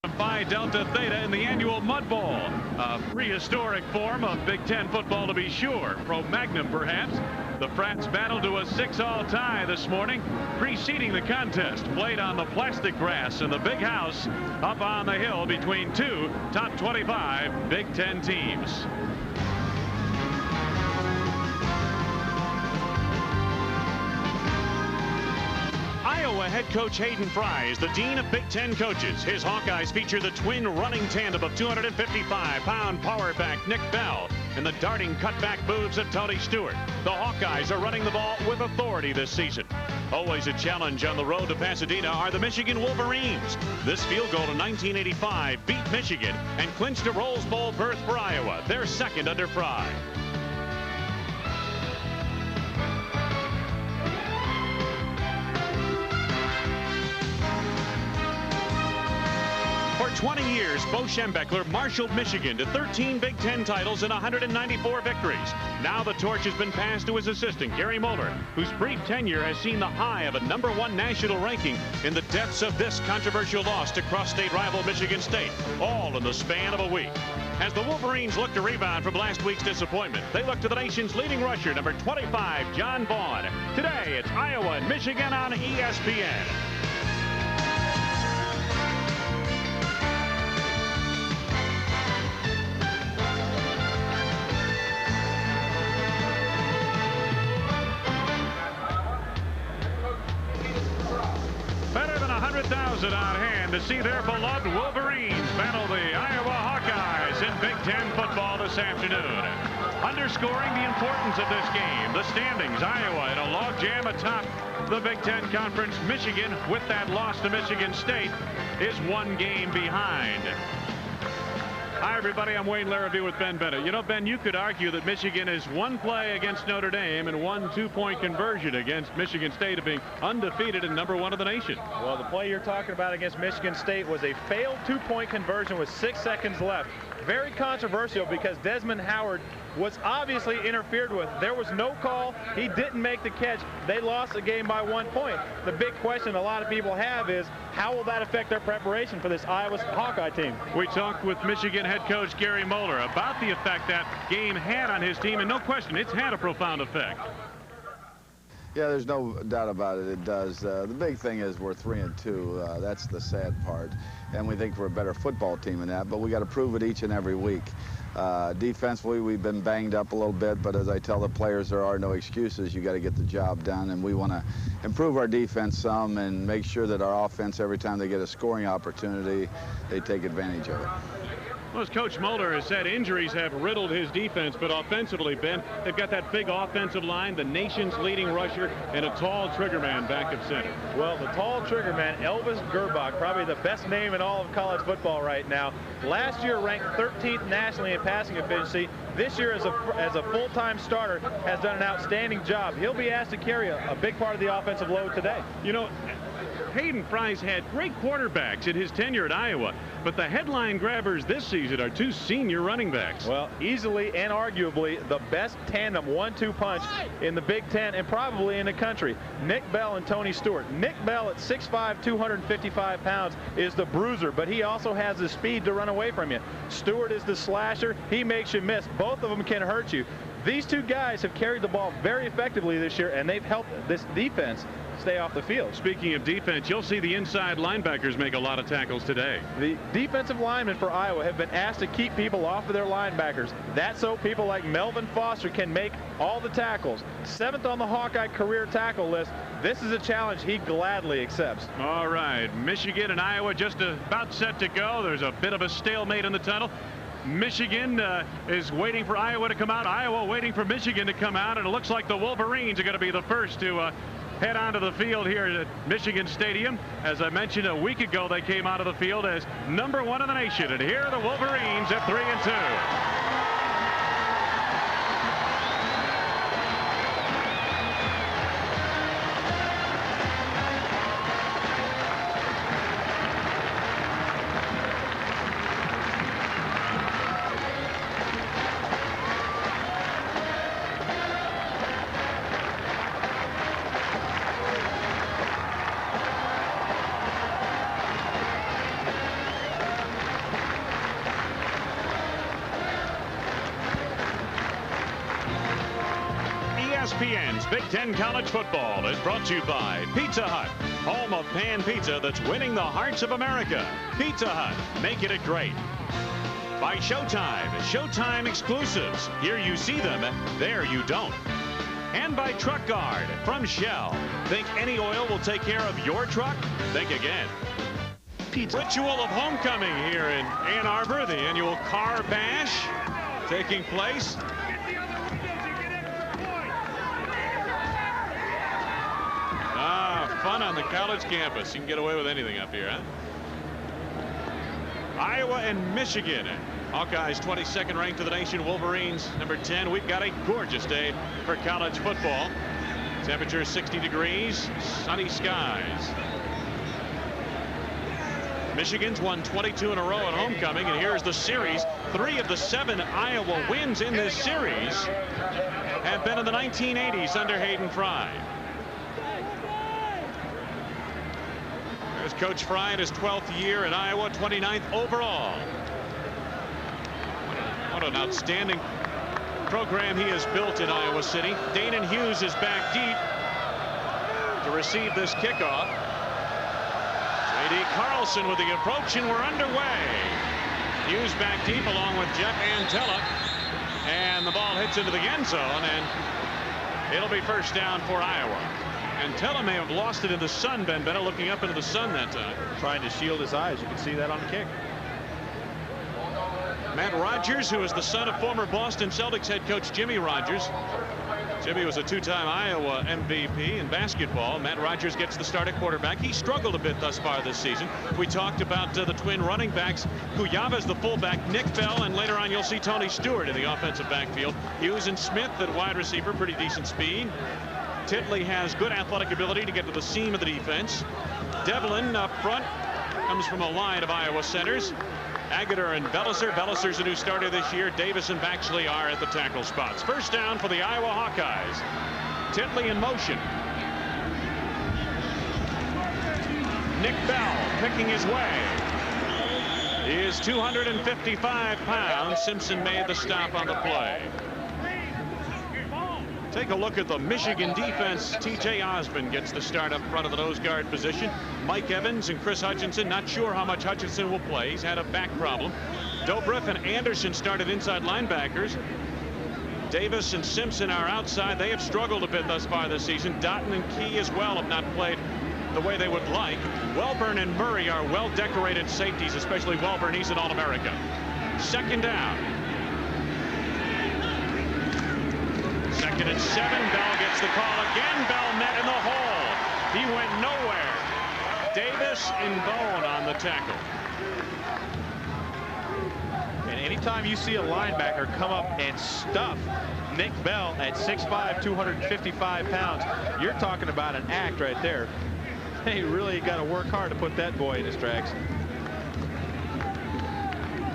Phi Delta Theta in the annual Mud Bowl, a prehistoric form of Big Ten football to be sure, Pro-Magnum perhaps. The Frats battled to a 6-all tie this morning, preceding the contest, played on the plastic grass in the big house up on the hill between two top 25 Big Ten teams. Iowa head coach Hayden Fry is the dean of Big Ten coaches. His Hawkeyes feature the twin running tandem of 255-pound power back Nick Bell and the darting cutback moves of Tony Stewart. The Hawkeyes are running the ball with authority this season. Always a challenge on the road to Pasadena are the Michigan Wolverines. This field goal in 1985 beat Michigan and clinched a Rose Bowl berth for Iowa, their second under Fry. For 20 years, Bo Schembechler marshaled Michigan to 13 Big Ten titles and 194 victories. Now the torch has been passed to his assistant, Gary Moeller, whose brief tenure has seen the high of a #1 national ranking in the depths of this controversial loss to cross-state rival Michigan State, all in the span of a week. As the Wolverines look to rebound from last week's disappointment, they look to the nation's leading rusher, number 25, John Vaughn. Today, it's Iowa and Michigan on ESPN. Better than 100,000 on hand to see their beloved Wolverines battle the Iowa Hawkeyes in Big Ten football this afternoon. Underscoring the importance of this game, the standings, Iowa in a logjam atop the Big Ten Conference. Michigan, with that loss to Michigan State, is one game behind. Hi, everybody. I'm Wayne Larrabee with Ben Bennett. You know, Ben, you could argue that Michigan is one play against Notre Dame and one two-point conversion against Michigan State of being undefeated and #1 of the nation. Well, the play you're talking about against Michigan State was a failed two-point conversion with 6 seconds left. Very controversial because Desmond Howard was obviously interfered with. There was no call. He didn't make the catch. They lost the game by 1 point. The big question a lot of people have is, how will that affect their preparation for this Iowa Hawkeye team? We talked with Michigan head coach Gary Moeller about the effect that game had on his team, and no question, it's had a profound effect. Yeah, there's no doubt about it. It does. The big thing is we're 3-2. That's the sad part. And we think we're a better football team than that, but we got to prove it each and every week. Defensively, we've been banged up a little bit, but as I tell the players, there are no excuses. You got to get the job done, and we want to improve our defense some and make sure that our offense, every time they get a scoring opportunity, they take advantage of it. Well, as Coach Moeller has said, injuries have riddled his defense, but offensively, Ben, they've got that big offensive line, the nation's leading rusher, and a tall trigger man back at center. Well, the tall trigger man, Elvis Gerbach, probably the best name in all of college football right now. Last year ranked 13th nationally in passing efficiency. This year, as a full-time starter, has done an outstanding job. He'll be asked to carry a big part of the offensive load today. You know, Hayden Fry's had great quarterbacks in his tenure at Iowa, but the headline grabbers this season are two senior running backs. Well, easily and arguably the best tandem 1-2 punch in the Big Ten and probably in the country. Nick Bell and Tony Stewart. Nick Bell at 6'5", 255 pounds is the bruiser, but he also has the speed to run away from you. Stewart is the slasher. He makes you miss. Both of them can hurt you. These two guys have carried the ball very effectively this year, and they've helped this defense stay off the field. Speaking of defense, you'll see the inside linebackers make a lot of tackles today. The defensive linemen for Iowa have been asked to keep people off of their linebackers. That's so people like Melvin Foster can make all the tackles. 7th on the Hawkeye career tackle list. This is a challenge he gladly accepts. All right, Michigan and Iowa just about set to go. There's a bit of a stalemate in the tunnel. Michigan is waiting for Iowa to come out. Iowa waiting for Michigan to come out, and it looks like the Wolverines are going to be the first to head onto the field here at Michigan Stadium. As I mentioned a week ago, they came out of the field as #1 in the nation, and here are the Wolverines at 3-2. ESPN's Big Ten College Football is brought to you by Pizza Hut, home of pan pizza that's winning the hearts of America. Pizza Hut, making it great. By Showtime, Showtime exclusives. Here you see them, there you don't. And by Truck Guard from Shell. Think any oil will take care of your truck? Think again. Pizza. Ritual of homecoming here in Ann Arbor, the annual Car Bash taking place. Fun on the college campus. You can get away with anything up here, huh? Iowa and Michigan. Hawkeyes 22nd ranked to the nation. Wolverines number 10. We've got a gorgeous day for college football. Temperature 60 degrees, sunny skies. Michigan's won 22 in a row at homecoming, and here's the series. 3 of the 7 Iowa wins in this series have been in the 1980s under Hayden Fry. There's Coach Fry in his 12th year at Iowa, 29th overall. What an outstanding program he has built in Iowa City. Danon Hughes is back deep to receive this kickoff. J.D. Carlson with the approach, and we're underway. Hughes back deep along with Jeff Antella, and the ball hits into the end zone, and it'll be first down for Iowa. Antella may have lost it in the sun. Ben Bennett looking up into the sun that time, trying to shield his eyes. You can see that on the kick. Matt Rogers, who is the son of former Boston Celtics head coach Jimmy Rogers. Jimmy was a 2-time Iowa MVP in basketball. Matt Rogers gets the start at quarterback. He struggled a bit thus far this season. We talked about the twin running backs. Kuyava's the fullback, Nick Bell, and later on you'll see Tony Stewart in the offensive backfield. Hughes and Smith at wide receiver, pretty decent speed. Titley has good athletic ability to get to the seam of the defense. Devlin up front comes from a line of Iowa centers. Agutter and Belliser. Belliser's a new starter this year. Davis and Baxley are at the tackle spots. First down for the Iowa Hawkeyes. Titley in motion. Nick Bell picking his way. He is 255 pounds. Simpson made the stop on the play. Take a look at the Michigan defense. T.J. Osmond gets the start up front of the nose guard position. Mike Evans and Chris Hutchinson, not sure how much Hutchinson will play. He's had a back problem. Dobrev and Anderson started inside linebackers. Davis and Simpson are outside. They have struggled a bit thus far this season. Dotton and Key as well have not played the way they would like. Welburn and Murray are well-decorated safeties, especially Welburn. He's an All-America. Second down. Second and 7. Bell gets the call again. Bell met in the hole. He went nowhere. Davis and Bone on the tackle. And anytime you see a linebacker come up and stuff Nick Bell at 6'5", 255 pounds, you're talking about an act right there. They really got to work hard to put that boy in his tracks.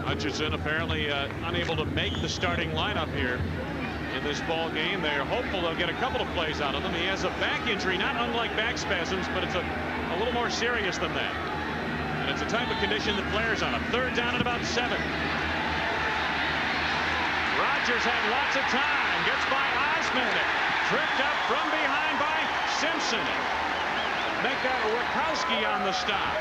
Hutchinson apparently unable to make the starting lineup here in this ball game. They're hopeful they'll get a couple of plays out of him. He has a back injury, not unlike back spasms, but it's a little more serious than that. And it's a type of condition that flares on him. Third down at about 7. Rogers had lots of time. Gets by Osmond. Tripped up from behind by Simpson. Make that Rakowski on the stop.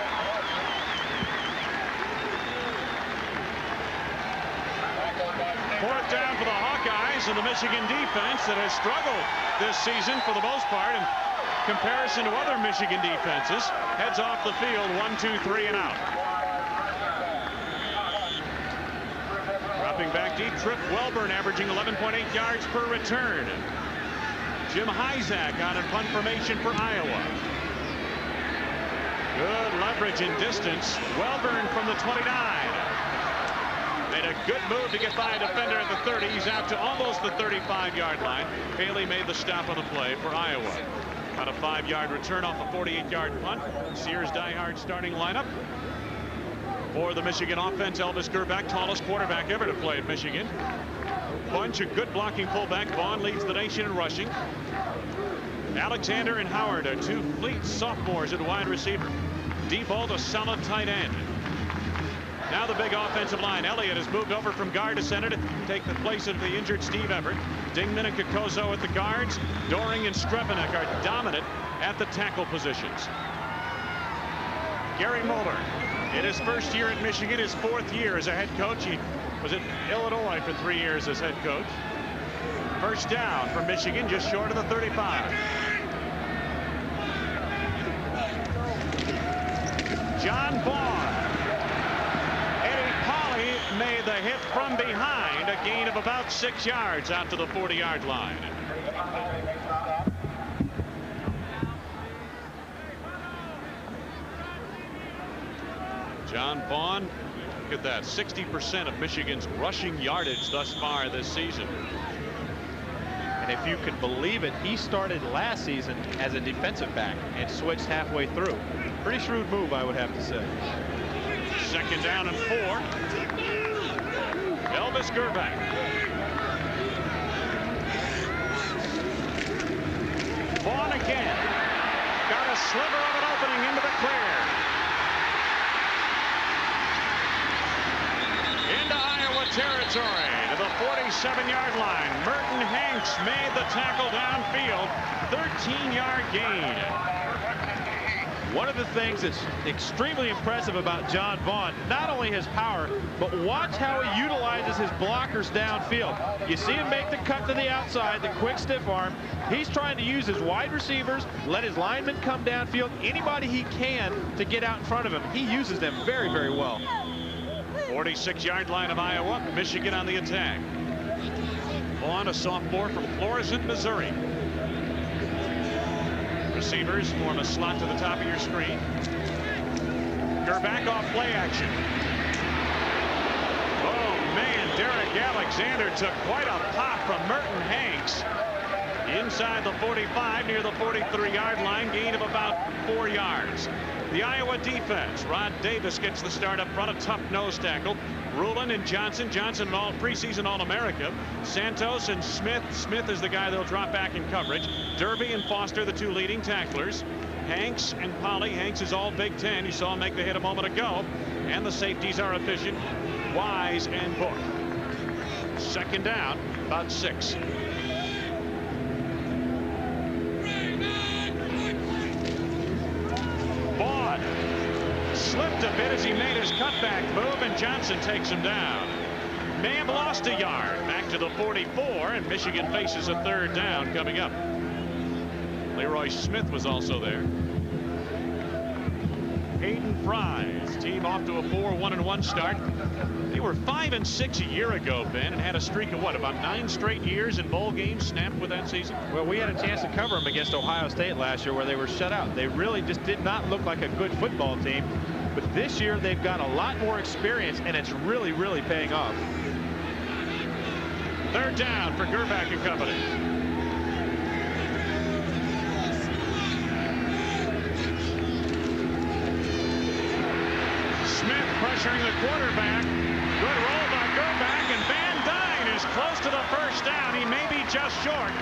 Fourth down for the Hawkeyes, and the Michigan defense that has struggled this season for the most part in comparison to other Michigan defenses heads off the field. 1, 2, 3 and out. Dropping back deep, Trip Welburn averaging 11.8 yards per return. Jim Hyzak on a punt formation for Iowa. Good leverage and distance. Welburn from the 29. Made a good move to get by a defender at the 30. He's out to almost the 35-yard line. Haley made the stop on the play for Iowa. About a 5-yard return off a 48-yard punt. Sears diehard starting lineup. For the Michigan offense, Elvis Gerback, tallest quarterback ever to play at Michigan. Bunch of good blocking fullback. Vaughn leads the nation in rushing. Alexander and Howard are 2 fleet sophomores at wide receiver. Diebold, a solid tight end. Now Now the big offensive line. Elliott has moved over from guard to center to take the place of the injured Steve Everett. Dingman and Kokozo at the guards. Doring and Strepanek are dominant at the tackle positions. Gary Moeller, in his first year at Michigan, his 4th year as a head coach. He was at Illinois for 3 years as head coach. First down for Michigan, just short of the 35. John Vaughn. Eddie Pauley made the hit from behind, a gain of about 6 yards out to the 40-yard line. John Vaughn, look at that, 60% of Michigan's rushing yardage thus far this season. And if you can believe it, he started last season as a defensive back and switched halfway through. Pretty shrewd move, I would have to say. Second down and 4. Elvis Grbac. Vaughn again. Got a sliver of an opening into the clear. Into Iowa territory to the 47-yard line. Merton Hanks made the tackle downfield. 13-yard gain. One of the things that's extremely impressive about John Vaughn, not only his power, but watch how he utilizes his blockers downfield. You see him make the cut to the outside, the quick stiff arm. He's trying to use his wide receivers, let his linemen come downfield, anybody he can to get out in front of him. He uses them very, very well. 46-yard line of Iowa, Michigan on the attack. Vaughn, a sophomore from Florissant, Missouri. Receivers form a slot to the top of your screen. Grbac off play action. Oh man, Derek Alexander took quite a pop from Merton Hanks. Inside the 45, near the 43-yard line, gain of about 4 yards. The Iowa defense. Rod Davis gets the start up front, a tough nose tackle. Ruland and Johnson. Johnson an all preseason All-America. Santos and Smith. Smith is the guy they'll drop back in coverage. Derby and Foster, the 2 leading tacklers. Hanks and Pauley. Hanks is all Big Ten. You saw him make the hit a moment ago. And the safeties are efficient. Wise and Book. Second down, about 6. Vaughn slipped a bit as he made his cutback move, and Johnson takes him down. May have lost a yard. Back to the 44, and Michigan faces a 3rd down coming up. Leroy Smith was also there. Hayden Fry's team off to a 4-1-1 start. They were 5-6 a year ago, Ben, and had a streak of what, about 9 straight years in bowl games snapped with that season? Well, we had a chance to cover them against Ohio State last year where they were shut out. They really just did not look like a good football team. But this year they've got a lot more experience, and it's really, really paying off. 3rd down for Grbac and company. Smith pressuring the quarterback. Good roll by Grbac, and Van Dyne is close to the 1st down. He may be just short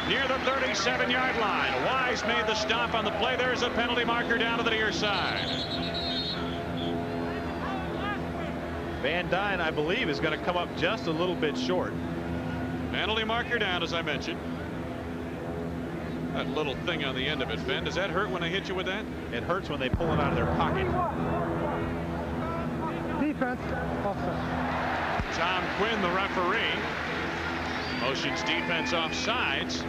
near the 37-yard line. Wise made the stop on the play. There's a penalty marker down to the near side. Van Dyne, I believe, is going to come up just a little bit short. Penalty marker down, as I mentioned. That little thing on the end of it, Ben, does that hurt when they hit you with that? It hurts when they pull it out of their pocket. Defense, offside. Tom Quinn, the referee, motions defense offsides.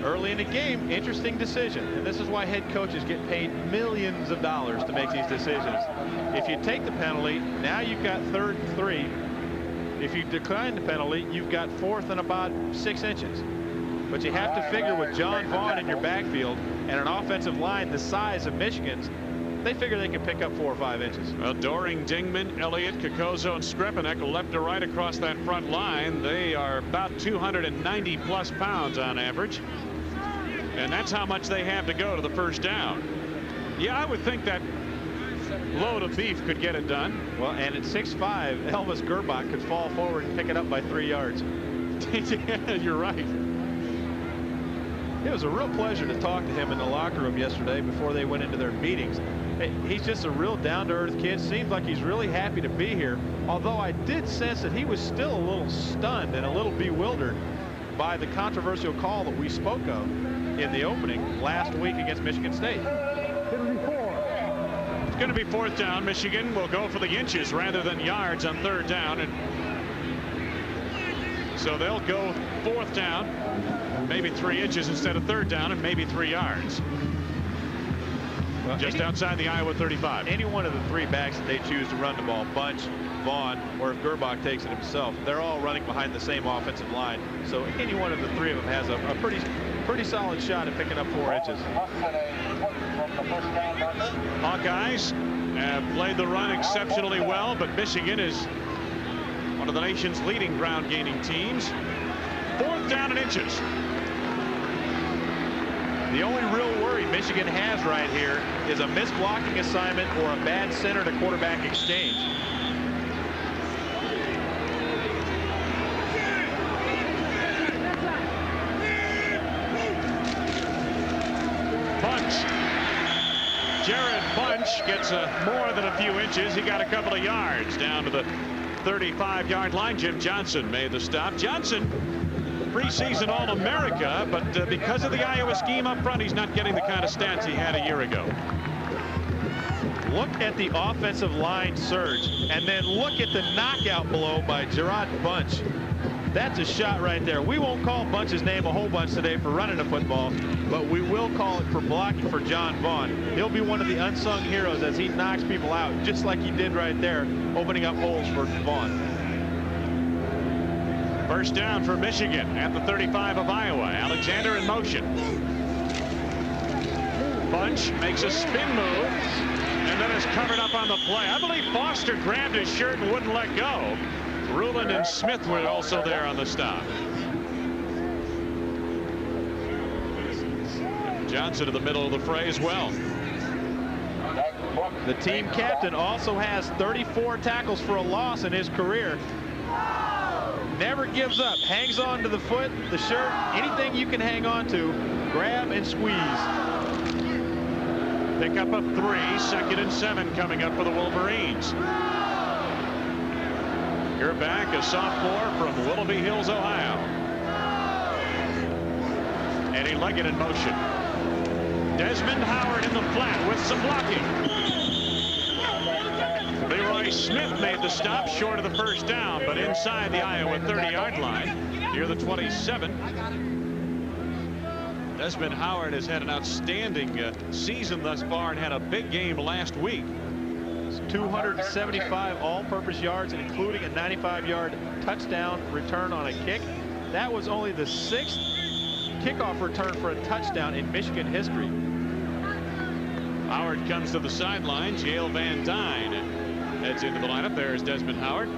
Early in the game, interesting decision, and this is why head coaches get paid millions of dollars to make these decisions. If you take the penalty, now you've got 3rd and 3. If you decline the penalty, you've got 4th and about 6 inches. But you have to figure with John Vaughn in your backfield and an offensive line the size of Michigan's, they figure they can pick up 4 or 5 inches. Well, Doring, Dingman, Elliott, Kokozo, and Strepanek left to right across that front line. They are about 290 plus pounds on average. And that's how much they have to go to the 1st down. Yeah, I would think that load of beef could get it done. Well, and at 6'5", Elvis Grbac could fall forward and pick it up by 3 yards. Yeah, you're right. It was a real pleasure to talk to him in the locker room yesterday before they went into their meetings. He's just a real down-to-earth kid. Seems like he's really happy to be here. Although I did sense that he was still a little stunned and a little bewildered by the controversial call that we spoke of in the opening last week against Michigan State. It's going to be 4th down. Michigan will go for the inches rather than yards on 3rd down. And so they'll go 4th down, maybe 3 inches instead of 3rd down, and maybe 3 yards. Well, just outside the Iowa 35. Any one of the 3 backs that they choose to run the ball, Bunch, Vaughn, or if Gerbach takes it himself, they're all running behind the same offensive line. So any one of the 3 of them has a pretty solid shot at picking up 4 inches. Hawkeyes have played the run exceptionally well, but Michigan is one of the nation's leading ground gaining teams. 4th down and inches. The only real worry Michigan has right here is a missed blocking assignment or a bad center to quarterback exchange. Bunch. Jared Bunch gets more than a few inches. He got a couple of yards down to the 35-yard line. Jim Johnson made the stop. Johnson, preseason All-America, but because of the Iowa scheme up front, he's not getting the kind of stats he had a year ago. Look at the offensive line surge, and then look at the knockout blow by Gerard Bunch. That's a shot right there. We won't call Bunch's name a whole bunch today for running the football, but we will call it for blocking for John Vaughn. He'll be one of the unsung heroes as he knocks people out, just like he did right there, opening up holes for Vaughn. 1st down for Michigan at the 35 of Iowa. Alexander in motion. Bunch makes a spin move and then is covered up on the play. I believe Foster grabbed his shirt and wouldn't let go. Ruland and Smith were also there on the stop. Johnson in the middle of the fray as well. The team captain also has 34 tackles for a loss in his career. Never gives up, hangs on to the foot, the shirt, anything you can hang on to, grab and squeeze. Pick up a 3, 2nd and 7 coming up for the Wolverines. Gerbach, a sophomore from Willoughby Hills, Ohio. Eddie Leggett in motion. Desmond Howard in the flat with some blocking. Leroy Smith made the stop short of the 1st down, but inside the Iowa 30-yard line near the 27. Desmond Howard has had an outstanding season thus far and had a big game last week. 275 all-purpose yards, including a 95-yard touchdown return on a kick. That was only the 6th kickoff return for a touchdown in Michigan history. Howard comes to the sidelines. Yale Van Dyne heads into the lineup. There's Desmond Howard.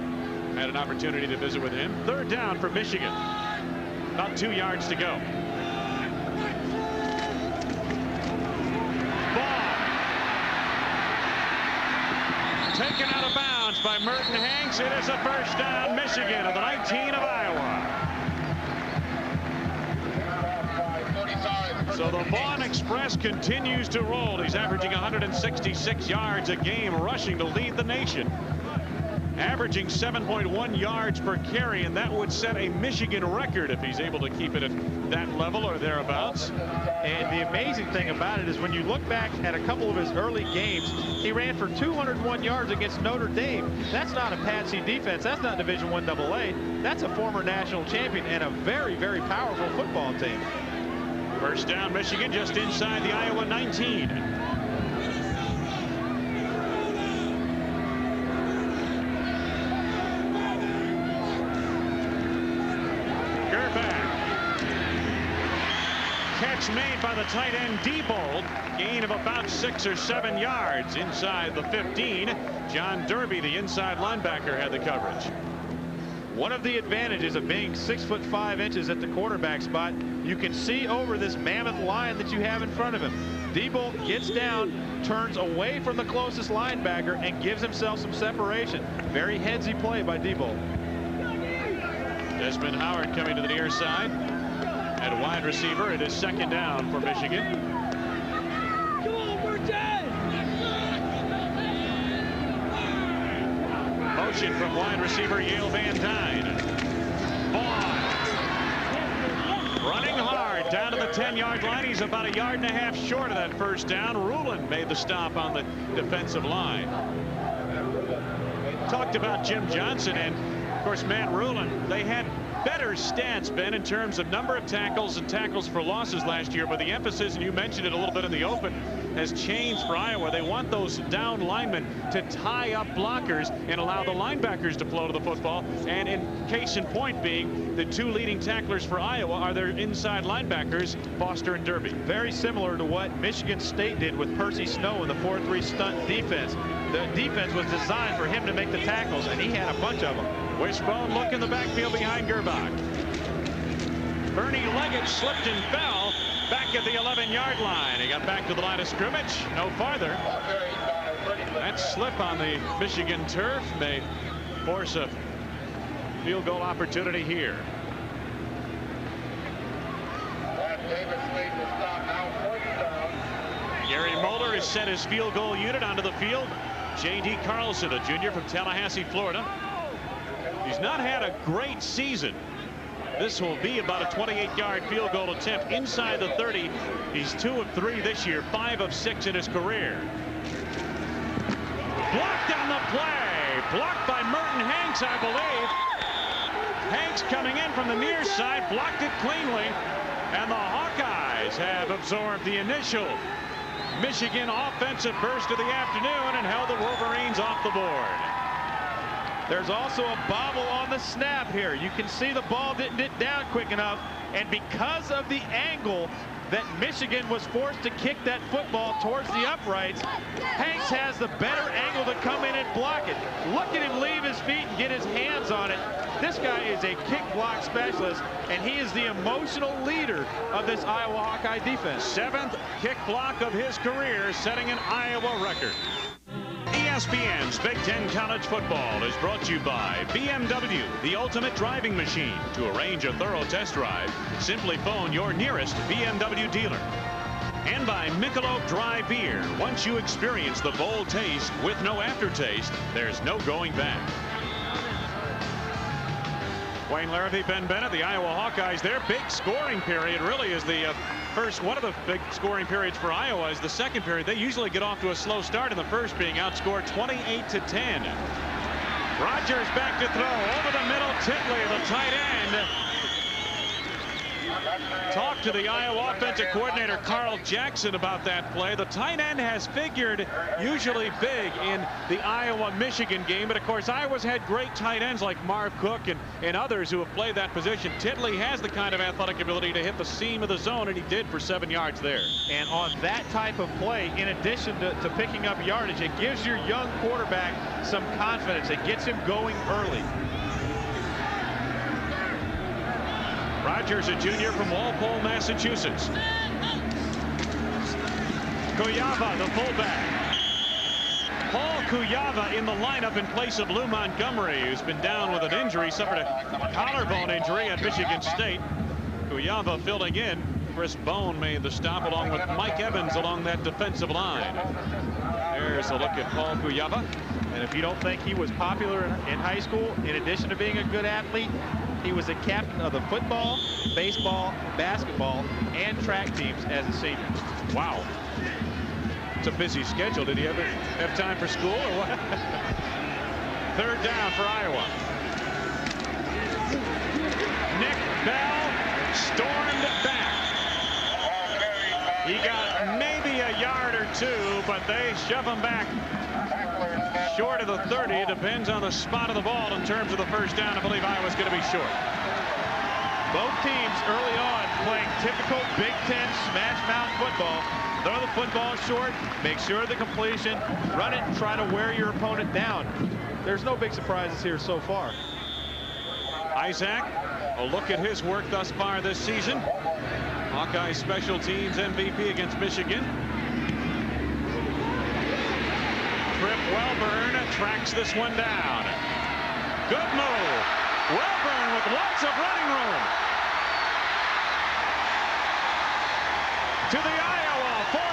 Had an opportunity to visit with him. 3rd down for Michigan. About 2 yards to go. Taken out of bounds by Merton Hanks. It is a 1st down, Michigan at the 19 of Iowa. So the Vaughn Express continues to roll. He's averaging 166 yards a game, rushing to lead the nation. Averaging 7.1 yards per carry, and that would set a Michigan record if he's able to keep it at that level or thereabouts. And the amazing thing about it is when you look back at a couple of his early games, he ran for 201 yards against Notre Dame. That's not a patsy defense. That's not Division I AA. That's a former national champion and a very, very powerful football team. 1st down, Michigan just inside the Iowa 19. Catch made by the tight end Diebold. Gain of about 6 or 7 yards inside the 15. John Derby, the inside linebacker, had the coverage. One of the advantages of being 6'5" at the quarterback spot, you can see over this mammoth line that you have in front of him. Diebold gets down, turns away from the closest linebacker, and gives himself some separation. Very headsy play by Diebold. Desmond Howard coming to the near side. At wide receiver, it is 2nd down for Michigan. motion from wide receiver Yale Van Dyne. Vaughn running hard down to the 10-yard line. He's about 1.5 yards short of that first down. Ruland made the stop on the defensive line. Talked about Jim Johnson and, of course, Matt Ruland. They had better stats, Ben, in terms of number of tackles and tackles for losses last year, but the emphasis, and you mentioned it a little bit in the open, has changed for Iowa. They want those down linemen to tie up blockers and allow the linebackers to flow to the football. And in case in point being, the 2 leading tacklers for Iowa are their inside linebackers, Foster and Derby. Very similar to what Michigan State did with Percy Snow in the 4-3 stunt defense. The defense was designed for him to make the tackles, and he had a bunch of them. Wishbone look in the backfield behind Gerbach. Bernie Leggett slipped and fell back at the 11-yard line. He got back to the line of scrimmage, no farther. That slip on the Michigan turf may force a field goal opportunity here. Gary Moeller has sent his field goal unit onto the field. J.D. Carlson, a junior from Tallahassee, Florida. He's not had a great season. This will be about a 28-yard field goal attempt inside the 30. He's 2 of 3 this year, 5 of 6 in his career. Blocked on the play. Blocked by Merton Hanks, I believe. Hanks coming in from the near side, blocked it cleanly. And the Hawkeyes have absorbed the initial Michigan offensive burst of the afternoon and held the Wolverines off the board. There's also a bobble on the snap here. You can see the ball didn't get down quick enough, and because of the angle that Michigan was forced to kick that football towards the uprights, Hanks has the better angle to come in and block it. Look at him leave his feet and get his hands on it. This guy is a kick block specialist, and he is the emotional leader of this Iowa Hawkeye defense. 7th kick block of his career, setting an Iowa record. ESPN's Big Ten College Football is brought to you by BMW, the ultimate driving machine. To arrange a thorough test drive, simply phone your nearest BMW dealer. And by Michelob Dry Beer. Once you experience the bold taste with no aftertaste, there's no going back. Wayne Larrivee, Ben Bennett, the Iowa Hawkeyes, their big scoring period really is the first one of the big scoring periods for Iowa is the second period. They usually get off to a slow start in the first, being outscored 28-10. Rogers back to throw over the middle. Titley, the tight end. Talk to the Iowa offensive coordinator Carl Jackson about that play. The tight end has figured usually big in the Iowa-Michigan game, but of course Iowa's had great tight ends like Marv Cook and others who have played that position. Titley has the kind of athletic ability to hit the seam of the zone, and he did for 7 yards there. And on that type of play, in addition to picking up yardage, it gives your young quarterback some confidence. It gets him going early. Rogers, a junior from Walpole, Massachusetts. Kuyava, the fullback. Paul Kuyava in the lineup in place of Lou Montgomery, who's been down with an injury, suffered a collarbone injury at Michigan State. Kuyava filling in. Chris Bone made the stop along with Mike Evans along that defensive line. There's a look at Paul Kuyava. And if you don't think he was popular in high school, in addition to being a good athlete, he was a captain of the football, baseball, basketball, and track teams as a senior. Wow. It's a busy schedule. Did he ever have time for school or what? 3rd down for Iowa. Nick Bell stormed back. He got maybe a yard or 2, but they shove him back short of the 30. It depends on the spot of the ball in terms of the first down. I believe Iowa's going to be short. Both teams early on playing typical Big Ten smash mouth football. Throw the football short, make sure of the completion, run it, and try to wear your opponent down. There's no big surprises here so far. Isaac, a look at his work thus far this season. Hawkeye special teams MVP against Michigan. Trip Welburn tracks this one down. Good move. Welburn with lots of running room. To the Iowa 41.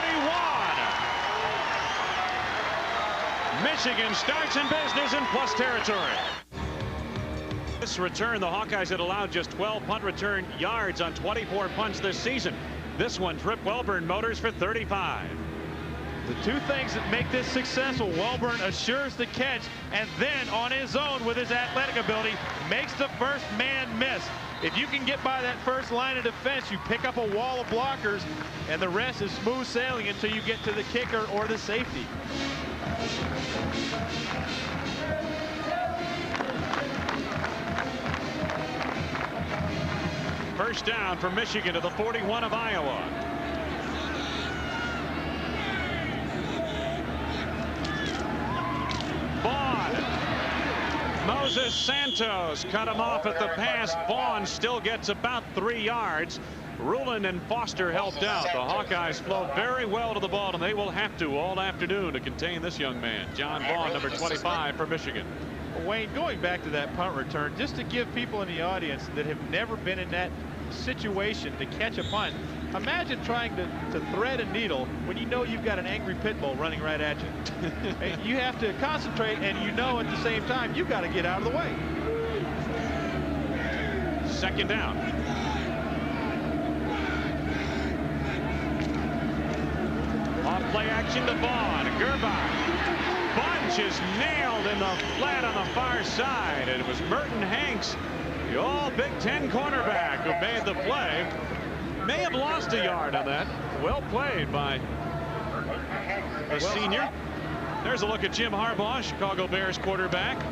Michigan starts in business in plus territory. This return, the Hawkeyes had allowed just 12 punt return yards on 24 punts this season. This one, Trip Welburn motors for 35. The two things that make this successful: Welburn assures the catch, and then on his own with his athletic ability makes the first man miss. If you can get by that first line of defense, you pick up a wall of blockers, and the rest is smooth sailing until you get to the kicker or the safety. First down for Michigan to the 41 of Iowa. Vaughn. Moses Santos cut him off at the pass. Vaughn still gets about 3 yards. Rulin and Foster helped out. The Hawkeyes flow very well to the ball, and they will have to all afternoon to contain this young man. John Vaughn, number 25 for Michigan. Wayne, going back to that punt return, just to give people in the audience that have never been in that situation to catch a punt, imagine trying to thread a needle when you know you've got an angry pit bull running right at you. You have to concentrate, and you know at the same time you've got to get out of the way. Second down. Off play action to Vaughn. Gerbach. Bunch is nailed in the flat on the far side. And it was Merton Hanks, the all Big Ten cornerback, who made the play. May have lost a yard on that. Well played by a senior. There's a look at Jim Harbaugh, Chicago Bears quarterback.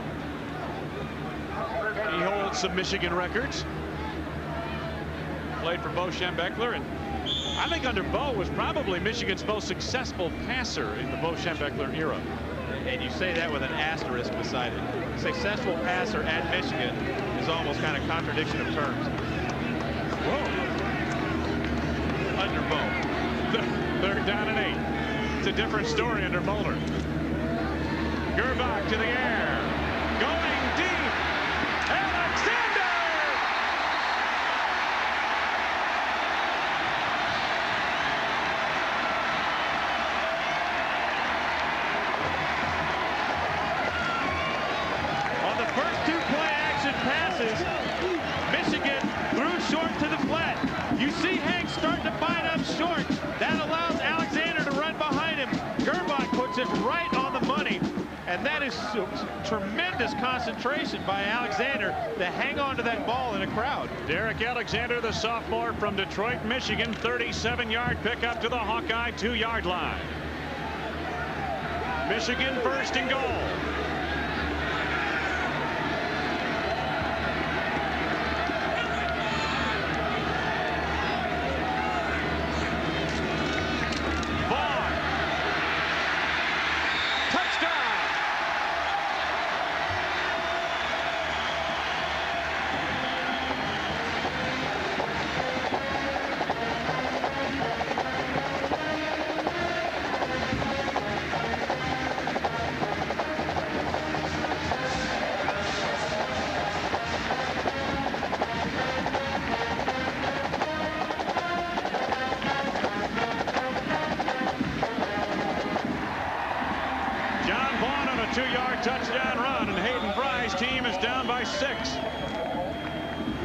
He holds some Michigan records. Played for Bo Schembechler, and I think under Bo was probably Michigan's most successful passer in the Bo Schembechler era. And you say that with an asterisk beside it. Successful passer at Michigan is almost kind of contradiction of terms. Whoa. Under Bo. Third down and 8. It's a different story under Moeller. Gerbach to the air. Going deep. Alexander! On the first 2 play action passes, Michigan threw short to the flat. You see Hanks starting to bind up short. That allows Alexander to run behind him. Gerbach puts it right on the money. And that is tremendous concentration by Alexander to hang on to that ball in a crowd. Derek Alexander, the sophomore from Detroit, Michigan, 37-yard pickup to the Hawkeye 2-yard line. Michigan first and goal. Touchdown run, and Hayden Fry's team is down by 6.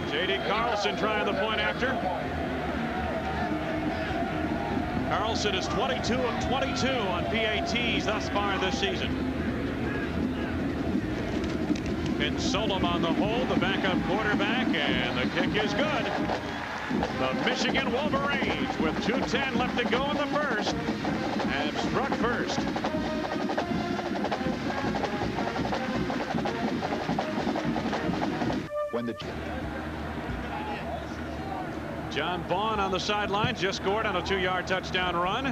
J.D. Carlson trying the point after. Carlson is 22 of 22 on PATs thus far this season. And Solom on the hold, the backup quarterback, and the kick is good. The Michigan Wolverines, with 2:10 left to go in the first, have struck first. John Vaughn on the sideline just scored on a 2-yard touchdown run.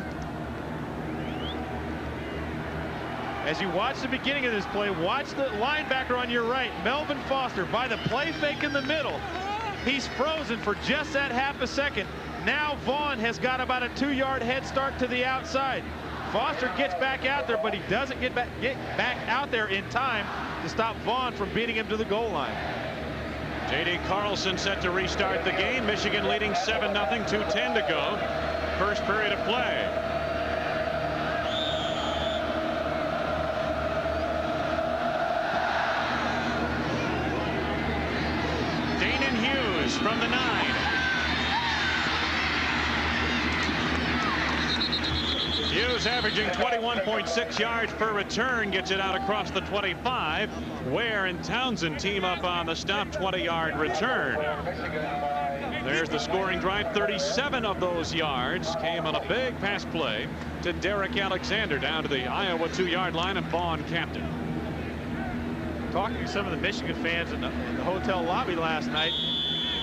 As you watch the beginning of this play, watch the linebacker on your right, Melvin Foster, by the play fake in the middle. He's frozen for just that half a second. Now Vaughn has got about a 2-yard head start to the outside. Foster gets back out there, but he doesn't get back out there in time to stop Vaughn from beating him to the goal line. J.D. Carlson set to restart the game. Michigan leading 7-0, 2:10 to go. First period of play. Hughes from the 9. Hughes averaging 21.6 yards per return, gets it out across the 25. Ware and Townsend team up on the stop 20-yard return. There's the scoring drive. 37 of those yards came on a big pass play to Derek Alexander down to the Iowa 2-yard line, and Vaughn capped it. Talking to some of the Michigan fans in the hotel lobby last night,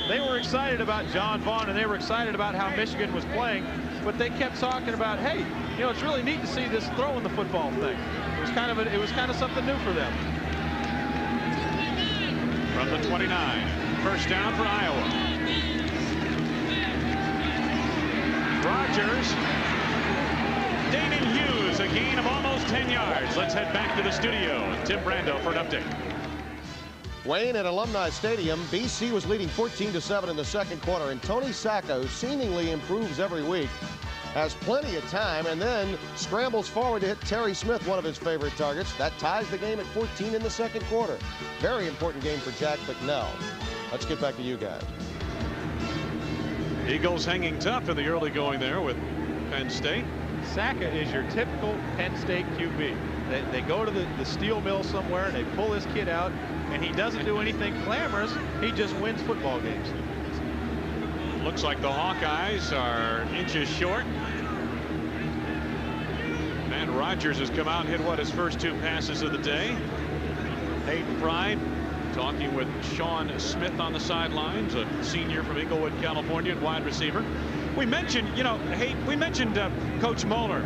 they were excited about John Vaughn and they were excited about how Michigan was playing, but they kept talking about, hey, you know, it's really neat to see this throwing the football thing. It was kind of something new for them. From the 29, first down for Iowa. Rogers, Danon Hughes, a gain of almost 10 yards. Let's head back to the studio. Tim Brando for an update. Wayne, at Alumni Stadium, BC was leading 14-7 in the second quarter, and Tony Sacco seemingly improves every week, has plenty of time, and then scrambles forward to hit Terry Smith, one of his favorite targets. That ties the game at 14 in the second quarter. Very important game for Jack Bucknell. Let's get back to you guys. Eagles hanging tough in the early going there with Penn State. Sacco is your typical Penn State QB. They go to the steel mill somewhere and they pull this kid out, and he doesn't do anything glamorous. He just wins football games. Looks like the Hawkeyes are inches short. And Rogers has come out and hit, what, his first 2 passes of the day. Hayden Pride talking with Sean Smith on the sidelines, a senior from Inglewood, California, and wide receiver. We mentioned, Coach Moeller.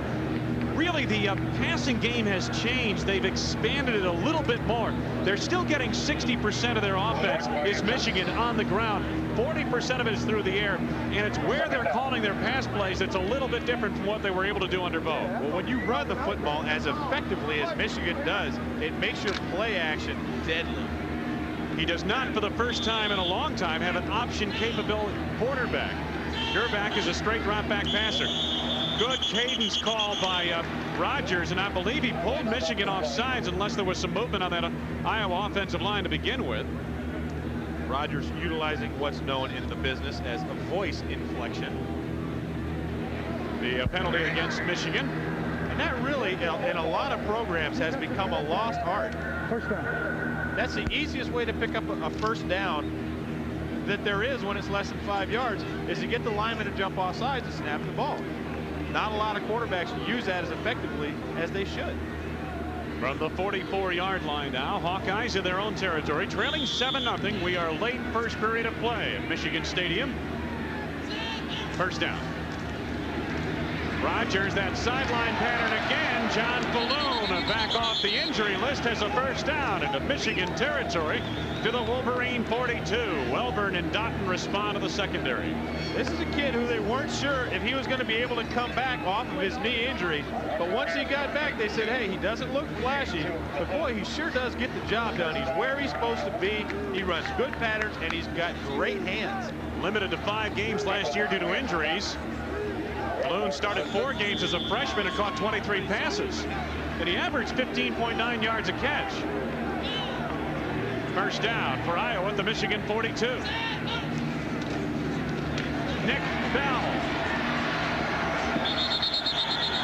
Really, the passing game has changed. They've expanded it a little bit more. They're still getting 60% of their offense is Michigan on the ground. 40% of it is through the air, and it's where they're calling their pass plays that's a little bit different from what they were able to do under Bo. Well, when you run the football as effectively as Michigan does, it makes your play action deadly. He does not, for the first time in a long time, have an option-capable quarterback. Gerback is a straight drop-back passer. Good cadence call by Rogers, and I believe he pulled Michigan off sides unless there was some movement on that Iowa offensive line to begin with. Rogers utilizing what's known in the business as a voice inflection. The penalty against Michigan. And that really, in a lot of programs, has become a lost art. First down. That's the easiest way to pick up a first down that there is when it's less than 5 yards, is to get the lineman to jump off sides and snap the ball. Not a lot of quarterbacks use that as effectively as they should. From the 44-yard line now, Hawkeyes in their own territory, trailing 7-0. We are late first period of play at Michigan Stadium. First down. Rogers, that sideline pattern again. John Falloon back off the injury list, has a first down into Michigan territory to the Wolverine 42. Welburn and Dotton respond to the secondary. This is a kid who they weren't sure if he was going to be able to come back off of his knee injury. But once he got back, they said, hey, he doesn't look flashy, but boy, he sure does get the job done. He's where he's supposed to be. He runs good patterns, and he's got great hands. Limited to 5 games last year due to injuries. Falloon started 4 games as a freshman and caught 23 passes. And he averaged 15.9 yards a catch. First down for Iowa at the Michigan 42. Nick Bell.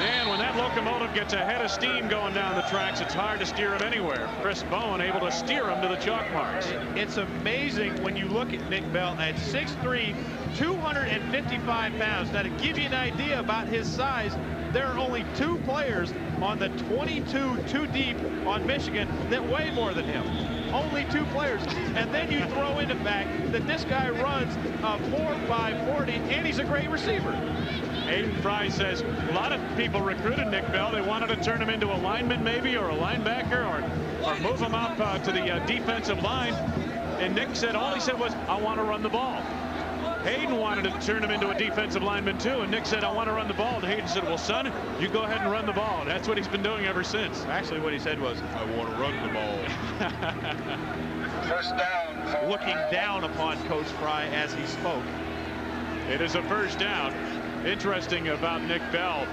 And when that locomotive gets a head of steam going down the tracks, it's hard to steer him anywhere. Chris Bowen able to steer him to the chalk marks. It's amazing when you look at Nick Bell at 6'3", 255 pounds. Now, to give you an idea about his size, there are only 2 players on the 22 too deep on Michigan that weigh more than him. Only 2 players. And then you throw in the fact that this guy runs a 4.5 40, and he's a great receiver. Hayden Fry says a lot of people recruited Nick Bell. They wanted to turn him into a lineman maybe, or a linebacker, or move him up to the defensive line. And Nick said, all he said was, I want to run the ball. Hayden wanted to turn him into a defensive lineman too, and Nick said, I want to run the ball. And Hayden said, well, son, you go ahead and run the ball. And that's what he's been doing ever since. Actually, what he said was, I want to run the ball. First down. Looking down upon Coach Fry as he spoke. It is a first down. Interesting about Nick Bell.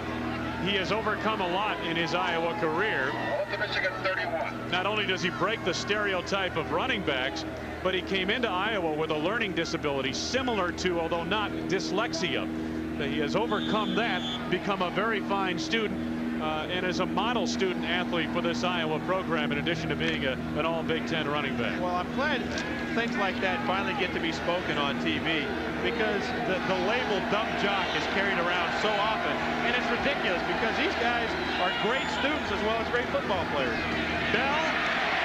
He has overcome a lot in his Iowa career. Michigan 31. Not only does he break the stereotype of running backs, but he came into Iowa with a learning disability similar to, although not dyslexia. He has overcome that, become a very fine student, and is a model student athlete for this Iowa program, in addition to being an all Big Ten running back. Well, I'm glad things like that finally get to be spoken on TV, because the label dumb jock is carried around so often, and it's ridiculous because these guys are great students as well as great football players. Bell,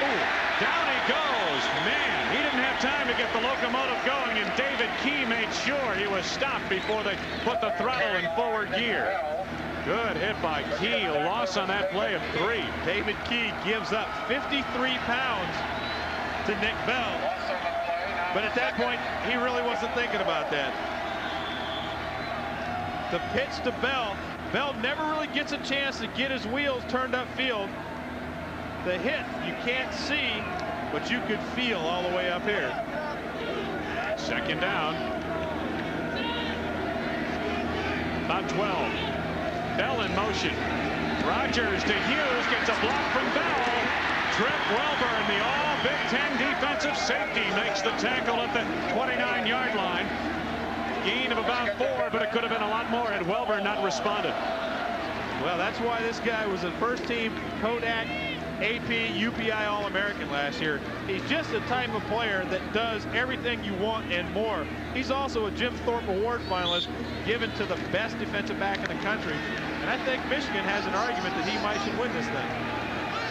ooh, down he goes. Man, he didn't have time to get the locomotive going, and David Key made sure he was stopped before they put the throttle in forward gear. Good hit by Key. A loss on that play of 3. David Key gives up 53 pounds to Nick Bell. But at that point, he really wasn't thinking about that. The pitch to Bell. Bell never really gets a chance to get his wheels turned upfield. The hit you can't see, but you could feel all the way up here. Second down. About 12. Bell in motion. Rogers to Hughes, gets a block from Bell. Trip Welburn, the all Big Ten defensive safety, makes the tackle at the 29-yard line. Gain of about 4, but it could have been a lot more had Welburn not responded. Well, that's why this guy was a first-team Kodak AP UPI All-American last year. He's just the type of player that does everything you want and more. He's also a Jim Thorpe Award finalist given to the best defensive back in the country. And I think Michigan has an argument that he should win this thing.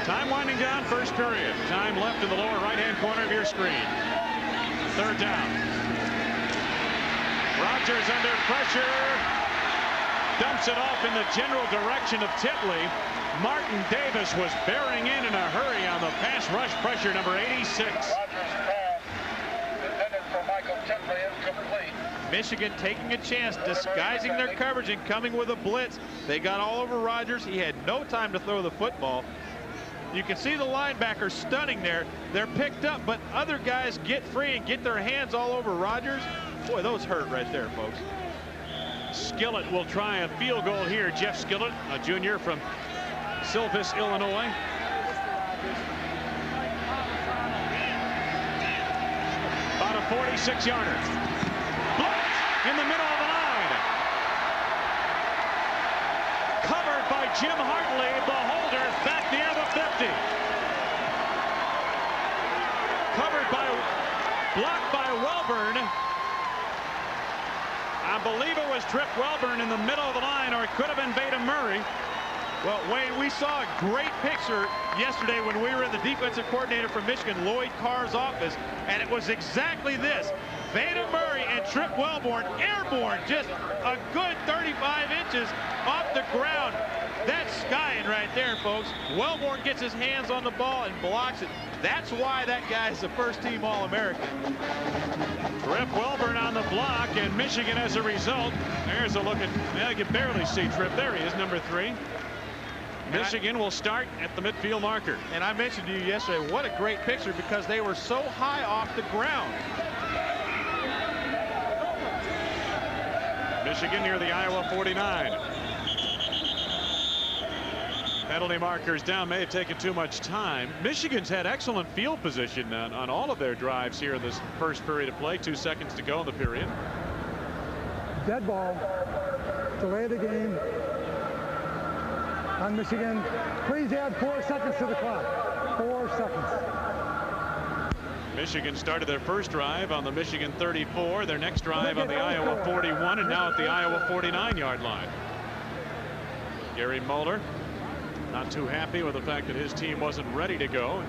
Time winding down, first period. Time left in the lower right-hand corner of your screen. Third down. Rogers under pressure. Dumps it off in the general direction of Titley. Martin Davis was bearing in a hurry on the pass rush pressure, number 86. Michigan taking a chance, disguising their coverage and coming with a blitz. They got all over Rogers. He had no time to throw the football. You can see the linebacker stunning there. They're picked up, but other guys get free and get their hands all over Rogers. Boy, those hurt right there, folks. Skillett will try a field goal here. Jeff Skillett, a junior from Silvis, Illinois. About a 46-yarder. Blocked in the middle of the line. Covered by Jim Hartley. Beholder back near the 50. Blocked by Welburn. I believe it was Trip Welburn in the middle of the line, or it could have been Veda Murray. Well, Wayne, we saw a great picture yesterday when we were in the defensive coordinator from Michigan, Lloyd Carr's office, and it was exactly this. Veda Murray and Trip Welburn airborne, just a good 35 inches off the ground. That's skying right there, folks. Welburn gets his hands on the ball and blocks it. That's why that guy's a first-team All-American. Trip Welburn on the block, and Michigan as a result. There's a look at, well, you can barely see Trip. There he is, number 3. Michigan will start at the midfield marker. And I mentioned to you yesterday, what a great picture, because they were so high off the ground. Michigan near the Iowa 49. Penalty markers down, may have taken too much time. Michigan's had excellent field position on all of their drives here in this first period of play. 2 seconds to go in the period. Dead ball. Delay the game on Michigan. Please add 4 seconds to the clock. 4 seconds. Michigan started their first drive on the Michigan 34, their next drive on the Iowa 41, and now at the Iowa 49-yard line. Gary Moeller not too happy with the fact that his team wasn't ready to go.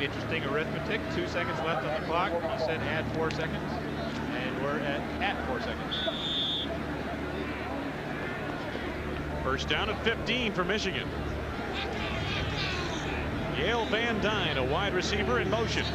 Interesting arithmetic. 2 seconds left on the clock. He said add 4 seconds, and we're at 4 seconds. First down at 15 for Michigan. Yale Van Dyne, a wide receiver in motion.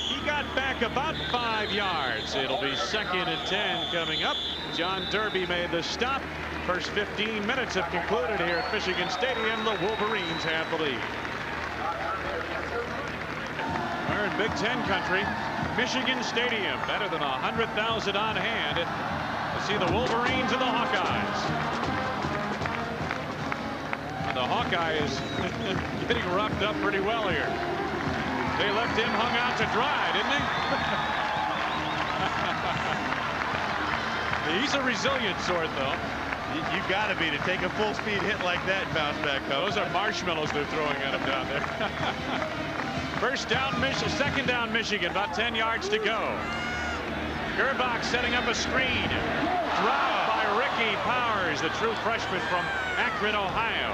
He got back about 5 yards. It'll be 2nd and 10 coming up. John Derby made the stop. First 15 minutes have concluded here at Michigan Stadium. The Wolverines have the lead. We're in Big Ten country. Michigan Stadium. Better than 100,000 on hand to see the Wolverines and the Hawkeyes. And the Hawkeyes getting roughed up pretty well here. They left him hung out to dry, didn't they? He's a resilient sort, though. You got to be to take a full speed hit like that and bounce back up. Those are marshmallows they're throwing at him down there. First down, second down, Michigan. About 10 yards to go. Gerbach setting up a screen. Dropped by Ricky Powers, the true freshman from Akron, Ohio.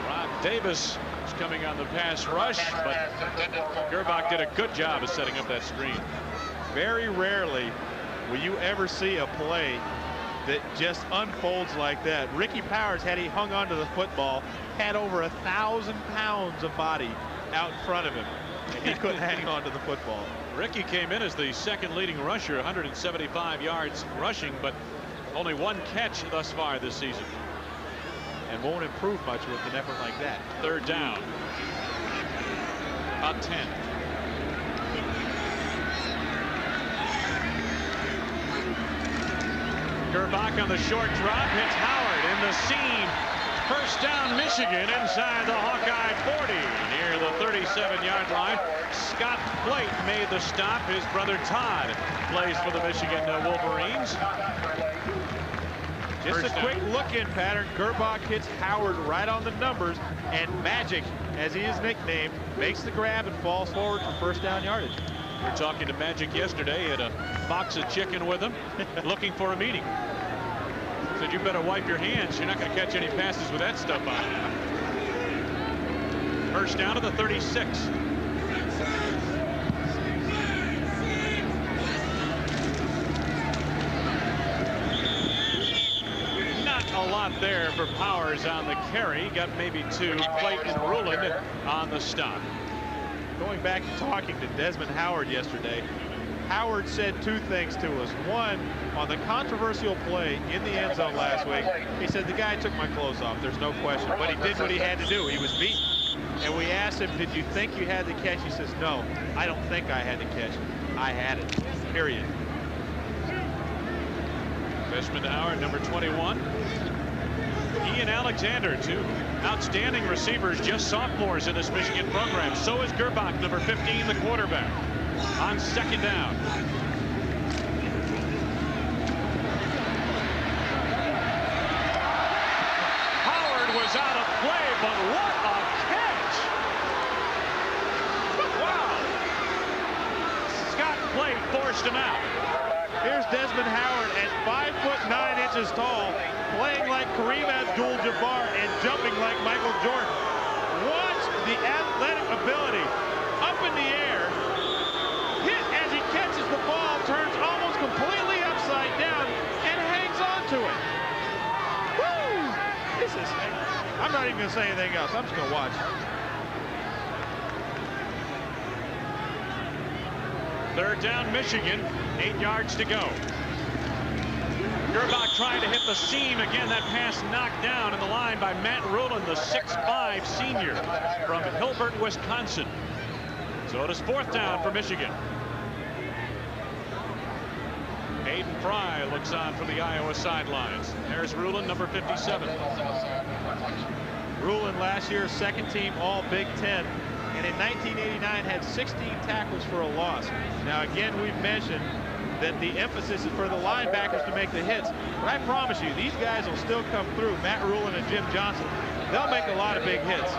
Rob Davis is coming on the pass rush, but Gerbach did a good job of setting up that screen. Very rarely will you ever see a play that just unfolds like that. Ricky Powers, had he hung onto the football, had over 1,000 pounds of body out in front of him, and he couldn't hang on to the football. Ricky came in as the second leading rusher, 175 yards rushing, but only one catch thus far this season. And won't improve much with an effort like that. Third down. About 10. Gerbach on the short drop, hits Howard in the seam. First down, Michigan inside the Hawkeye 40 near the 37-yard line. Scott Plate made the stop. His brother Todd plays for the Michigan Wolverines. Just a quick look-in pattern. Gerbach hits Howard right on the numbers, and Magic, as he is nicknamed, makes the grab and falls forward for first down yardage. We were talking to Magic yesterday. He had a box of chicken with him, looking for a meeting. Said, you better wipe your hands. You're not going to catch any passes with that stuff on. First down to the 36. Not a lot there for Powers on the carry. Got maybe two. Plate and Ruland on the stop. Going back and talking to Desmond Howard yesterday, Howard said two things to us. One, on the controversial play in the end zone last week, he said, the guy took my clothes off, there's no question, but he did what he had to do. He was beaten. And we asked him, did you think you had the catch? He says, no, I don't think I had the catch. I had it, period. Desmond Howard, number 21. Ian Alexander, two outstanding receivers, just sophomores in this Michigan program. So is Gerbach, number 15, the quarterback, on second down. Howard was out of play, but what a catch! Wow! Scott Plate forced him out. Here's Desmond Howard at 5'9" tall, playing like Kareem Abdul-Jabbar and jumping like Michael Jordan. Watch the athletic ability. Up in the air, hit as he catches the ball, turns almost completely upside down, and hangs on to it. Woo! This is, I'm not even going to say anything else. I'm just going to watch. Third down, Michigan, 8 yards to go. Gerbach trying to hit the seam again. That pass knocked down in the line by Matt Ruland, the 6'5" senior from Hilbert, Wisconsin. So it is fourth down for Michigan. Hayden Fry looks on from the Iowa sidelines. There's Ruland, number 57. Ruland last year, second team all Big Ten, and in 1989 had 16 tackles for a loss. Now again, we've mentioned that the emphasis is for the linebackers to make the hits, but I promise you, these guys will still come through. Matt Ruland and Jim Johnson, they'll make a lot of big hits.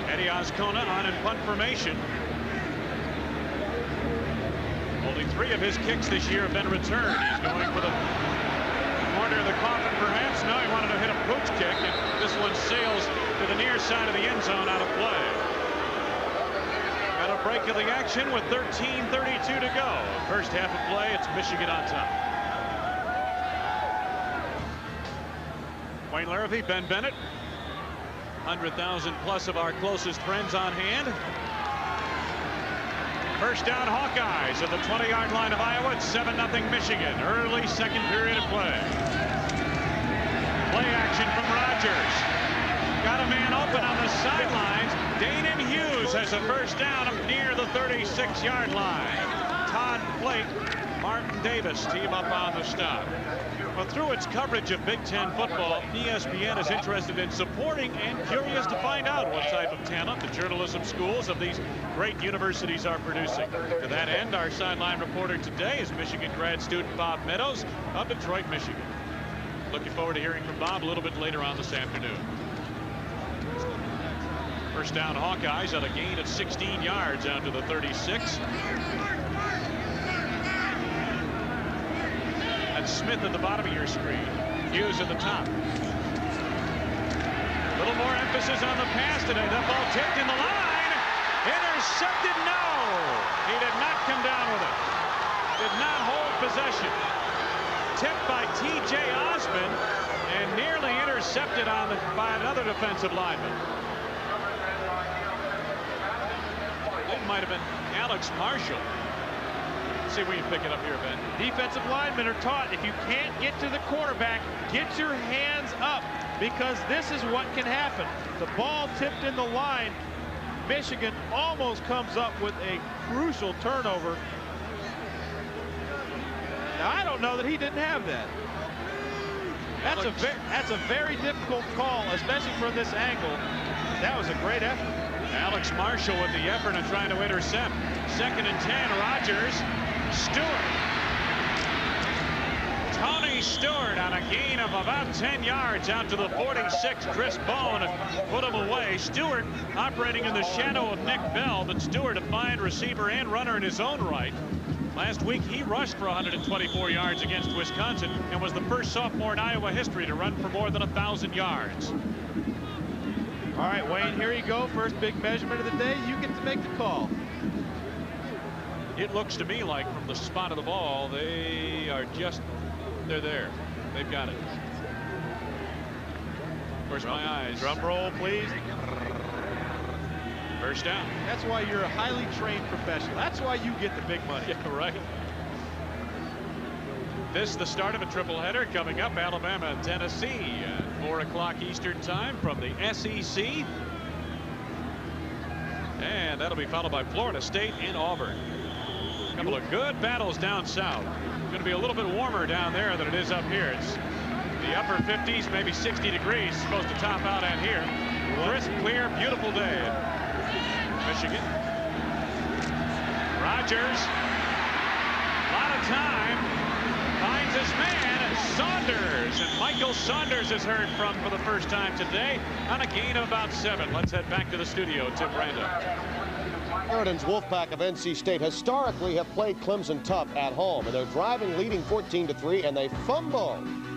Eddie Oscona on in punt formation. Only 3 of his kicks this year have been returned. He's going for the corner of the coffin, perhaps. No, he wanted to hit a pooch kick, and this one sails to the near side of the end zone, out of play. Got a break of the action with 13:32 to go. First half of play, it's Michigan on top. Wayne Larrivee, Ben Bennett, 100,000 plus of our closest friends on hand. First down, Hawkeyes at the 20-yard line of Iowa. It's 7-0 Michigan. Early second period of play. Play action from Rodgers. got a man open on the sidelines. Danon Hughes has a first down up near the 36-yard line. Todd Flake, Martin Davis team up on the stop. Well, through its coverage of Big Ten football, ESPN is interested in supporting and curious to find out what type of talent the journalism schools of these great universities are producing. To that end, our sideline reporter today is Michigan grad student Bob Meadows of Detroit, Michigan. Looking forward to hearing from Bob a little bit later on this afternoon. First down Hawkeyes on a gain of 16 yards out to the 36. And Smith at the bottom of your screen. Hughes at the top. A little more emphasis on the pass today. That ball tipped in the line. Intercepted, no. He did not come down with it. Did not hold possession. Tipped by T.J. Osmond and nearly intercepted by another defensive lineman. It might have been Alex Marshall. Let's see if we can pick it up here, Ben. Defensive linemen are taught if you can't get to the quarterback, get your hands up, because this is what can happen. The ball tipped in the line. Michigan almost comes up with a crucial turnover. Now, I don't know that he didn't have that. That's a very difficult call, especially from this angle. That was a great effort. Alex Marshall with the effort and trying to intercept. 2nd and 10, Rogers. Stewart. Tony Stewart on a gain of about 10 yards out to the 46. Chris Bone put him away. Stewart operating in the shadow of Nick Bell, but Stewart a fine receiver and runner in his own right. Last week he rushed for 124 yards against Wisconsin and was the first sophomore in Iowa history to run for more than 1,000 yards. All right, Wayne, here you go. First big measurement of the day. You get to make the call. It looks to me like from the spot of the ball, they're there. They've got it. Where's my eyes? Drum roll, please. First down. That's why you're a highly trained professional. That's why you get the big money. Yeah, right. This the start of a triple-header coming up. Alabama and Tennessee at 4 o'clock Eastern time from the SEC. And that'll be followed by Florida State and Auburn. A couple of good battles down south. It's going to be a little bit warmer down there than it is up here. It's the upper 50s, maybe 60 degrees. Supposed to top out at here. Crisp, clear, beautiful day in Michigan. Rogers. A lot of time. Finds his man, Saunders. And Michael Saunders is heard from for the first time today on a gain of about 7. Let's head back to the studio. Tim Brando. Sheridan's Wolfpack of NC State historically have played Clemson tough at home, and they're driving, leading 14-3, and they fumble.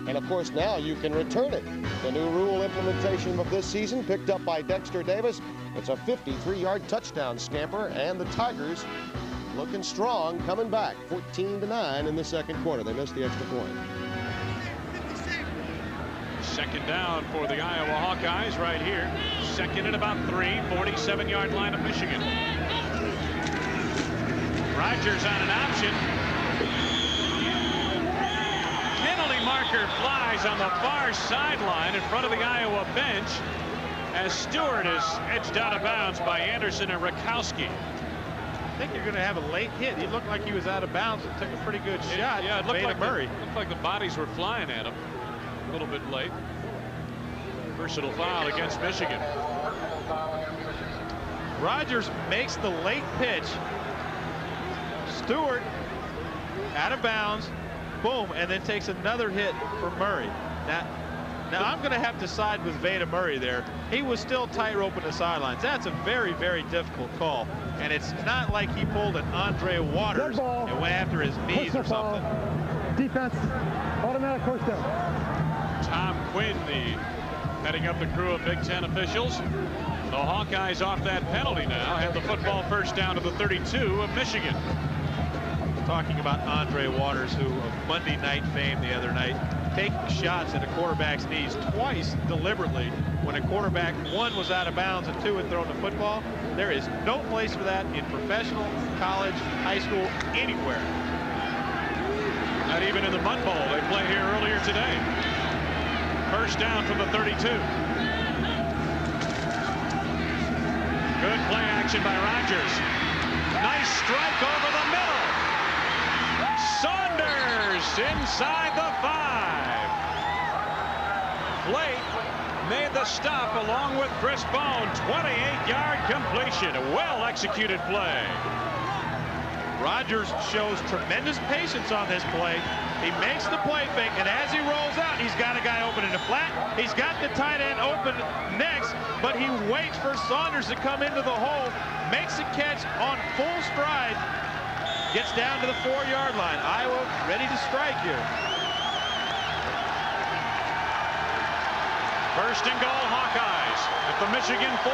And of course now you can return it. The new rule implementation of this season picked up by Dexter Davis. It's a 53-yard touchdown scamper, and the Tigers looking strong, coming back 14-9 in the second quarter. They missed the extra point. Second down for the Iowa Hawkeyes right here. Second and about 3, 47-yard line of Michigan. Rogers on an option. Penalty marker flies on the far sideline in front of the Iowa bench as Stewart is edged out of bounds by Anderson and Rakowski. I think you're going to have a late hit. He looked like he was out of bounds and took a pretty good shot. Yeah, it looked like Murray. Looked like the bodies were flying at him a little bit late. Personal foul against Michigan. Rogers makes the late pitch. Stewart out of bounds, boom, and then takes another hit for Murray. Now I'm going to have to side with Veda Murray there. He was still tight-roping the sidelines. That's a very, very difficult call. And it's not like he pulled an Andre Waters and went after his knees or something. Defense, automatic first down. Tom Quinn, heading up the crew of Big Ten officials. The Hawkeyes off that penalty now have the football first down to the 32 of Michigan. Talking about Andre Waters, who of Monday night fame the other night, taking shots at a quarterback's knees twice deliberately when a quarterback, 1 was out of bounds and 2 had thrown the football. There is no place for that in professional, college, high school, anywhere. Not even in the Mud Bowl they played here earlier today. First down from the 32. Good play action by Rodgers. Nice strike over the middle. Saunders inside the 5. Flake made the stop along with Chris Bone. 28-yard completion. A well-executed play. Rodgers shows tremendous patience on this play. He makes the play fake, and as he rolls out, he's got a guy open in the flat. He's got the tight end open next, but he waits for Saunders to come into the hole, makes a catch on full stride, gets down to the 4-yard line. Iowa ready to strike here. First and goal, Hawkeyes at the Michigan 4.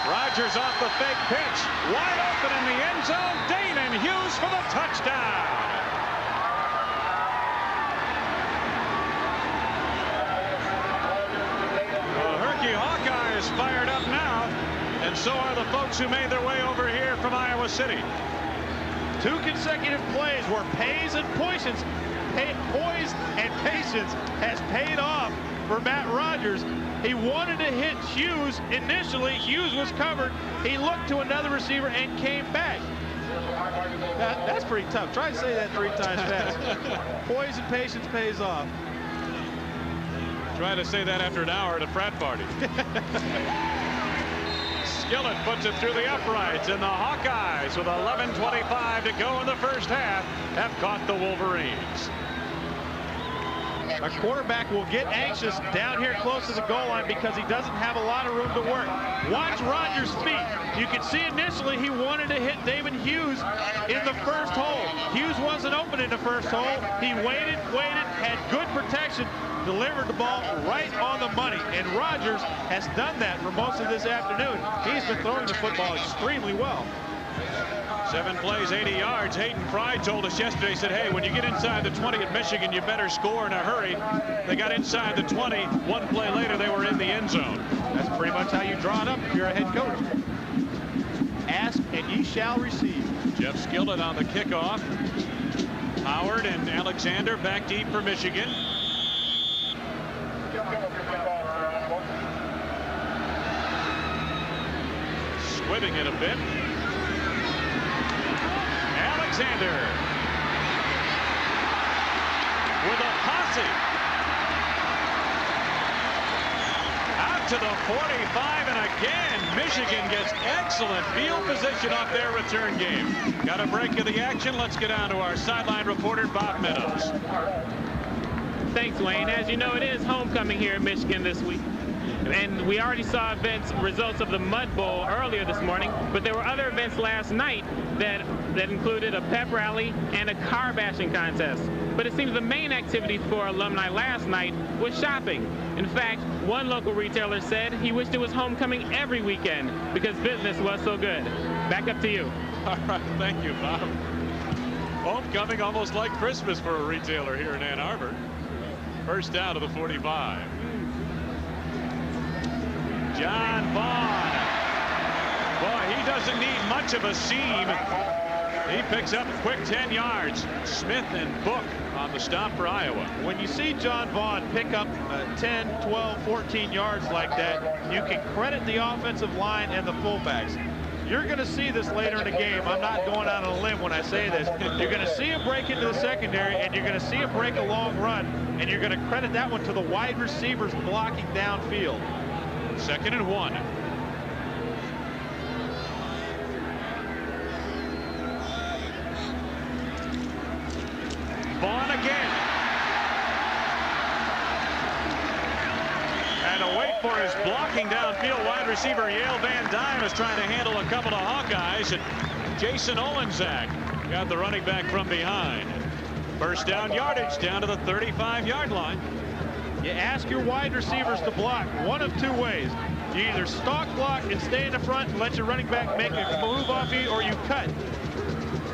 Rodgers off the fake pitch. Wide open in the end zone. Damon Hughes for the touchdown. The Herky Hawkeyes fired up now, and so are the folks who made their way over here from Iowa City. 2 consecutive plays where poise and patience has paid off for Matt Rodgers. He wanted to hit Hughes initially. Hughes was covered. He looked to another receiver and came back. That's pretty tough. Try to say that 3 times fast. Poise and patience pays off. Try to say that after an hour at a frat party. Skillett puts it through the uprights, and the Hawkeyes, with 11:25 to go in the first half, have caught the Wolverines. A quarterback will get anxious down here close to the goal line because he doesn't have a lot of room to work. Watch Rodgers' feet. You can see initially he wanted to hit Damon Hughes in the first hole. Hughes wasn't open in the first hole. He waited, had good protection, delivered the ball right on the money. And Rodgers has done that for most of this afternoon. He's been throwing the football extremely well. 7 plays, 80 yards. Hayden Fry told us yesterday, he said, hey, when you get inside the 20 at Michigan, you better score in a hurry. They got inside the 20. 1 play later, they were in the end zone. That's pretty much how you draw it up if you're a head coach. Ask and ye shall receive. Jeff Skillett on the kickoff. Howard and Alexander back deep for Michigan. Squibbing it a bit. Alexander with a posse out to the 45, and again Michigan gets excellent field position off their return game. Got a break of the action. Let's get on to our sideline reporter Bob Meadows. Thanks, Wayne. As you know, it is homecoming here in Michigan this week. And we already saw results of the Mud Bowl earlier this morning, but there were other events last night that included a pep rally and a car bashing contest. But it seems the main activity for alumni last night was shopping. In fact, one local retailer said he wished it was homecoming every weekend because business was so good. Back up to you. All right, thank you, Bob. Homecoming almost like Christmas for a retailer here in Ann Arbor. First down to the 45. John Vaughn. Boy, he doesn't need much of a seam. He picks up a quick 10 yards. Smith and Book on the stop for Iowa. When you see John Vaughn pick up 10, 12, 14 yards like that, you can credit the offensive line and the fullbacks. You're going to see this later in the game. I'm not going out on a limb when I say this. You're going to see him break into the secondary, and you're going to see him break a long run, and you're going to credit that one to the wide receivers blocking downfield. 2nd and 1. Vaughn again. And to wait for his blocking downfield, wide receiver Yale Van Dyne is trying to handle a couple of Hawkeyes, and Jason Olenczak got the running back from behind. First down yardage down to the 35-yard line. You ask your wide receivers to block one of 2 ways. You either stalk block and stay in the front and let your running back make a move off you, or you cut.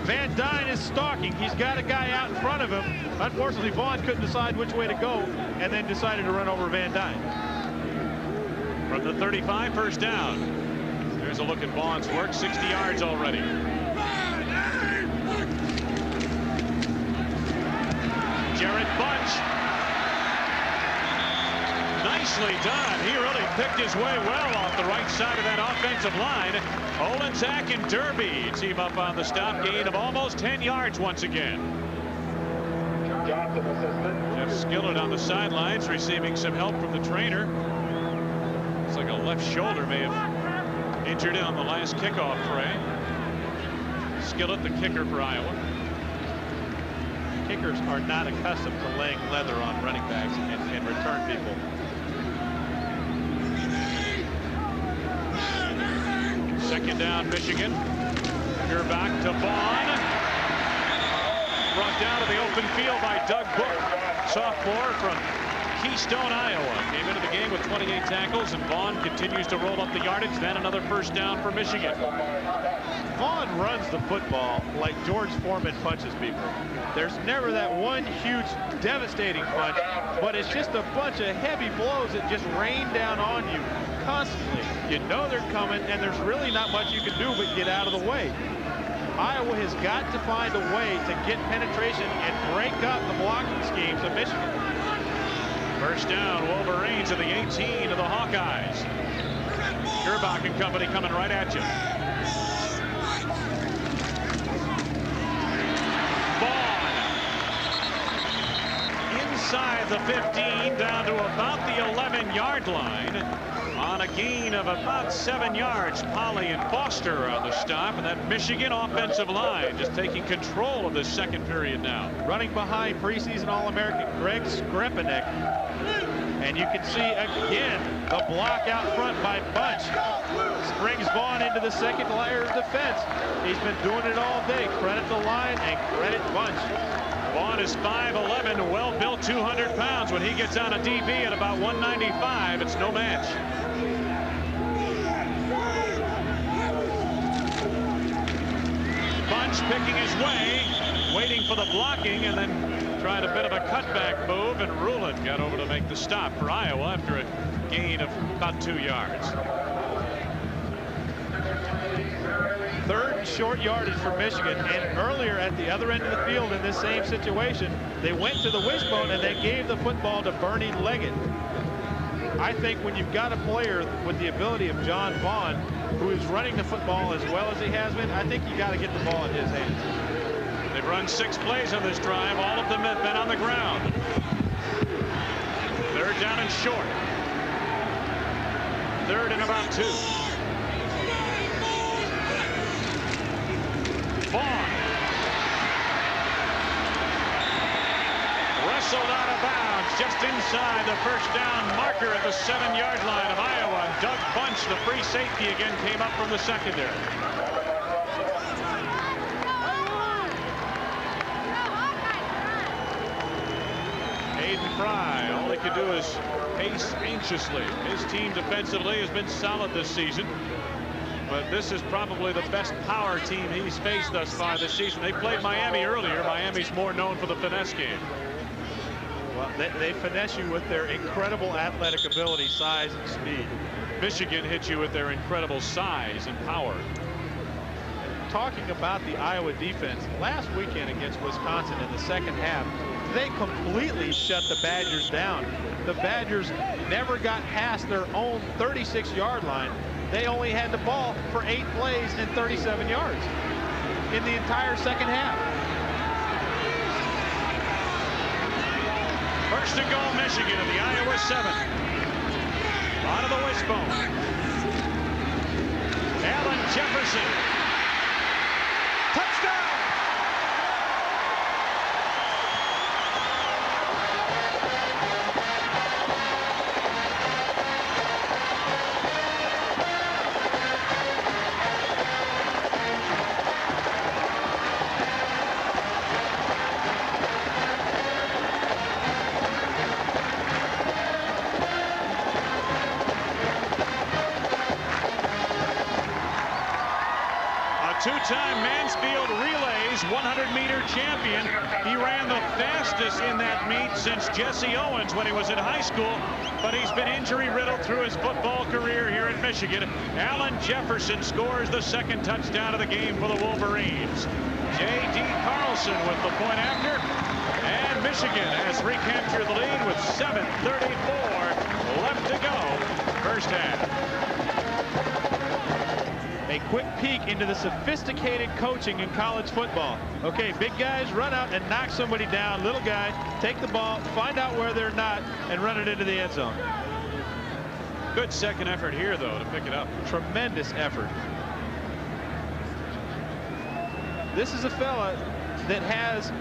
Van Dyne is stalking. He's got a guy out in front of him. Unfortunately, Vaughn couldn't decide which way to go and then decided to run over Van Dyne. From the 35, first down. There's a look at Vaughn's work, 60 yards already. Jared Bunch Nicely done. He really picked his way well off the right side of that offensive line. Olenzak and Derby team up on the stop, gain of almost 10 yards once again. Jeff Skillett on the sidelines receiving some help from the trainer. It's like a left shoulder may have injured it on the last kickoff fray. Skillett, the kicker for Iowa. Kickers are not accustomed to laying leather on running backs and return people. Second down, Michigan. You're back to Vaughn. Brought down to the open field by Doug Book, sophomore from Keystone, Iowa. Came into the game with 28 tackles, and Vaughn continues to roll up the yardage. Then another first down for Michigan. Vaughn runs the football like George Foreman punches people. There's never that one huge devastating punch, but it's just a bunch of heavy blows that just rain down on you constantly. You know they're coming, and there's really not much you can do but get out of the way. Iowa has got to find a way to get penetration and break up the blocking schemes of Michigan. First down, Wolverines at the 18 of the Hawkeyes. Gerbach and company coming right at you. Vaughn inside the 15 down to about the 11-yard line on a gain of about 7 yards. Polly and Foster on the stop, and that Michigan offensive line just taking control of this second period now. Running behind preseason All-American Greg Skrepenek. And you can see again the block out front by Bunch. Brings Vaughn into the second layer of defense. He's been doing it all day. Credit the line and credit Bunch. Vaughn is 5'11", well-built, 200 pounds. When he gets on a DB at about 195, it's no match. Bunch picking his way, waiting for the blocking, and then tried a bit of a cutback move, and Rulin got over to make the stop for Iowa after a gain of about 2 yards. Third short yardage for Michigan, and earlier at the other end of the field in this same situation, they went to the wishbone and they gave the football to Bernie Leggett. I think when you've got a player with the ability of John Vaughn, who is running the football as well as he has been, I think you got to get the ball in his hands. They've run 6 plays on this drive. All of them have been on the ground. Third down and short. Third and about 2. Vaughn. Wrestled out of bounds just inside the first down marker at the 7-yard line of Iowa. Doug Bunch, the free safety, again came up from the secondary. Aiden Fry, all he could do is pace anxiously. His team defensively has been solid this season, but this is probably the best power team he's faced thus far this season. They played Miami earlier. Miami's more known for the finesse game. Well, they finesse you with their incredible athletic ability, size, and speed. Michigan hit you with their incredible size and power. Talking about the Iowa defense, last weekend against Wisconsin in the second half, they completely shut the Badgers down. The Badgers never got past their own 36-yard line. They only had the ball for 8 plays and 37 yards in the entire second half. First and goal, Michigan at the Iowa 7. Out of the wishbone. Allen Jefferson. Touchdown! Two-time Mansfield Relays 100-meter champion. He ran the fastest in that meet since Jesse Owens when he was in high school, but he's been injury-riddled through his football career here at Michigan. Allen Jefferson scores the second touchdown of the game for the Wolverines. J.D. Carlson with the point after, and Michigan has recaptured the lead with 7:34 left to go. First half. A quick peek into the sophisticated coaching in college football. Okay, big guys run out and knock somebody down. Little guy, take the ball, find out where they're not, and run it into the end zone. Good second effort here, though, to pick it up. Tremendous effort. This is a fella that has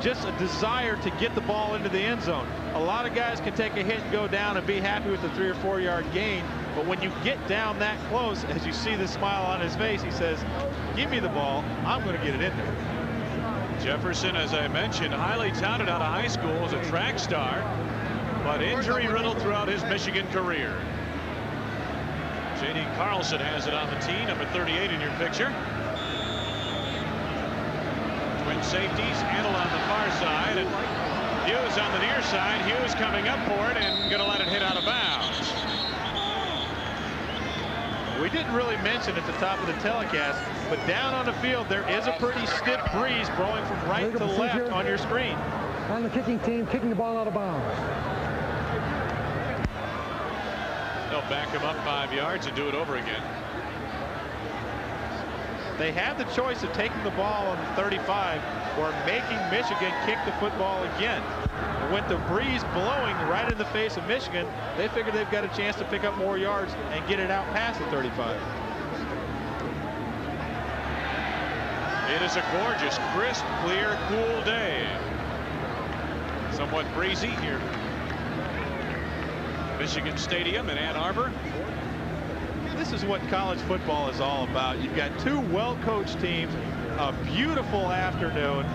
just a desire to get the ball into the end zone. A lot of guys can take a hit and go down and be happy with the 3 or 4 yard gain. But when you get down that close, as you see the smile on his face, he says, give me the ball. I'm going to get it in there. Jefferson, as I mentioned, highly touted out of high school as a track star, but injury riddled throughout his Michigan career. J.D. Carlson has it on the tee, number 38 in your picture. Twin safeties, Handle on the far side, and Hughes on the near side. Hughes coming up for it and going to let it hit out of bounds. We didn't really mention at the top of the telecast, but down on the field there is a pretty stiff breeze blowing from right to left on your screen. On the kicking team, kicking the ball out of bounds. They'll back him up 5 yards and do it over again. They have the choice of taking the ball on the 35 or making Michigan kick the football again. With the breeze blowing right in the face of Michigan, they figure they've got a chance to pick up more yards and get it out past the 35. It is a gorgeous, crisp, clear, cool day. Somewhat breezy here. Michigan Stadium in Ann Arbor. This is what college football is all about. You've got two well-coached teams, a beautiful afternoon,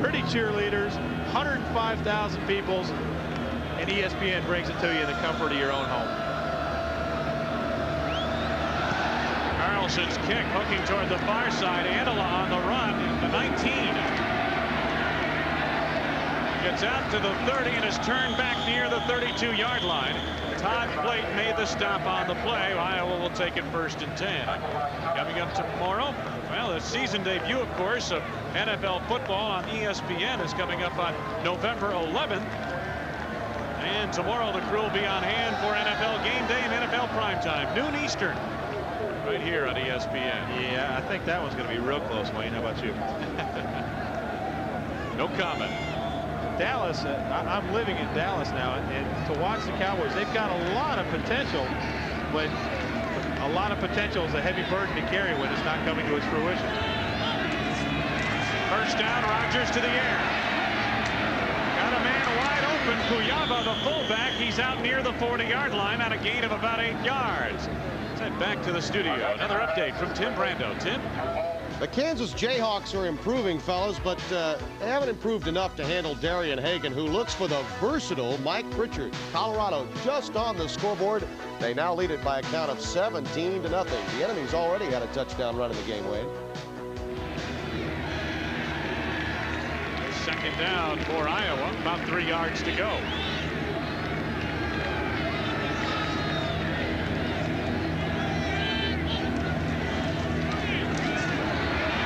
pretty cheerleaders, 105,000 people, and ESPN brings it to you in the comfort of your own home. Carlson's kick hooking toward the far side. Andola on the run at the 19. Gets out to the 30 and is turned back near the 32-yard line. Todd Plate made the stop on the play. Iowa will take it 1st and 10. Coming up tomorrow, well, the season debut, of course, of NFL football on ESPN is coming up on November 11th. And tomorrow the crew will be on hand for NFL Game Day and NFL Primetime, noon Eastern, right here on ESPN. Yeah, I think that one's going to be real close, Wayne. How about you? No comment. Dallas, I'm living in Dallas now, and to watch the Cowboys, they've got a lot of potential, but a lot of potential is a heavy burden to carry when it's not coming to its fruition. First down, Rodgers to the air. Got a man wide open. Kuyaba, the fullback, he's out near the 40-yard line on a gain of about 8 yards. Sent back to the studio. Another update from Tim Brando. Tim? The Kansas Jayhawks are improving, fellas, but they haven't improved enough to handle Darian Hagan, who looks for the versatile Mike Pritchard. Colorado just on the scoreboard. They now lead it by a count of 17-0. The enemy's already had a touchdown run in the game, Wade. Second down for Iowa, about 3 yards to go.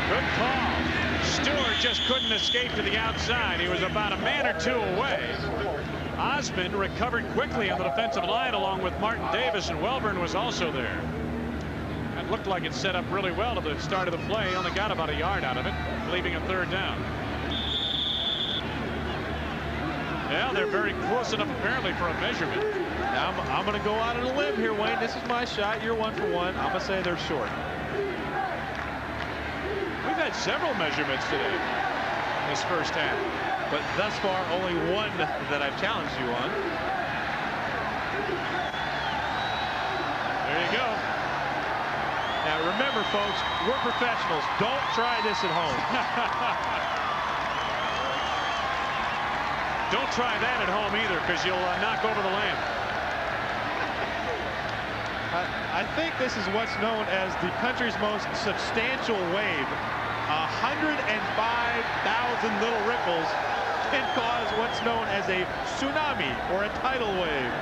Good call. Stewart just couldn't escape to the outside. He was about a man or two away. Osmond recovered quickly on the defensive line along with Martin Davis, and Welburn was also there. That looked like it set up really well at the start of the play. Only got about a yard out of it, leaving a 3rd down. Yeah, they're very close enough apparently for a measurement. Now I'm going to go out on a limb here, Wayne. This is my shot. You're 1 for 1. I'm going to say they're short. We've had several measurements today in this first half, but thus far only one that I've challenged you on. There you go. Now remember, folks, we're professionals. Don't try this at home. Don't try that at home either, because you'll knock over the lamp. I think this is what's known as the country's most substantial wave. 105,000 little ripples can cause what's known as a tsunami or a tidal wave.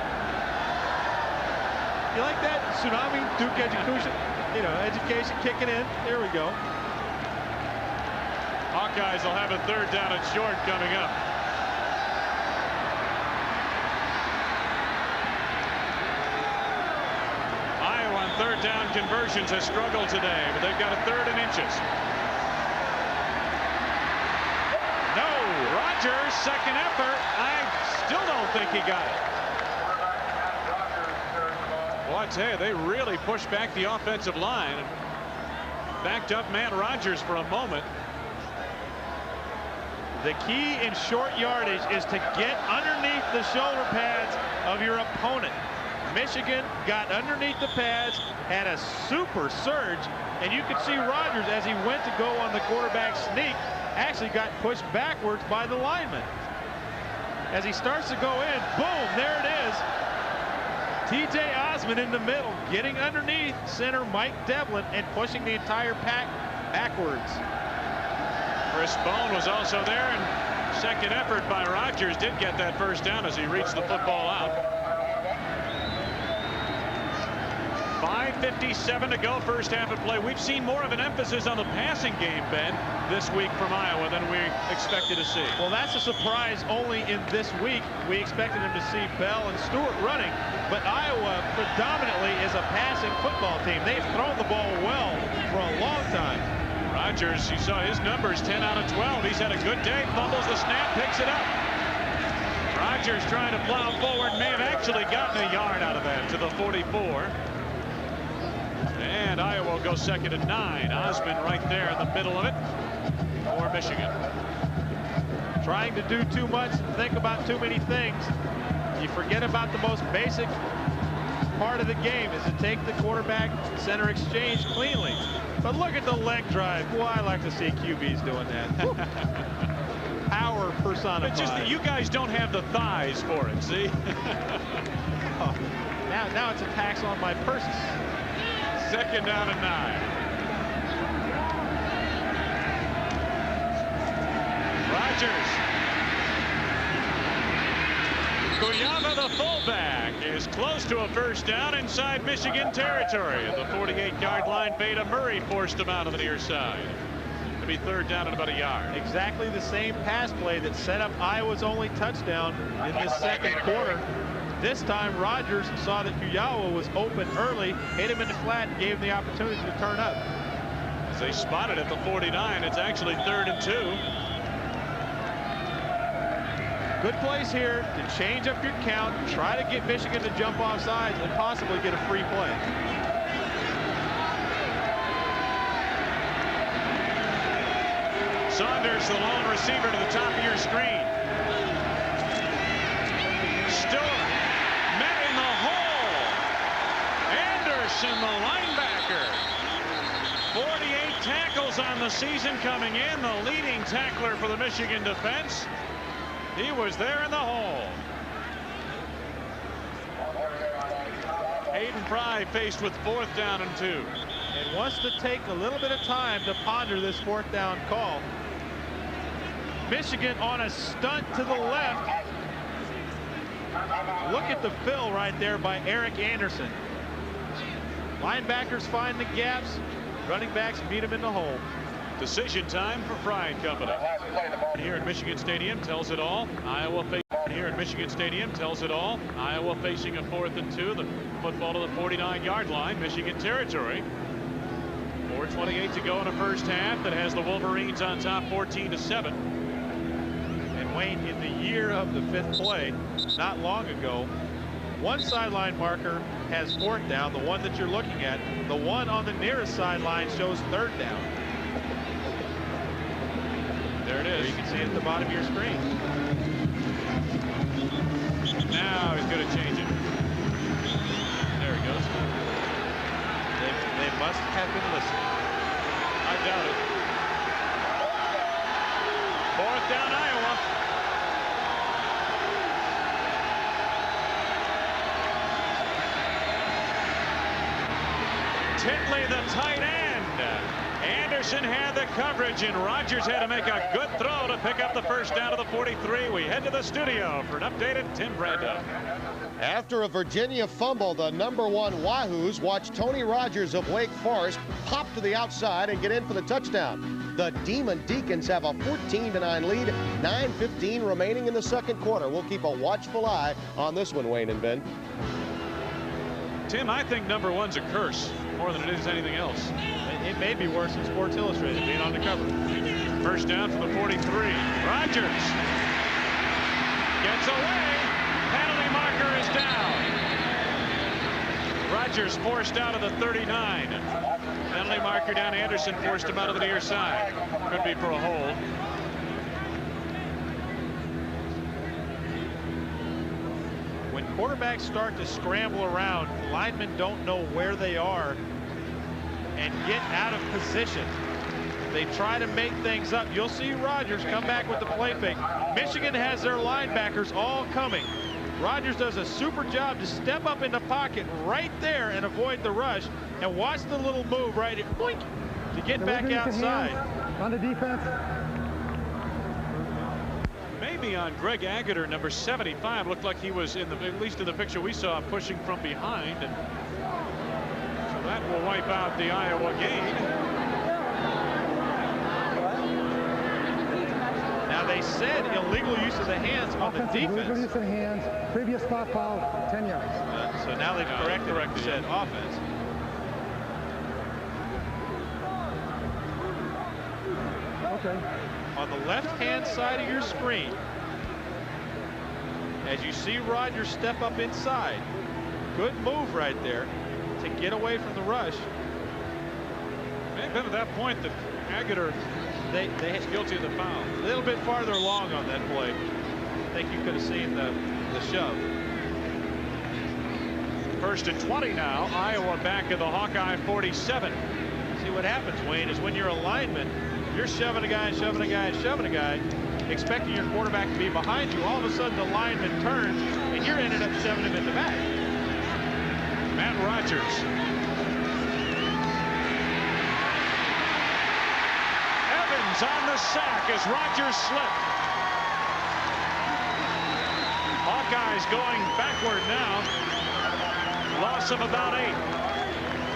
You like that? Tsunami, Duke education, education kicking in. There we go. Hawkeyes will have a 3rd down and short coming up. third down conversions has struggled today, but they've got a third and inches. No, Rodgers, second effort. I still don't think he got it. Well, I tell you, they really pushed back the offensive line and backed up man Rodgers for a moment. The key in short yardage is to get underneath the shoulder pads of your opponent. Michigan got underneath the pads, had a super surge, and you could see Rodgers as he went to go on the quarterback sneak actually got pushed backwards by the lineman. As he starts to go in, boom, there it is. TJ Osmond in the middle, getting underneath center Mike Devlin and pushing the entire pack backwards. Chris Bone was also there, and second effort by Rodgers did get that first down as he reached the football out. 5:57 to go, first half of play. We've seen more of an emphasis on the passing game, Ben, this week from Iowa than we expected to see. Well, that's a surprise only in this week. We expected him to see Bell and Stewart running, but Iowa predominantly is a passing football team. They've thrown the ball well for a long time. Rodgers, you saw his numbers, 10 out of 12. He's had a good day, fumbles the snap, picks it up. Rodgers trying to plow forward, may have actually gotten a yard out of that to the 44. And Iowa will go second and 9. Osmond right there in the middle of it for Michigan. Trying to do too much, think about too many things. You forget about the most basic part of the game is to take the quarterback center exchange cleanly. But look at the leg drive. Boy, I like to see QBs doing that. Power personified. It's just that you guys don't have the thighs for it, see? Oh, now it's a tax on my purses. Second down and 9. Rodgers. Kuyava, the fullback, is close to a first down inside Michigan territory. At the 48-yard line, Beta Murray forced him out on the near side. It'll be third down at about a yard. Exactly the same pass play that set up Iowa's only touchdown in this second quarter. This time, Rodgers saw that Kuyava was open early, hit him in the flat, and gave him the opportunity to turn up. As they spotted at the 49, it's actually third and 2. Good place here to change up your count, try to get Michigan to jump off sides, and possibly get a free play. Saunders, the lone receiver, to the top of your screen. Stewart met in the hole. Anderson, the linebacker. 48 tackles on the season coming in, the leading tackler for the Michigan defense. He was there in the hole. Hayden Fry faced with fourth down and 2. And wants to take a little bit of time to ponder this fourth down call. Michigan on a stunt to the left. Look at the fill right there by Eric Anderson. Linebackers find the gaps. Running backs meet him in the hole. Decision time for Fry and company. Here at Michigan Stadium tells it all. Iowa facing a 4th and 2. The football to the 49-yard line. Michigan territory. 4:28 to go in the first half. That has the Wolverines on top 14-7. And Wayne, in the year of the 5th play, not long ago, one sideline marker has 4th down, the one that you're looking at. The one on the nearest sideline shows 3rd down. There it is. You can see it at the bottom of your screen. Now he's going to change it. There he goes. They must have been listening. I doubt it. 4th down, Iowa. Titley, the tight end. Anderson had the coverage, and Rodgers had to make a good throw to pick up the first down to the 43. We head to the studio for an updated Tim Brando. After a Virginia fumble, the #1 Wahoos watched Tony Rodgers of Wake Forest pop to the outside and get in for the touchdown. The Demon Deacons have a 14-9 lead, 9:15 remaining in the second quarter. We'll keep a watchful eye on this one, Wayne and Ben. Tim, I think number 1's a curse more than it is anything else. It may be worse than Sports Illustrated being on the cover. First down for the 43. Rodgers gets away. Penalty marker is down. Rodgers forced out of the 39. Penalty marker down. Anderson forced him out of the near side. Could be for a hold. When quarterbacks start to scramble around, linemen don't know where they are and get out of position. They try to make things up. You'll see Rodgers come back with the play fake. Michigan has their linebackers all coming. Rodgers does a super job to step up in the pocket right there and avoid the rush, and watch the little move right here, boink, to get back outside. On the defense. Maybe on Greg Agater, number 75. Looked like he was in the, at least in the picture we saw, pushing from behind, and so that will wipe out the Iowa gain. Now they said illegal use of the hands on the defense. Illegal use of the hands. Previous spot foul, 10 yards. So now they've corrected it. Said offense. Okay. On the left-hand side of your screen, as you see Rodgers step up inside, good move right there to get away from the rush. May have been at that point that Agater is guilty of the foul. A little bit farther along on that play. I think you could have seen the shove. First and 20 now. Iowa back at the Hawkeye 47. See what happens, Wayne, is when you're a lineman, you're shoving a guy, shoving a guy, shoving a guy, expecting your quarterback to be behind you. All of a sudden the lineman turns and you're ended up shoving him in the back. Matt Rodgers. Evans on the sack as Rodgers slipped. Hawkeyes going backward now. Loss of about 8.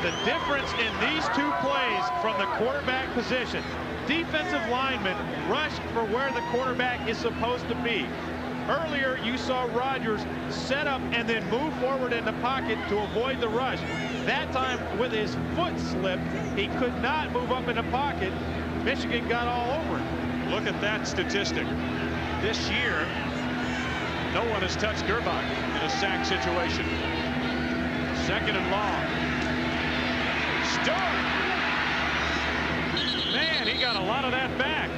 The difference in these two plays from the quarterback position, defensive linemen rush for where the quarterback is supposed to be. Earlier, you saw Rodgers set up and then move forward in the pocket to avoid the rush. That time, with his foot slipped, he could not move up in the pocket. Michigan got all over him. Look at that statistic. This year, no one has touched Gerbach in a sack situation. Second and long. Stewart. Man, he got a lot of that back.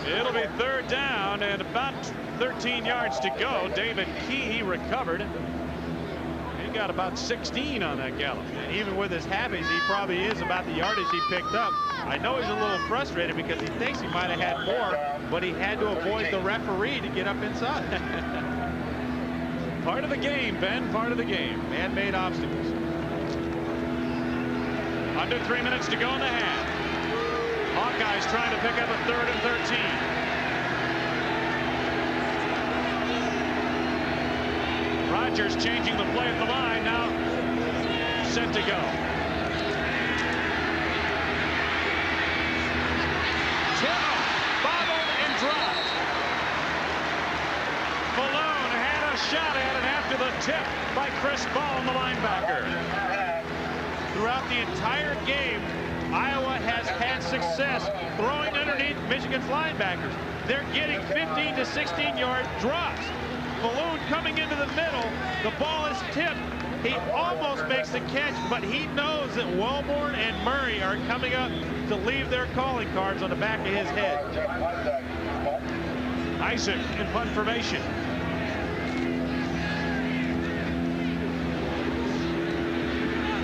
It'll be third down and about 13 yards to go. David Key recovered. He got about 16 on that gallop. And even with his habits, he probably is about the yardage he picked up. I know he's a little frustrated because he thinks he might have had more, but he had to avoid the referee to get up inside. Part of the game, Ben, part of the game. Man-made obstacles. Under 3 minutes to go in the half. Hawkeyes trying to pick up a 3rd and 13. Rodgers changing the play at the line, now set to go. Tip, bobbled and dropped. Malone had a shot at it after the tip by Chris Ball, the linebacker. Throughout the entire game, Iowa has had success throwing underneath Michigan's linebackers. They're getting 15 to 16-yard drops. Balloon coming into the middle. The ball is tipped. He almost makes the catch, but he knows that Wellborn and Murray are coming up to leave their calling cards on the back of his head. Isaac in punt formation.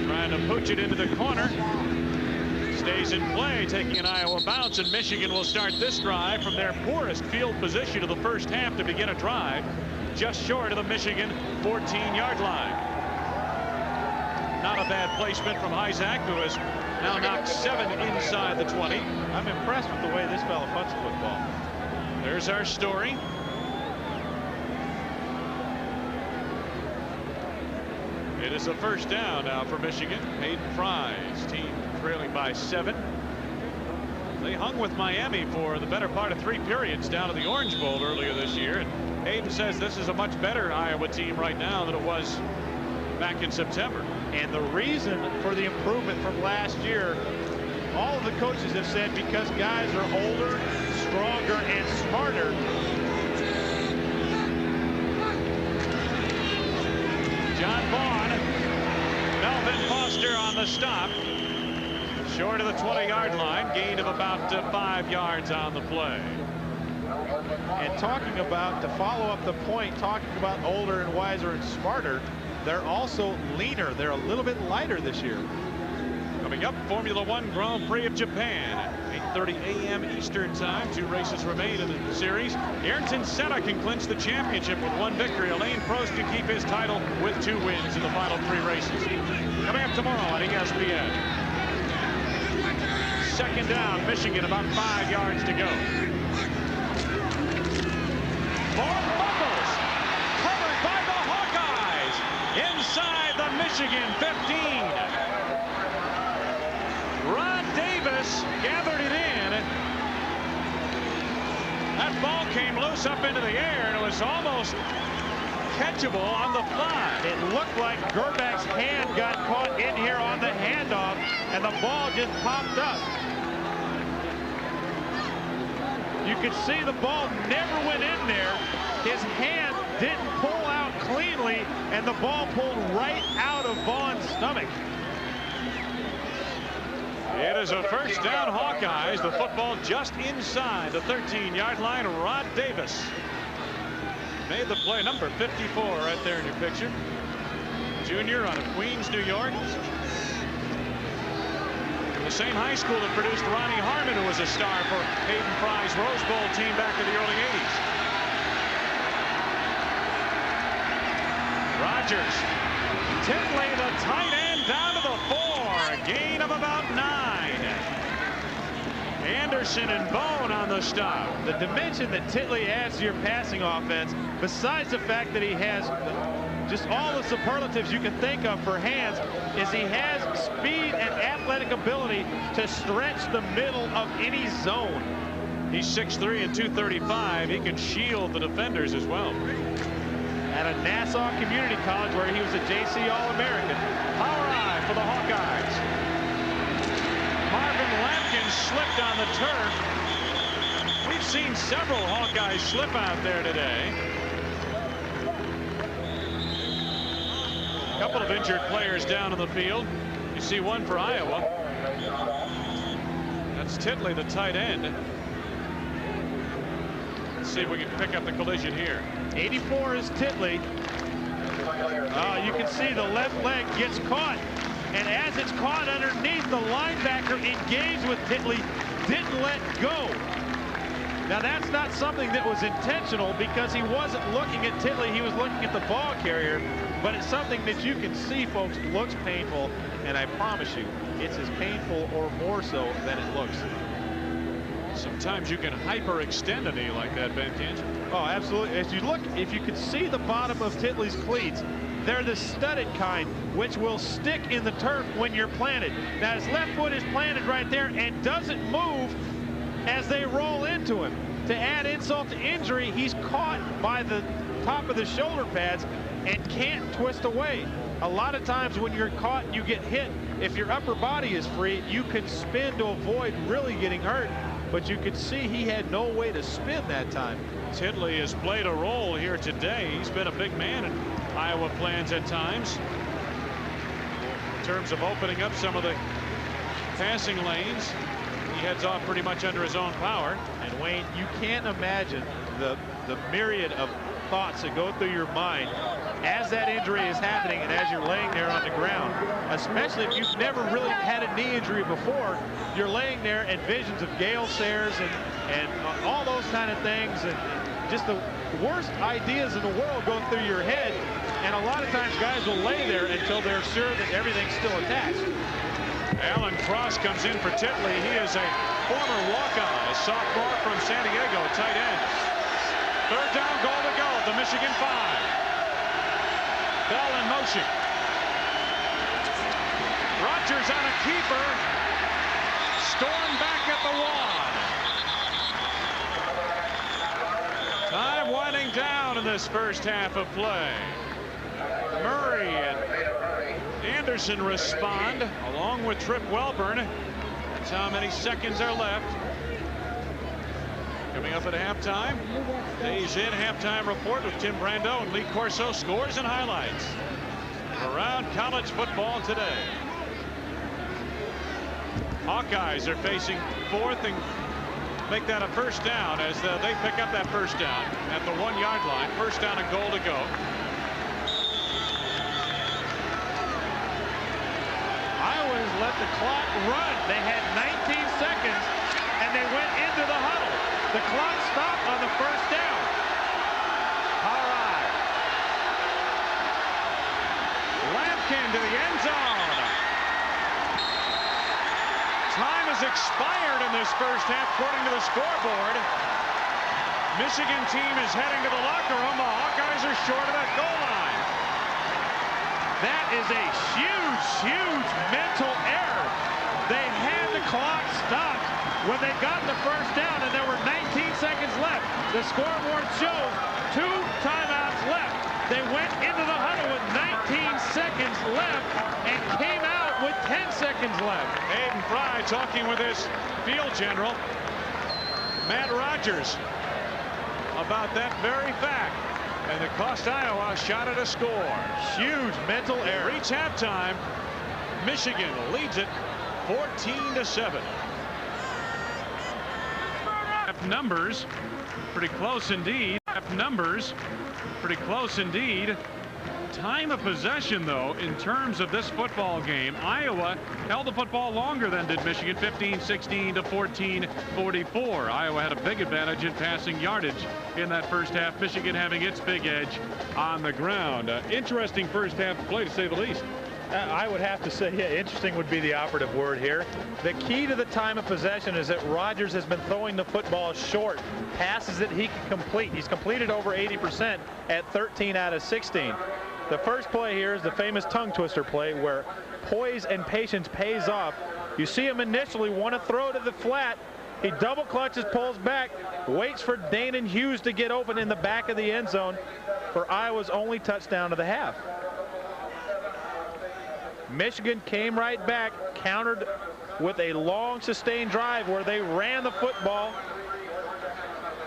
Trying to pooch it into the corner. Stays in play, taking an Iowa bounce, and Michigan will start this drive from their poorest field position of the first half to begin a drive just short of the Michigan 14-yard line. Not a bad placement from Isaac, who has now knocked 7 inside the 20. I'm impressed with the way this fella punts the football. There's our story. It is a first down now for Michigan. Hayden Fry's team trailing by 7. They hung with Miami for the better part of 3 periods down at the Orange Bowl earlier this year. And Hayden says this is a much better Iowa team right now than it was back in September. And the reason for the improvement from last year, all of the coaches have said because guys are older, stronger, and smarter. John Vaughn, Melvin Foster on the stop. Short of the 20-yard line, gain of about 5 yards on the play. And talking about, to follow up the point, talking about older and wiser and smarter, they're also leaner. They're a little bit lighter this year. Coming up, Formula One Grand Prix of Japan, 8:30 a.m. Eastern Time. 2 races remain in the series. Ayrton Senna can clinch the championship with 1 victory. Alain Prost can keep his title with 2 wins in the final 3 races. Coming up tomorrow on ESPN. Second down, Michigan, about 5 yards to go. Vaughn fumbles, covered by the Hawkeyes, inside the Michigan 15. Rod Davis gathered it in. That ball came loose up into the air, and it was almost catchable on the fly. It looked like Gerbach's hand got caught in here on the handoff, and the ball just popped up. You could see the ball never went in there. His hand didn't pull out cleanly, and the ball pulled right out of Vaughn's stomach. It is a first down, Hawkeyes. The football just inside the 13-yard line. Rod Davis made the play. Number 54 right there in your picture. Junior out of Queens, New York. The same high school that produced Ronnie Harmon, who was a star for Hayden Fry's Rose Bowl team back in the early 80s. Rodgers. Titley, the tight end, down to the 4. Gain of about 9. Anderson and Bone on the stop. The dimension that Titley adds to your passing offense, besides the fact that he has just all the superlatives you can think of for hands, is he has speed and athletic ability to stretch the middle of any zone. He's 6'3" and 235. He can shield the defenders as well. At a Nassau Community College where he was a JC All-American. Power eye for the Hawkeyes. Marvin Lampkin slipped on the turf. We've seen several Hawkeyes slip out there today. A couple of injured players down in the field. You see one for Iowa. That's Titley, the tight end. Let's see if we can pick up the collision here. 84 is Titley. You can see the left leg gets caught. And as it's caught underneath, the linebacker engaged with Titley, didn't let go. Now that's not something that was intentional because he wasn't looking at Titley, he was looking at the ball carrier. But it's something that you can see, folks, looks painful, and I promise you, it's as painful or more so than it looks. Sometimes you can hyperextend a knee like that, Ben Kancher. Oh, absolutely. As you look, if you could see the bottom of Titley's cleats, they're the studded kind, which will stick in the turf when you're planted. Now, his left foot is planted right there and doesn't move as they roll into him. To add insult to injury, he's caught by the top of the shoulder pads and can't twist away. A lot of times when you're caught and you get hit, if your upper body is free, you can spin to avoid really getting hurt. But you could see he had no way to spin that time. Titley has played a role here today. He's been a big man in Iowa plans at times. In terms of opening up some of the passing lanes, he heads off pretty much under his own power. And Wayne, you can't imagine the myriad of thoughts that go through your mind as that injury is happening and as you're laying there on the ground, especially if you've never really had a knee injury before. You're laying there and visions of Gale Sayers and all those kind of things, and just the worst ideas in the world go through your head. And a lot of times guys will lay there until they're sure that everything's still attached. Alan Cross comes in for Titley. He is a former walk-on, a sophomore from San Diego, tight end. Third down, goal to go at the Michigan 5. Bell in motion. Rodgers on a keeper. Storm back at the 1. Time winding down in this first half of play. Murray and Anderson respond along with Trip Welburn. That's how many seconds are left. Coming up at halftime. Days in halftime report with Tim Brando and Lee Corso. Scores and highlights around college football today. Hawkeyes are facing fourth and make that a first down as they pick up that first down at the 1-yard line. First down and goal to go. Iowa has let the clock run. They had 19 seconds and they went into the huddle. The clock stopped on the first down. All right. Lampkin to the end zone. Time has expired in this first half according to the scoreboard. Michigan team is heading to the locker room. The Hawkeyes are short of that goal line. That is a huge mental error. They had the clock stopped when they got the first down and there were 19 seconds left. The scoreboard shows 2 timeouts left. They went into the huddle with 19 seconds left and came out with 10 seconds left. Hayden Fry talking with his field general, Matt Rogers, about that very fact. And it cost Iowa a shot at a score. Huge mental error. Reach halftime. Michigan leads it 14-7. Numbers pretty close indeed. Numbers pretty close indeed. Time of possession, though, in terms of this football game, Iowa held the football longer than did Michigan, 15-16 to 14-44. Iowa had a big advantage in passing yardage in that first half, Michigan having its big edge on the ground. Interesting first half play, to say the least. I would have to say, yeah, interesting would be the operative word here. The key to the time of possession is that Rogers has been throwing the football short, passes that he can complete. He's completed over 80% at 13 out of 16. The first play here is the famous tongue twister play where poise and patience pays off. You see him initially want to throw to the flat. He double clutches, pulls back, waits for Danon Hughes to get open in the back of the end zone for Iowa's only touchdown of the half. Michigan came right back, countered with a long sustained drive where they ran the football.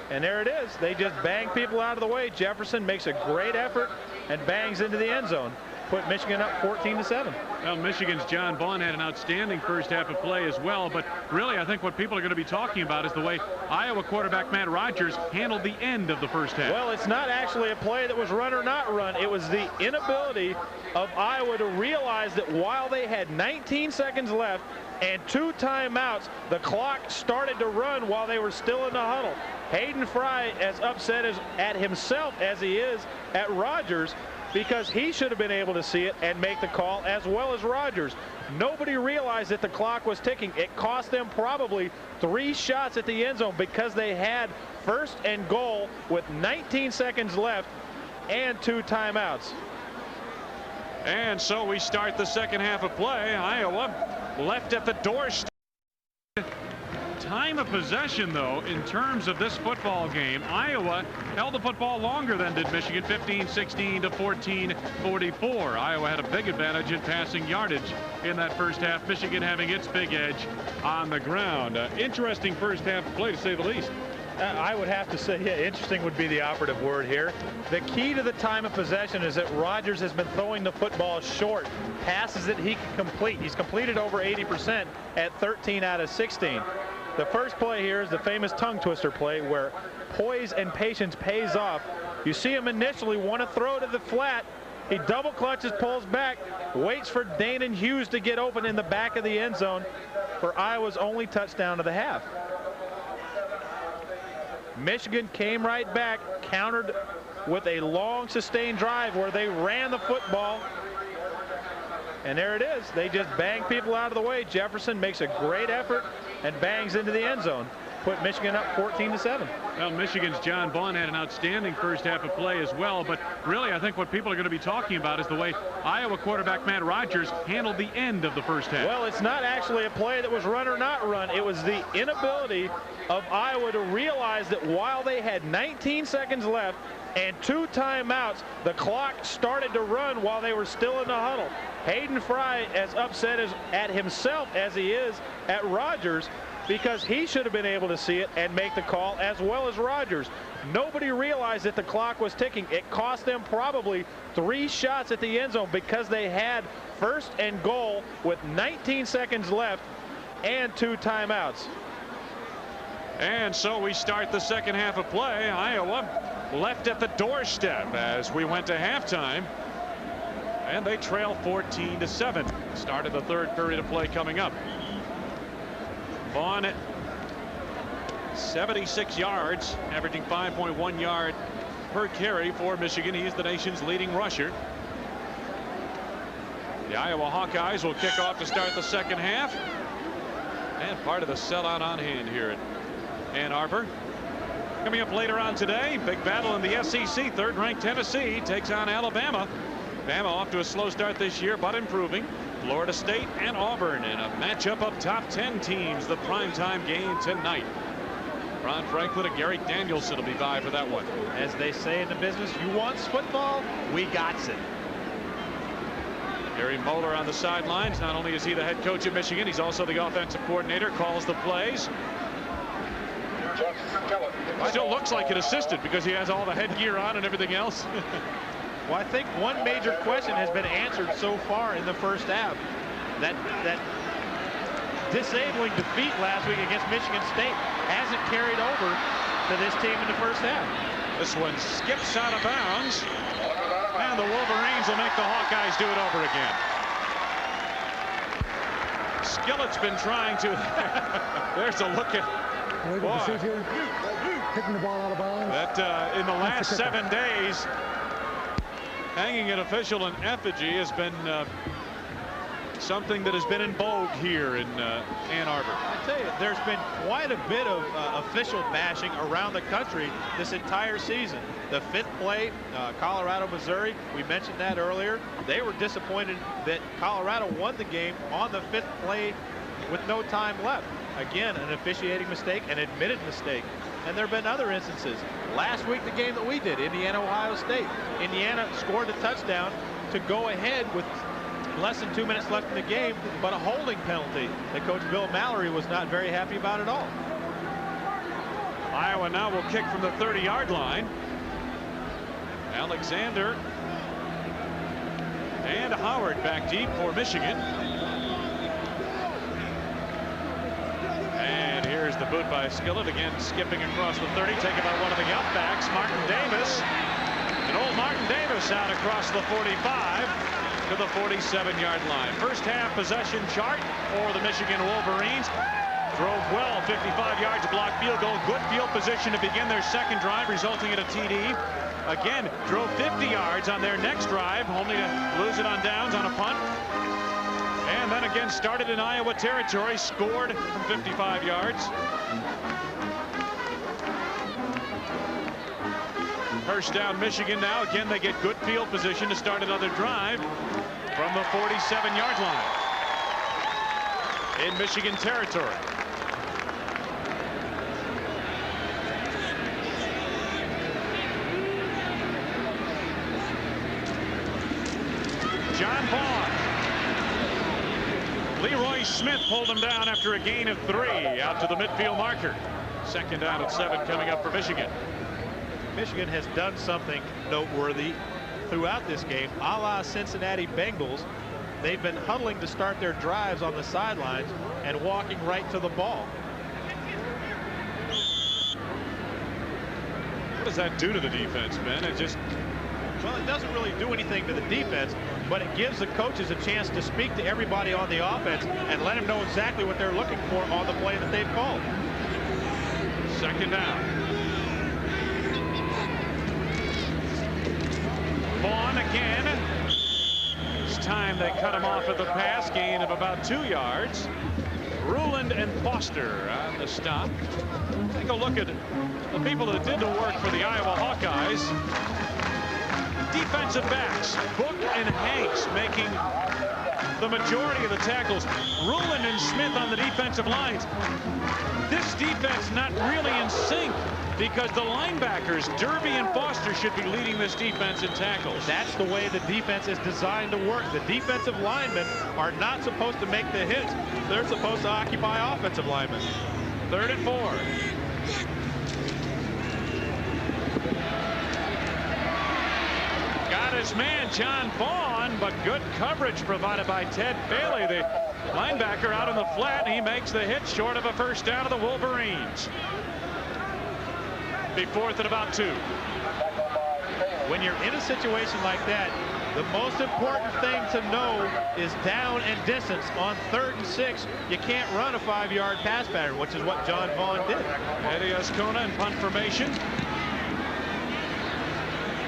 And there it is. They just bang people out of the way. Jefferson makes a great effort and bangs into the end zone. Put Michigan up 14-7. Well, Michigan's John Vaughn had an outstanding first half of play as well, but really I think what people are going to be talking about is the way Iowa quarterback Matt Rogers handled the end of the first half. Well, it's not actually a play that was run or not run. It was the inability of Iowa to realize that while they had 19 seconds left and 2 timeouts, the clock started to run while they were still in the huddle. Hayden Fry as upset at himself as he is at Rogers, because he should have been able to see it and make the call as well as Rogers. Nobody realized that the clock was ticking. It cost them probably 3 shots at the end zone because they had first and goal with 19 seconds left and 2 timeouts. And so we start the second half of play. Iowa left at the doorstep. Time of possession, though, in terms of this football game, Iowa held the football longer than did Michigan, 15-16 to 14-44. Iowa had a big advantage in passing yardage in that first half, Michigan having its big edge on the ground. Interesting first half play, to say the least. I would have to say, yeah, interesting would be the operative word here. The key to the time of possession is that Rogers has been throwing the football short, passes that he can complete. He's completed over 80% at 13 out of 16. The first play here is the famous tongue twister play where poise and patience pays off. You see him initially want to throw to the flat. He double clutches, pulls back, waits for Danon Hughes to get open in the back of the end zone for Iowa's only touchdown of the half. Michigan came right back, countered with a long sustained drive where they ran the football. And there it is. They just bang people out of the way. Jefferson makes a great effort and bangs into the end zone. Put Michigan up 14-7. Well, Michigan's John Vaughn had an outstanding first half of play as well, but really I think what people are going to be talking about is the way Iowa quarterback Matt Rogers handled the end of the first half. Well, it's not actually a play that was run or not run. It was the inability of Iowa to realize that while they had 19 seconds left and 2 timeouts. The clock started to run while they were still in the huddle. Hayden Fry as upset at himself as he is at Rogers, because he should have been able to see it and make the call, as well as Rogers. Nobody realized that the clock was ticking. It cost them probably 3 shots at the end zone because they had 1st and goal with 19 seconds left and 2 timeouts. And so we start the second half of play. Iowa left at the doorstep as we went to halftime, and they trail 14-7. Start of the 3rd period of play coming up. Vaughn, 76 yards, averaging 5.1 yard per carry for Michigan. He is the nation's leading rusher. The Iowa Hawkeyes will kick off to start the second half, and part of the sellout on hand here at Ann Arbor. Coming up later on today, big battle in the SEC. 3rd-ranked Tennessee takes on Alabama. Bama off to a slow start this year, but improving. Florida State and Auburn in a matchup of top 10 teams. The primetime game tonight. Ron Franklin and Gary Danielson will be by for that one. As they say in the business, you want football, we got it. Gary Moeller on the sidelines. Not only is he the head coach at Michigan, he's also the offensive coordinator, calls the plays. Still looks like an assistant because he has all the headgear on and everything else. Well, I think one major question has been answered so far in the first half. That disabling defeat last week against Michigan State hasn't carried over to this team in the first half. This one skips out of bounds, and the Wolverines will make the Hawkeyes do it over again. Skillett's been trying to. There's a look at. Boy, Kicking the ball out of bounds. that in the last 7 days, hanging an official in effigy has been something that has been in vogue here in Ann Arbor. I tell you, there's been quite a bit of official bashing around the country this entire season. The 5th play, Colorado, Missouri, we mentioned that earlier. They were disappointed that Colorado won the game on the 5th play with no time left. Again, an officiating mistake, an admitted mistake. And there have been other instances. Last week, the game that we did, Indiana, Ohio State. Indiana scored a touchdown to go ahead with less than 2 minutes left in the game, but a holding penalty that Coach Bill Mallory was not very happy about at all. Iowa now will kick from the 30-yard line. Alexander and Howard back deep for Michigan. And here's the boot by Skillett, again skipping across the 30, taken by one of the upbacks, Martin Davis. And old Martin Davis out across the 45 to the 47-yard line. First half possession chart for the Michigan Wolverines. Drove well, 55 yards, block field goal, good field position to begin their second drive, resulting in a TD. Again, drove 50 yards on their next drive, only to lose it on downs on a punt. And then again started in Iowa territory, scored from 55 yards. First down Michigan now. Again, they get good field position to start another drive from the 47-yard line in Michigan territory. John Vaughn. Leroy Smith pulled him down after a gain of 3 out to the midfield marker. Second down at 7 coming up for Michigan. Michigan has done something noteworthy throughout this game, a la Cincinnati Bengals. They've been huddling to start their drives on the sidelines and walking right to the ball. What does that do to the defense, Ben? Well, it doesn't really do anything to the defense, but it gives the coaches a chance to speak to everybody on the offense and let them know exactly what they're looking for on the play that they've called. Second down. Vaughn again. This time they cut him off at the pass, gain of about 2 yards. Ruland and Foster on the stop. Take a look at the people that did the work for the Iowa Hawkeyes. Defensive backs, Book and Hanks making the majority of the tackles. Ruland and Smith on the defensive lines. This defense not really in sync because the linebackers, Derby and Foster, should be leading this defense in tackles. That's the way the defense is designed to work. The defensive linemen are not supposed to make the hits. They're supposed to occupy offensive linemen. 3rd and 4. Got his man, John Vaughn, but good coverage provided by Ted Bailey, the linebacker, out on the flat, and he makes the hit short of a first down of the Wolverines. Be 4th and about 2. When you're in a situation like that, the most important thing to know is down and distance. On 3rd and 6, you can't run a 5-yard pass pattern, which is what John Vaughn did. Eddie Ascona in punt formation.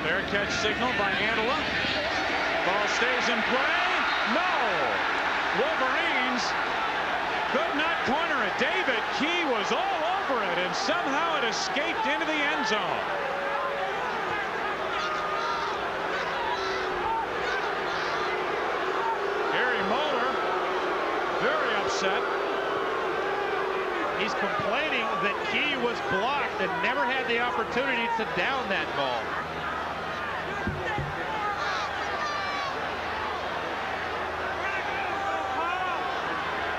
Fair catch signal by Antela. Ball stays in play. No! Wolverines could not corner it. David Key was all over it, and somehow it escaped into the end zone. Gary Moeller very upset. He's complaining that Key was blocked and never had the opportunity to down that ball.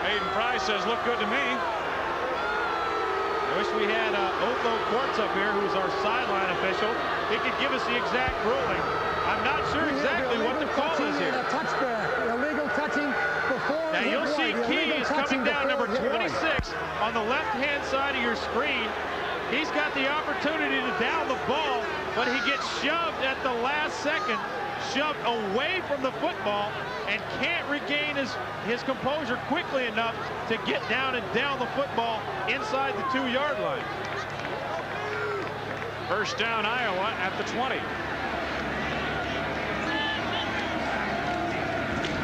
Hayden Price says, look good to me. I wish we had Otho Quartz up here, who's our sideline official. He could give us the exact ruling. I'm not sure exactly what the call is here. Illegal touching before. Now you'll see Key is coming down, number 26, on the left-hand side of your screen. He's got the opportunity to down the ball, but he gets shoved at the last second, shoved away from the football, and can't regain his composure quickly enough to get down and down the football inside the 2-yard line. First down, Iowa at the 20.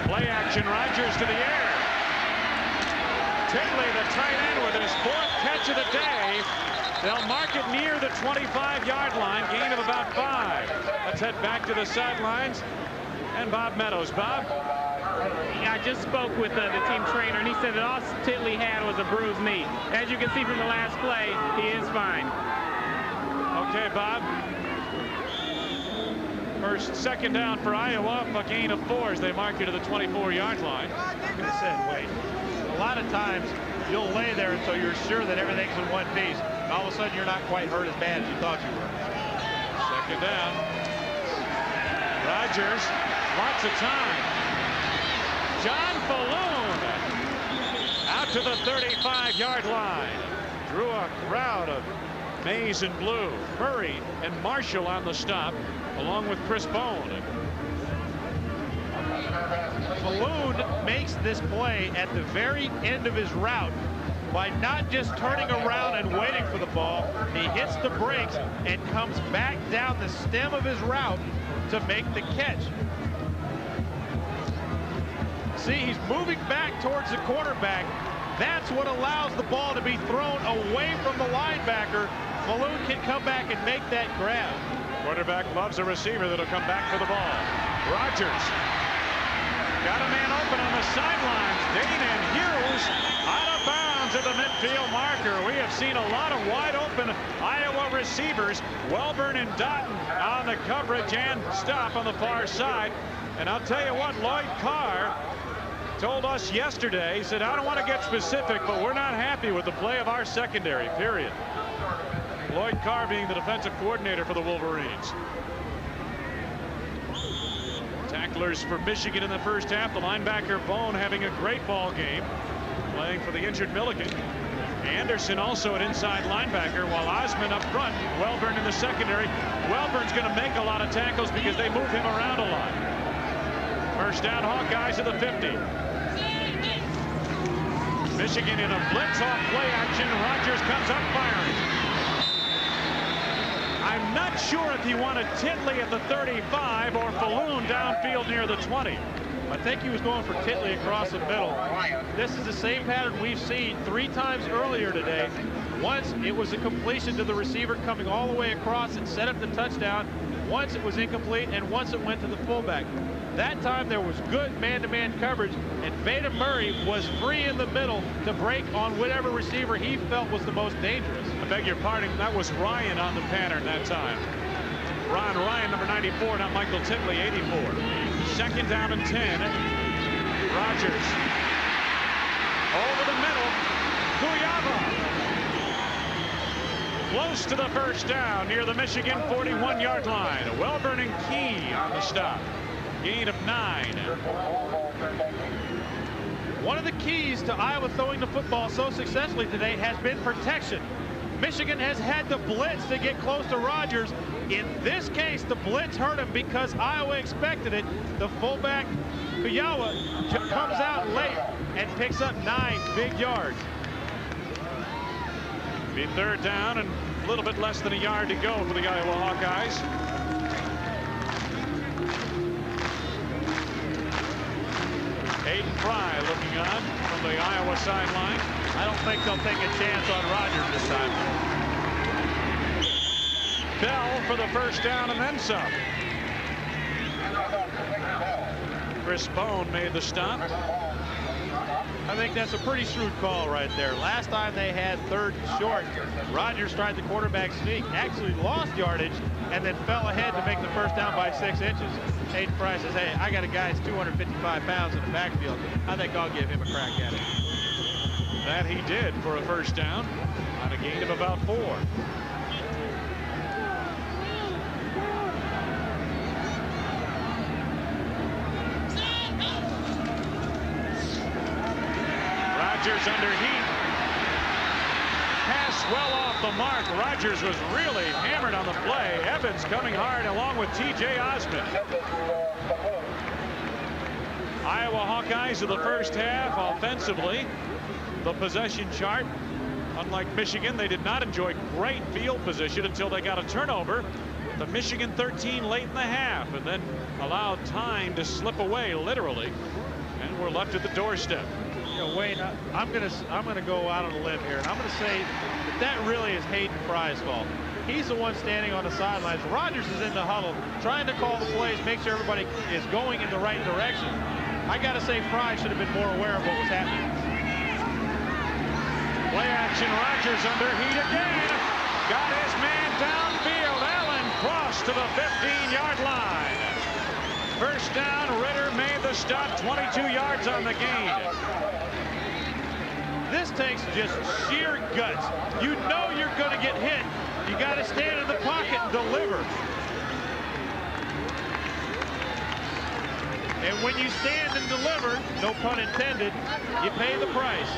Play action, Rogers to the air. Titley, the tight end, with his 4th catch of the day. They'll mark it near the 25-yard line, gain of about 5. Let's head back to the sidelines and Bob Meadows. Bob? I just spoke with the team trainer, and he said that all Titley had was a bruised knee. As you can see from the last play, he is fine. Okay, Bob. Second down for Iowa, a gain of 4 as they mark it to the 24-yard line. Like I said, Wade, a lot of times you'll lay there until you're sure that everything's in one piece. And all of a sudden, you're not quite hurt as bad as you thought you were. Second down. Rogers, lots of time. John Falloon out to the 35-yard line. Drew a crowd of maize and blue. Murray and Marshall on the stop, along with Chris Bone. Falloon makes this play at the very end of his route by not just turning around and waiting for the ball. He hits the brakes and comes back down the stem of his route to make the catch. See, he's moving back towards the quarterback. That's what allows the ball to be thrown away from the linebacker. Falloon can come back and make that grab. Quarterback loves a receiver that'll come back for the ball. Rogers got a man open on the sidelines. Danan Hughes out of bounds at the midfield marker. We have seen a lot of wide open Iowa receivers. Welburn and Dotton on the coverage and stop on the far side. And I'll tell you what, Lloyd Carr told us yesterday, he said, I don't want to get specific, but we're not happy with the play of our secondary, period. Lloyd Carr being the defensive coordinator for the Wolverines. Tacklers for Michigan in the first half. The linebacker Bone having a great ball game, playing for the injured Milligan. Anderson also an inside linebacker, while Osman up front. Welburn in the secondary. Welburn's going to make a lot of tackles because they move him around a lot. First down, Hawkeyes at the 50. Michigan in a blitz off play action. Rogers comes up firing. I'm not sure if he wanted Titley at the 35 or Falloon downfield near the 20. I think he was going for Titley across the middle. This is the same pattern we've seen 3 times earlier today. Once it was a completion to the receiver coming all the way across and set up the touchdown. Once it was incomplete, and once it went to the fullback. That time there was good man-to-man coverage, and Baden Murray was free in the middle to break on whatever receiver he felt was the most dangerous. beg your pardon, that was Ryan on the pattern that time. Ron Ryan, number 94, not Michael Titley, 84. 2nd down and 10. Rodgers. Over the middle. Kuyava. Close to the first down near the Michigan 41-yard line. Welburn and Key on the stop. Gain of 9. One of the keys to Iowa throwing the football so successfully today has been protection. Michigan has had to blitz to get close to Rodgers. In this case, the blitz hurt him because Iowa expected it. The fullback, Kuyava, comes out late and picks up 9 big yards. Be 3rd down and a little bit less than a yard to go for the Iowa Hawkeyes. Aiden Fry looking on from the Iowa sideline. I don't think they'll take a chance on Rodgers this time. Bell for the first down and then some. Chris Bone made the stop. I think that's a pretty shrewd call right there. Last time they had 3rd and short, Rodgers tried the quarterback sneak, actually lost yardage, and then fell ahead to make the first down by 6 inches. Aiden Fry says, hey, I got a guy that's 255 pounds in the backfield. I think I'll give him a crack at it. That he did for a first down on a gain of about 4. Rodgers under heat. Pass well off the mark. Rodgers was really hammered on the play. Evans coming hard along with T.J. Osmond. Iowa Hawkeyes of the first half offensively. The possession chart. Unlike Michigan, they did not enjoy great field position until they got a turnover. The Michigan 13 late in the half and then allowed time to slip away literally. And we're left at the doorstep. You know, Wayne, I'm gonna go out on a limb here, and I'm gonna say that really is Hayden Fry's fault. He's the one standing on the sidelines. Rodgers is in the huddle, trying to call the plays, make sure everybody is going in the right direction. I gotta say, Fry should have been more aware of what was happening. Play action, Rodgers under heat again. Got his man downfield. Allen crossed to the 15-yard line. First down, Ritter made the stop, 22 yards on the gain. This takes just sheer guts. You know you're going to get hit. You got to stand in the pocket and deliver. And when you stand and deliver, no pun intended, you pay the price.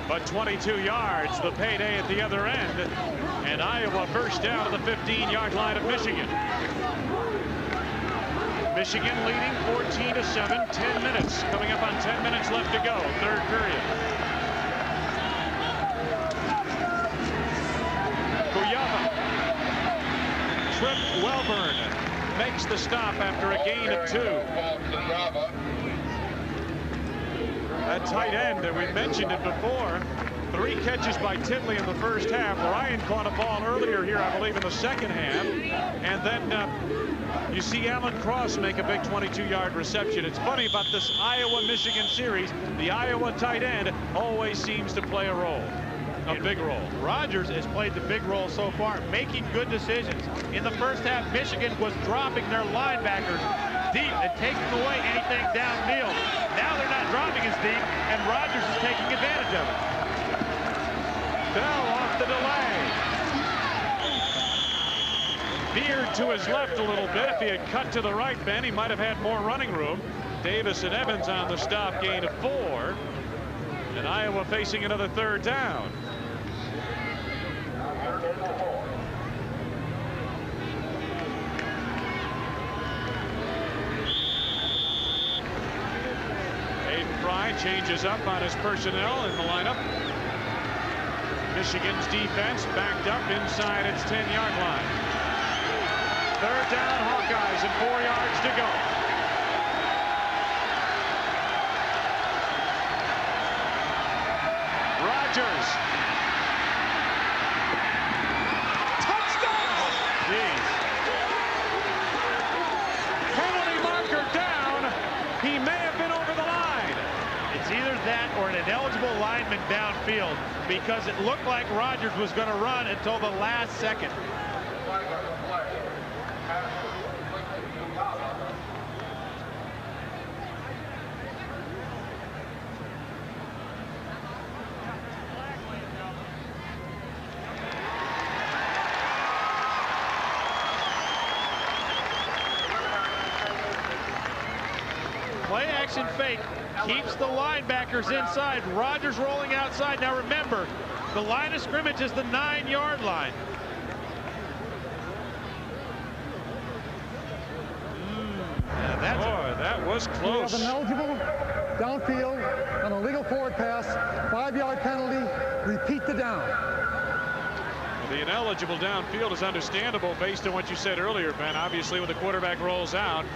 But 22 yards, the payday at the other end. And Iowa first down to the 15-yard line of Michigan. Michigan leading 14-7, 10 minutes. Coming up on 10 minutes left to go, 3rd period. Kuyava. Trip Welburn makes the stop after a gain of 2. That tight end, we mentioned it before. 3 catches by Titley in the first half. Ryan caught a ball earlier here, I believe, in the second half. And then you see Alan Cross make a big 22-yard reception. It's funny about this Iowa-Michigan series. The Iowa tight end always seems to play a role, a big role. Rodgers has played the big role so far, making good decisions. In the first half, Michigan was dropping their linebackers deep and taking away anything downfield. Now they're not dropping as deep, and Rodgers is taking advantage of it. Bell off the delay. Veered to his left a little bit. If he had cut to the right, Ben, he might have had more running room. Davis and Evans on the stop, gain of 4. And Iowa facing another 3rd down. Aiden Fry changes up on his personnel in the lineup. Michigan's defense backed up inside its 10-yard line. 3rd down, Hawkeyes, and 4 yards to go. Rodgers. Touchdown! Jeez. Penalty marker down. He may have been over the line. It's either that or an ineligible lineman downfield, because it looked like Rodgers was going to run until the last second. Play action fake keeps the linebackers inside. Rodgers rolling outside. Now remember, the line of scrimmage is the 9-yard line. That was close. We have an eligible downfield on a legal forward pass, 5-yard penalty, repeat the down. The ineligible downfield is understandable based on what you said earlier, Ben. Obviously, when the quarterback rolls out,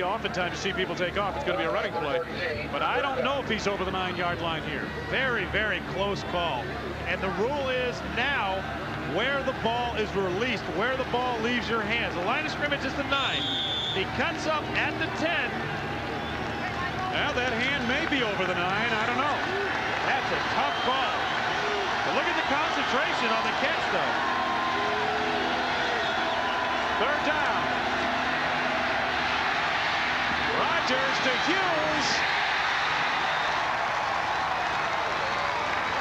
oftentimes you see people take off. It's going to be a running play. But I don't know if he's over the 9-yard line here. Very, very close call. And the rule is now where the ball is released, where the ball leaves your hands. The line of scrimmage is the 9. He cuts up at the 10. Well, that hand may be over the 9. I don't know. That's a tough call. But look at the concentration on the catch, though. 3rd down. Rodgers to Hughes.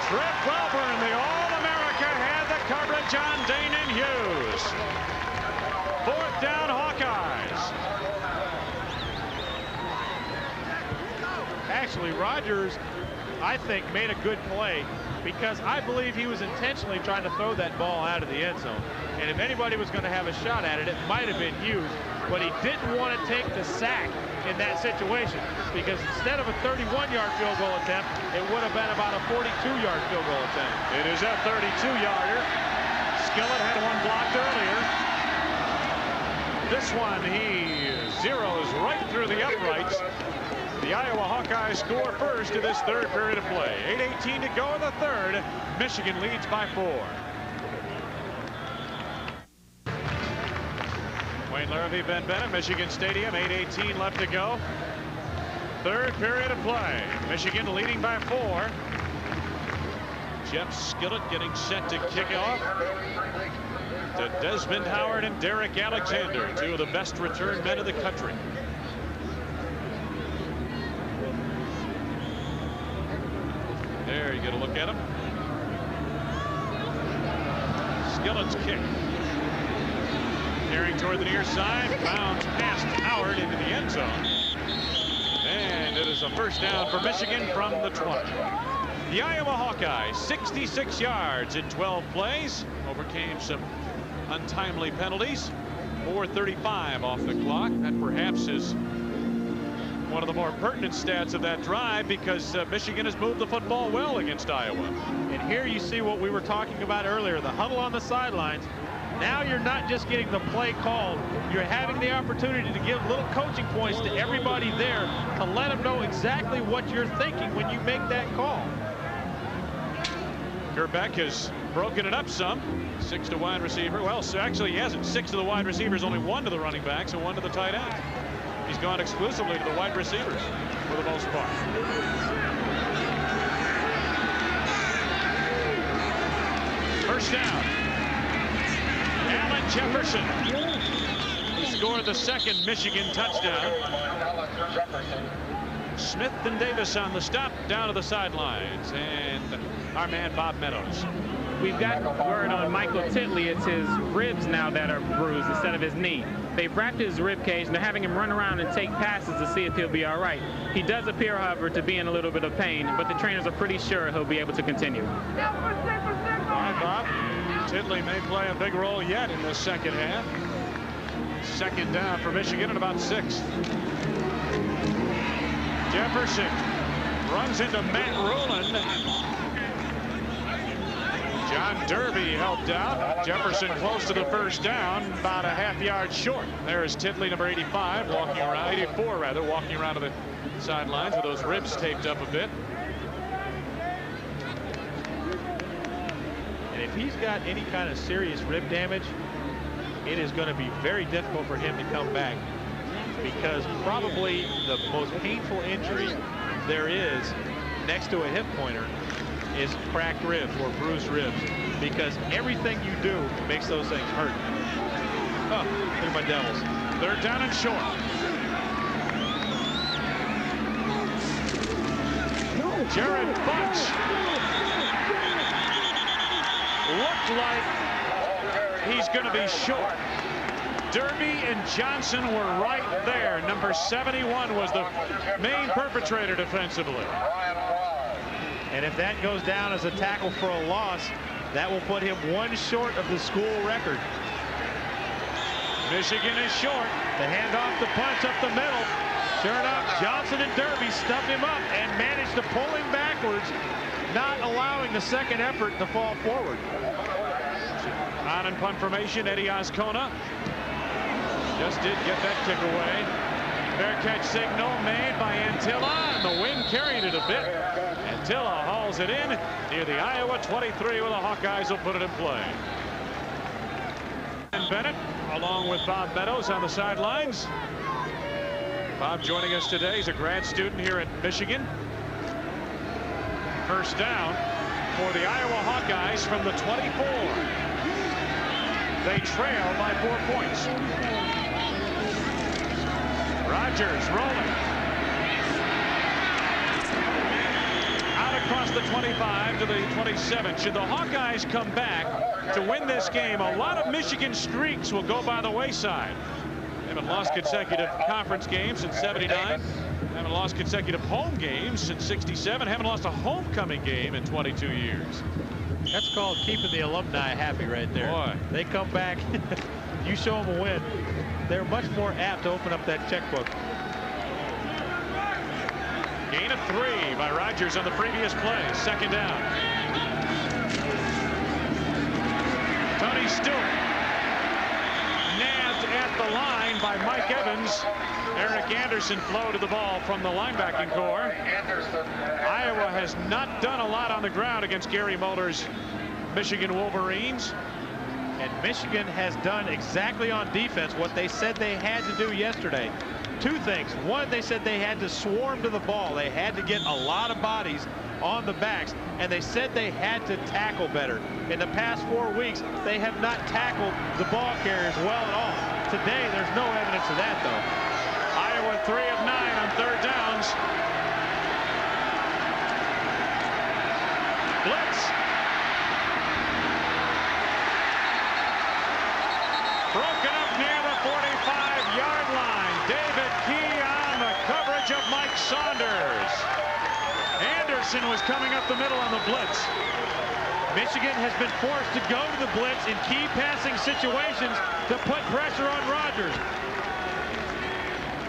Trip Wilburn, the All-America, had the coverage on Danon Hughes. 4th down, Hawkeyes. Actually, Rodgers, I think, made a good play because I believe he was intentionally trying to throw that ball out of the end zone. And if anybody was going to have a shot at it, it might have been Hughes. But he didn't want to take the sack in that situation, because instead of a 31-yard field goal attempt, it would have been about a 42-yard field goal attempt. It is a 32-yarder. Skillett had one blocked earlier. This one he zeroes right through the uprights. The Iowa Hawkeyes score first in this 3rd period of play. 8:18 to go in the 3rd. Michigan leads by 4. Wayne Larrivee, Ben Bennett, Michigan Stadium, 8:18 left to go. 3rd period of play. Michigan leading by 4. Jeff Skillett getting set to kick off. To Desmond Howard and Derek Alexander, 2 of the best return men in the country. There, you get a look at him. Skillett's kick. Carrying toward the near side, bounds past Howard into the end zone. And it is a 1st down for Michigan from the 20. The Iowa Hawkeyes, 66 yards in 12 plays. Overcame some untimely penalties. 4:35 off the clock. That perhaps is one of the more pertinent stats of that drive, because Michigan has moved the football well against Iowa. And here you see what we were talking about earlier, the huddle on the sidelines. Now you're not just getting the play called, you're having the opportunity to give little coaching points to everybody there to let them know exactly what you're thinking when you make that call. Gerbeck has broken it up some. 6 to wide receiver. Well, so actually he hasn't. 6 to the wide receivers, only 1 to the running backs and 1 to the tight end. He's gone exclusively to the wide receivers for the most part. First down. Allen Jefferson, who scored the 2nd Michigan touchdown. Smith and Davis on the stop, down to the sidelines, and our man Bob Meadows. We've got word on Michael Titley. It's his ribs now that are bruised instead of his knee. They've wrapped his rib cage and they're having him run around and take passes to see if he'll be all right. He does appear, however, to be in a little bit of pain, but the trainers are pretty sure he'll be able to continue. All right, Bob. Titley may play a big role yet in the 2nd half. 2nd down for Michigan at about 6. Jefferson runs into Matt Rowland. John Derby helped out. Jefferson close to the 1st down, about a half-yard short. There is Titley, number 85, walking around, 84 rather, walking around to the sidelines with those ribs taped up a bit. And if he's got any kind of serious rib damage, it is going to be very difficult for him to come back, because probably the most painful injury there is next to a hip pointer is cracked ribs or bruised ribs, because everything you do makes those things hurt. Oh, look at my Devils. They're down and short. Jared Bunch looked like he's going to be short. Derby and Johnson were right there. Number 71 was the main perpetrator defensively. And if that goes down as a tackle for a loss, that will put him one short of the school record. Michigan is short. The handoff to Punch up the middle. Sure enough, Johnson and Derby stuffed him up and managed to pull him backwards, not allowing the second effort to fall forward. On in punt formation, Eddie Oscona just did get that kick away. Fair catch signal made by Antilla, and the wind carried it a bit. Antilla hauls it in near the Iowa 23, where the Hawkeyes will put it in play. And Bennett, along with Bob Meadows on the sidelines. Bob joining us today. He's a grad student here at Michigan. First down for the Iowa Hawkeyes from the 24. They trail by 4 points. Rodgers rolling. Out across the 25 to the 27. Should the Hawkeyes come back to win this game, a lot of Michigan streaks will go by the wayside. Haven't lost consecutive conference games since '79. Haven't lost consecutive home games since '67. Haven't lost a homecoming game in 22 years. That's called keeping the alumni happy right there. Boy. They come back, you show them a win, they're much more apt to open up that checkbook. Gain of 3 by Rodgers on the previous play. Second down. Tony Stewart nabbed at the line by Mike Evans. Eric Anderson floated the ball from the linebacking core. Iowa has not done a lot on the ground against Gary Mulder's Michigan Wolverines. And Michigan has done exactly on defense what they said they had to do yesterday. 2 things. One, they said they had to swarm to the ball. They had to get a lot of bodies on the backs, and they said they had to tackle better. In the past 4 weeks, they have not tackled the ball carriers well at all. Today, there's no evidence of that, though. Iowa 3 of 9 on third downs. Blitz. Broken up near the 45-yard line. David Key on the coverage of Mike Saunders. Anderson was coming up the middle on the blitz. Michigan has been forced to go to the blitz in key passing situations to put pressure on Rodgers.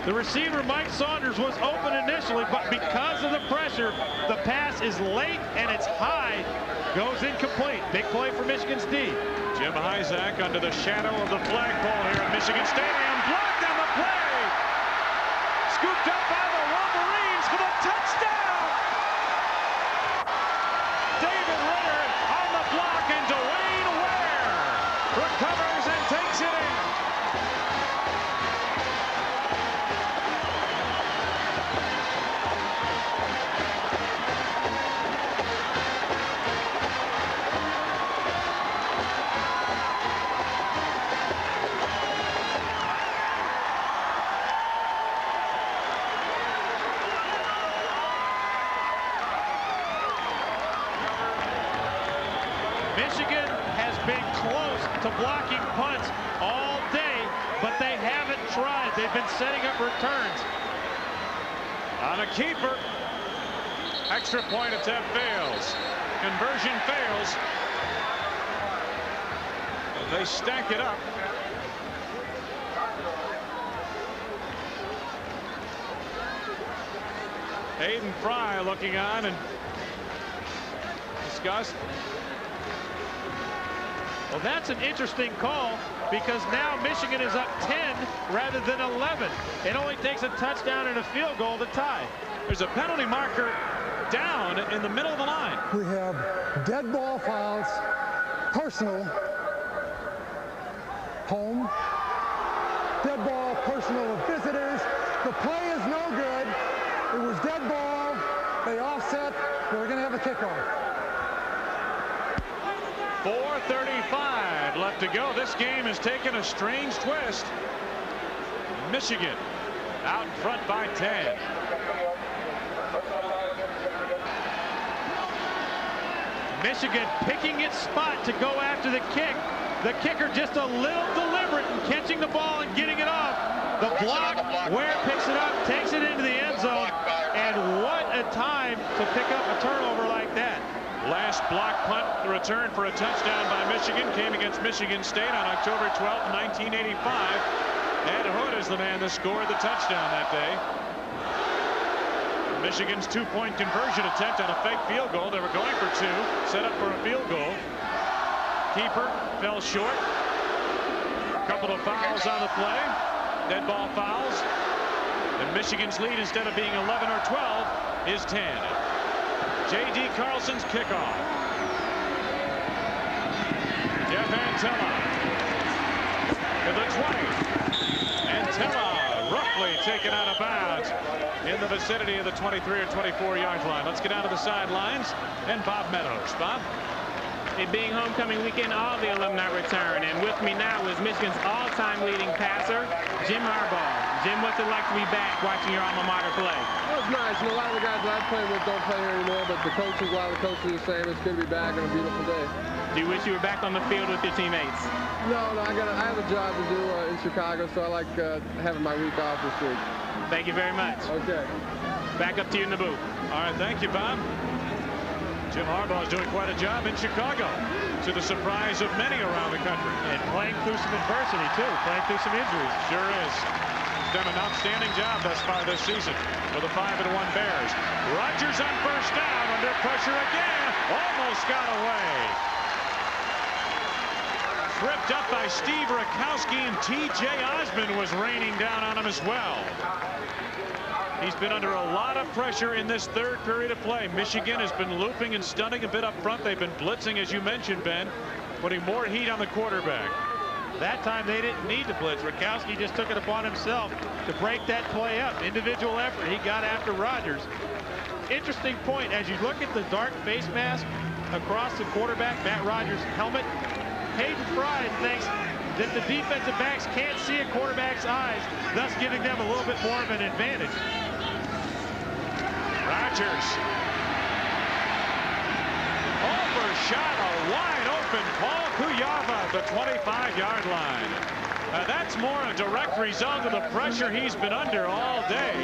The receiver, Mike Saunders, was open initially, but because of the pressure, the pass is late and it's high, goes incomplete. Big play for Michigan's D. Jim Hyzak under the shadow of the flagpole here at Michigan Stadium. Blocked on the play. Scooped up by the Wolverines for the touchdown. David Ritter on the block, and Dwayne Ware recovers and takes it in. Michigan has been close to blocking punts all day, but they haven't tried. They've been setting up returns. On a keeper. Extra point attempt fails. Conversion fails. They stack it up. Hayden Fry looking on and discussed. Well, that's an interesting call, because now Michigan is up 10 rather than 11. It only takes a touchdown and a field goal to tie. There's a penalty marker down in the middle of the line. We have dead ball fouls, personal, home, dead ball, personal of visitors. The play is no good. It was dead ball. They offset. We're going to have a kickoff. 4:35 left to go. This game has taken a strange twist. Michigan out in front by 10. Michigan picking its spot to go after the kick. The kicker just a little deliberate in catching the ball and getting it off. The block, Ware picks it up, takes it into the end zone, and what a time to pick up a turnover like that. Last block punt return for a touchdown by Michigan came against Michigan State on October 12th, 1985. Ed Hood is the man that scored the touchdown that day. Michigan's two-point conversion attempt on a fake field goal. They were going for two, set up for a field goal. Keeper fell short. A couple of fouls on the play. Dead ball fouls. And Michigan's lead, instead of being 11 or 12, is 10. J.D. Carlson's kickoff. Jeff Antella to the 20. Antella roughly taken out of bounds in the vicinity of the 23 or 24-yard line. Let's get down to the sidelines and Bob Meadows. Bob? It being homecoming weekend, all the alumni return. And with me now is Michigan's all-time leading passer, Jim Harbaugh. Jim, what's it like to be back watching your alma mater play? It was nice. You know, a lot of the guys that I played with don't play here anymore, but the coaches, a lot of the coaches are the same. It's good to be back on a beautiful day. Do you wish you were back on the field with your teammates? No, I have a job to do in Chicago, so I like having my week off this week. Thank you very much. Okay. Back up to you in the booth. All right, thank you, Bob. Jim Harbaugh is doing quite a job in Chicago, to the surprise of many around the country. And playing through some adversity, too. Playing through some injuries. Sure is. He's done an outstanding job thus far this season for the 5-1 Bears. Rodgers on first down, under pressure again. Almost got away. Tripped up by Steve Rakowski, and T.J. Osmond was raining down on him as well. He's been under a lot of pressure in this third period of play. Michigan has been looping and stunning a bit up front. They've been blitzing, as you mentioned, Ben, putting more heat on the quarterback. That time they didn't need to blitz. Rakowski just took it upon himself to break that play up. Individual effort. He got after Rodgers. Interesting point, as you look at the dark face mask across the quarterback, Matt Rodgers' helmet, Hayden Fry thinks that the defensive backs can't see a quarterback's eyes, thus giving them a little bit more of an advantage. Rodgers. Overshot a wide open Paul Kuyava, the 25-yard line. That's more a direct result of the pressure he's been under all day.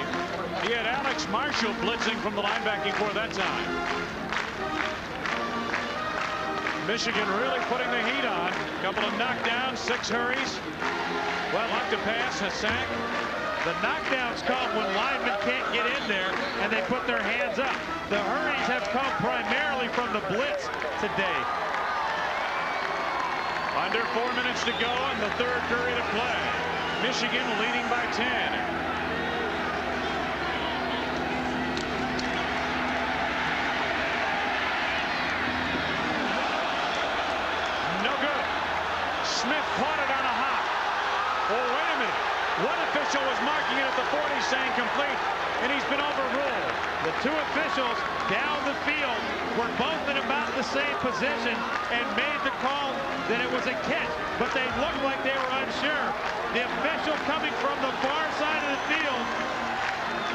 He had Alex Marshall blitzing from the linebacking core that time. Michigan really putting the heat on. A couple of knockdowns, 6 hurries. Well, locked to pass, a sack. The knockdowns come when linemen can't get in there and they put their hands up. The hurries have come primarily from the blitz today. Under 4 minutes to go in the third period of play. Michigan leading by 10. Smith caught it on a hop. Oh, wait a minute. One official was marking it at the 40, saying complete, and he's been overruled. The two officials down the field were both in about the same position and made the call that it was a catch, but they looked like they were unsure. The official coming from the far side of the field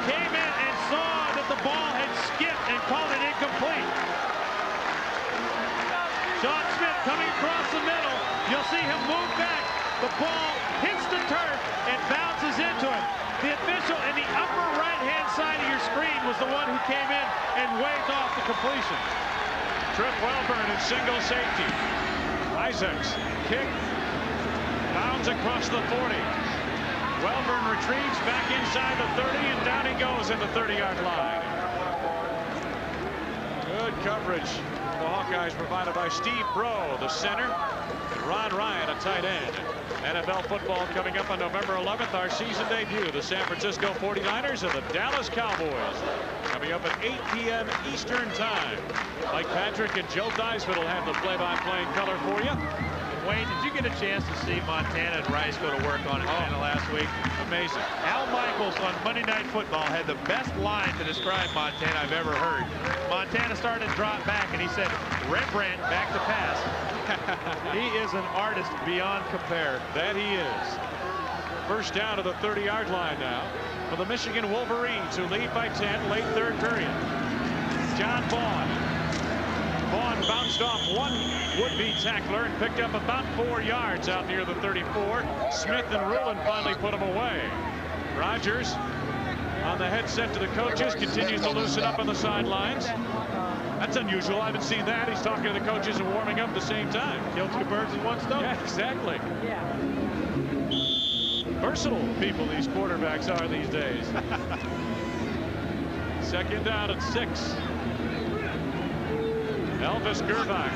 came in and saw that the ball had skipped and called it incomplete. Sean Smith coming across the middle. You'll see him move back. The ball hits the turf and bounces into him. The official in the upper right-hand side of your screen was the one who came in and waved off the completion. Trip Welburn in single safety. Isaacs kick. Bounds across the 40. Welburn retreats back inside the 30, and down he goes in the 30-yard line. Good coverage. The Hawkeyes provided by Steve Breaux, the center, and Ron Ryan, a tight end. NFL football coming up on November 11th, our season debut. The San Francisco 49ers and the Dallas Cowboys coming up at 8 p.m. Eastern time. Mike Patrick and Joe Theismann will have the play-by-play color for you. Wayne, did you get a chance to see Montana and Rice go to work on Atlanta last week? Amazing. Al Michaels on Monday Night Football had the best line to describe Montana I've ever heard. Montana started to drop back, and he said, Rembrandt back to pass. He is an artist beyond compare. That he is. First down to the 30-yard line now for the Michigan Wolverines, who lead by 10 late third period. John Vaughn. Vaughn bounced off one would-be tackler and picked up about 4 yards out near the 34. Smith and Ruland finally put him away. Rogers on the headset to the coaches, continues to loosen up on the sidelines. That's unusual. I haven't seen that. He's talking to the coaches and warming up at the same time. Kill two birds with one stone. Yeah, exactly. Versatile people these quarterbacks are these days. Second down at 6. Elvis Gerbach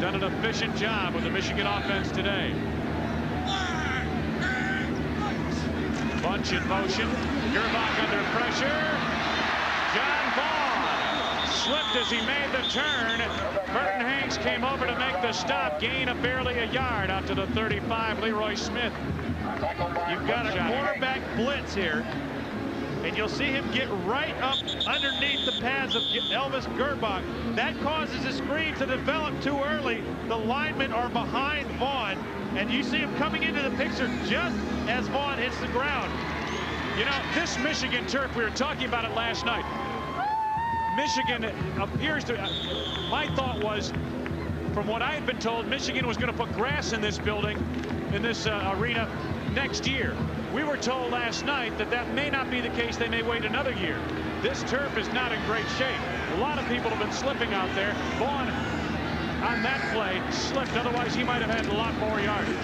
done an efficient job with the Michigan offense today. Bunch in motion. Gerbach under pressure. John Vaughn slipped as he made the turn. Burton Hanks came over to make the stop. Gain of barely a yard out to the 35. Leroy Smith. You've got a quarterback blitz here, and you'll see him get right up underneath the pads of Elvis Gerbach. That causes a screen to develop too early. The linemen are behind Vaughn, and you see him coming into the picture just as Vaughn hits the ground. You know, this Michigan turf, we were talking about it last night. Michigan appears to, my thought was, from what I had been told, Michigan was going to put grass in this building, in this arena next year. We were told last night that that may not be the case. They may wait another year. This turf is not in great shape. A lot of people have been slipping out there. Vaughn on that play slipped, otherwise he might have had a lot more yardage.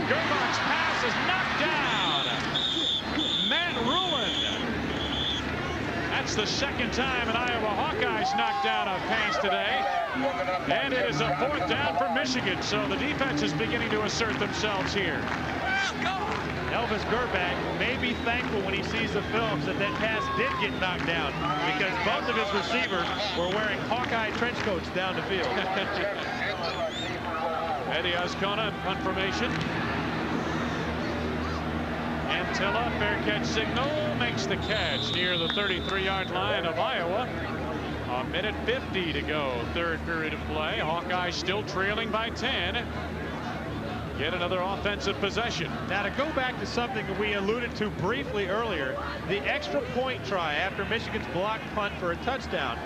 Gerbach's pass is knocked down. Matt Ruland. That's the second time an Iowa Hawkeyes knocked down a pass today. And it is a 4th down for Michigan. So the defense is beginning to assert themselves here. Elvis Gerbach may be thankful when he sees the films that that pass did get knocked down, because both of his receivers were wearing Hawkeye trench coats down the field. Eddie Ascona in punt formation. Antilla, fair catch signal, makes the catch near the 33-yard line of Iowa. A minute 50 to go, third period of play. Hawkeyes still trailing by 10. Get another offensive possession. Now, to go back to something we alluded to briefly earlier, the extra point try after Michigan's blocked punt for a touchdown.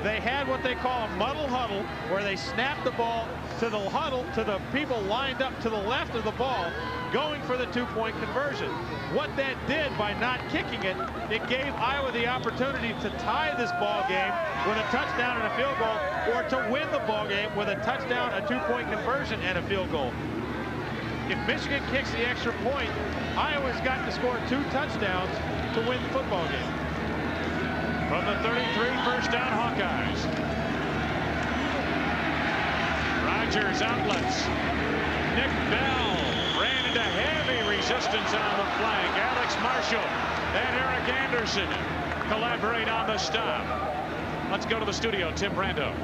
They had what they call a muddle huddle, where they snapped the ball to the huddle, to the people lined up to the left of the ball, going for the 2-point conversion. What that did by not kicking it, it gave Iowa the opportunity to tie this ball game with a touchdown and a field goal, or to win the ball game with a touchdown, a 2-point conversion, and a field goal. If Michigan kicks the extra point, Iowa's got to score 2 touchdowns to win the football game. From the 33, first down Hawkeyes. Rogers outlets. Nick Bell ran into heavy resistance on the flank. Alex Marshall and Eric Anderson collaborate on the stop. Let's go to the studio. Tim Brando.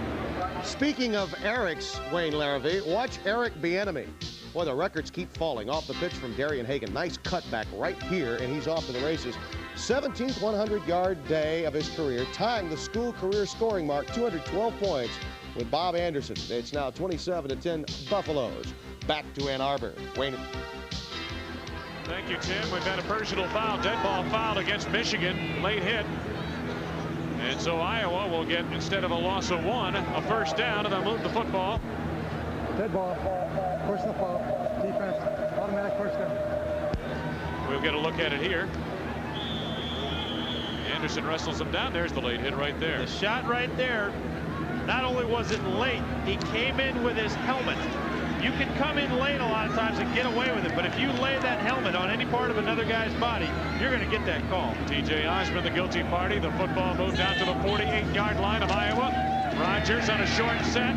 Speaking of Eric's, Wayne Larrivee, watch Eric Bieniemy. Boy, the records keep falling off the pitch from Darian Hagan. Nice cutback right here, and he's off to the races. 17th 100-yard day of his career, tying the school career scoring mark, 212 points, with Bob Anderson. It's now 27-10 Buffaloes. Back to Ann Arbor. Wayne. Thank you, Tim. We've had a personal foul, dead ball foul against Michigan, late hit. And so Iowa will get, instead of a loss of 1, a first down, and they'll move the football. Dead ball, personal foul, defense, automatic first down. We'll get a look at it here. Anderson wrestles him down. There's the late hit right there. The shot right there, not only was it late, he came in with his helmet. You can come in late a lot of times and get away with it, but if you lay that helmet on any part of another guy's body, you're going to get that call. TJ Osmond, the guilty party. The football moved out to the 48-yard line of Iowa. Rogers on a short set.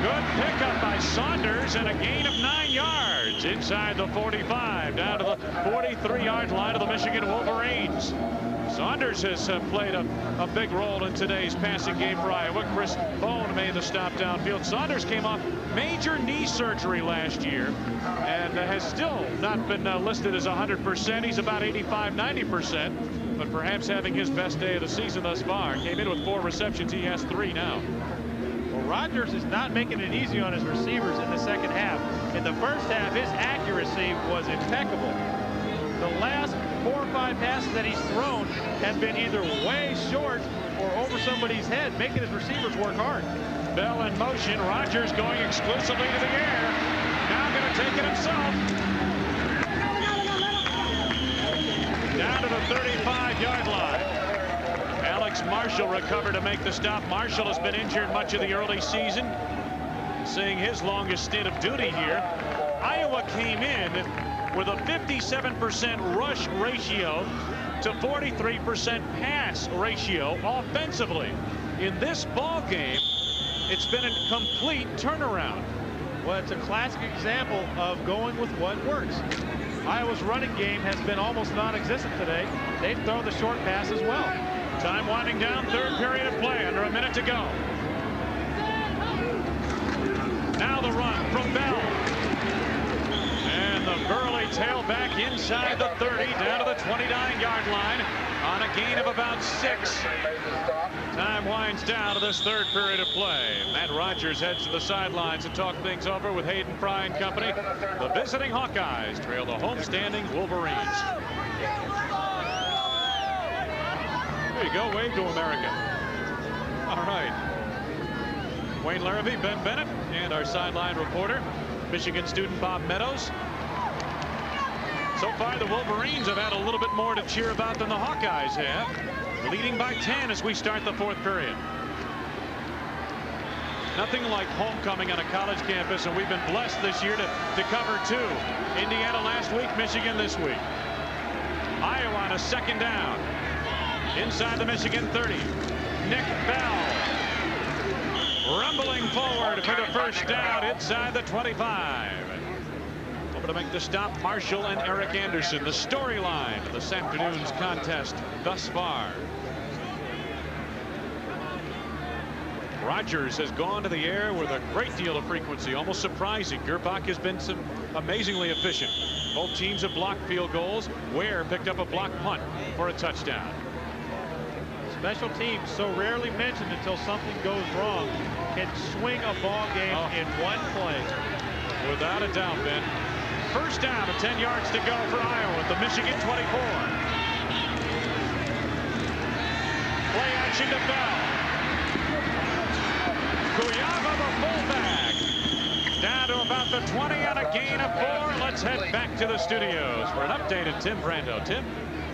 Good pickup by Saunders, and a gain of 9 yards inside the 45, down to the 43-yard line of the Michigan Wolverines. Saunders has played a big role in today's passing game for Iowa. Chris Bone made the stop downfield. Saunders came off major knee surgery last year and has still not been listed as 100%. He's about 85–90%, but perhaps having his best day of the season thus far. Came in with 4 receptions. He has 3 now. Well, Rogers is not making it easy on his receivers in the second half. In the first half, his accuracy was impeccable. The last 4 or 5 passes that he's thrown have been either way short or over somebody's head, making his receivers work hard. Bell in motion. Rogers going exclusively to the air. Now going to take it himself. Down to the 35-yard line. Alex Marshall recovered to make the stop. Marshall has been injured much of the early season, seeing his longest stint of duty here. Iowa came in with a 57% rush ratio to 43% pass ratio offensively. In this ball game, it's been a complete turnaround. Well, it's a classic example of going with what works. Iowa's running game has been almost non-existent today. They've thrown the short pass as well. Time winding down, 3rd period of play, under a minute to go. Now the run from Bell. And the burly tailback inside the 30, down to the 29-yard line on a gain of about 6. Time winds down to this 3rd period of play. Matt Rogers heads to the sidelines to talk things over with Hayden Fry and company. The visiting Hawkeyes trail the homestanding Wolverines. There you go, wave to America. All right. Wayne Larrabee, Ben Bennett, and our sideline reporter, Michigan student Bob Meadows. So far, the Wolverines have had a little bit more to cheer about than the Hawkeyes have, leading by 10 as we start the 4th period. Nothing like homecoming on a college campus, and we've been blessed this year to cover 2. Indiana last week, Michigan this week. Iowa on a 2nd down. Inside the Michigan 30. Nick Bell rumbling forward for the 1st down inside the 25. Over to make the stop, Marshall and Eric Anderson. The storyline of this afternoon's contest thus far. Rogers has gone to the air with a great deal of frequency, almost surprising. Gerbach has been amazingly efficient. Both teams have blocked field goals. Ware picked up a block punt for a touchdown. Special teams, so rarely mentioned until something goes wrong, can swing a ball game in one play. Without a doubt, Ben. 1st down at 10 yards to go for Iowa at the Michigan 24. Play action to Bell. Kuyava, the fullback. Down to about the 20 on a gain of 4. Let's head back to the studios for an updated Tim Brando. Tim?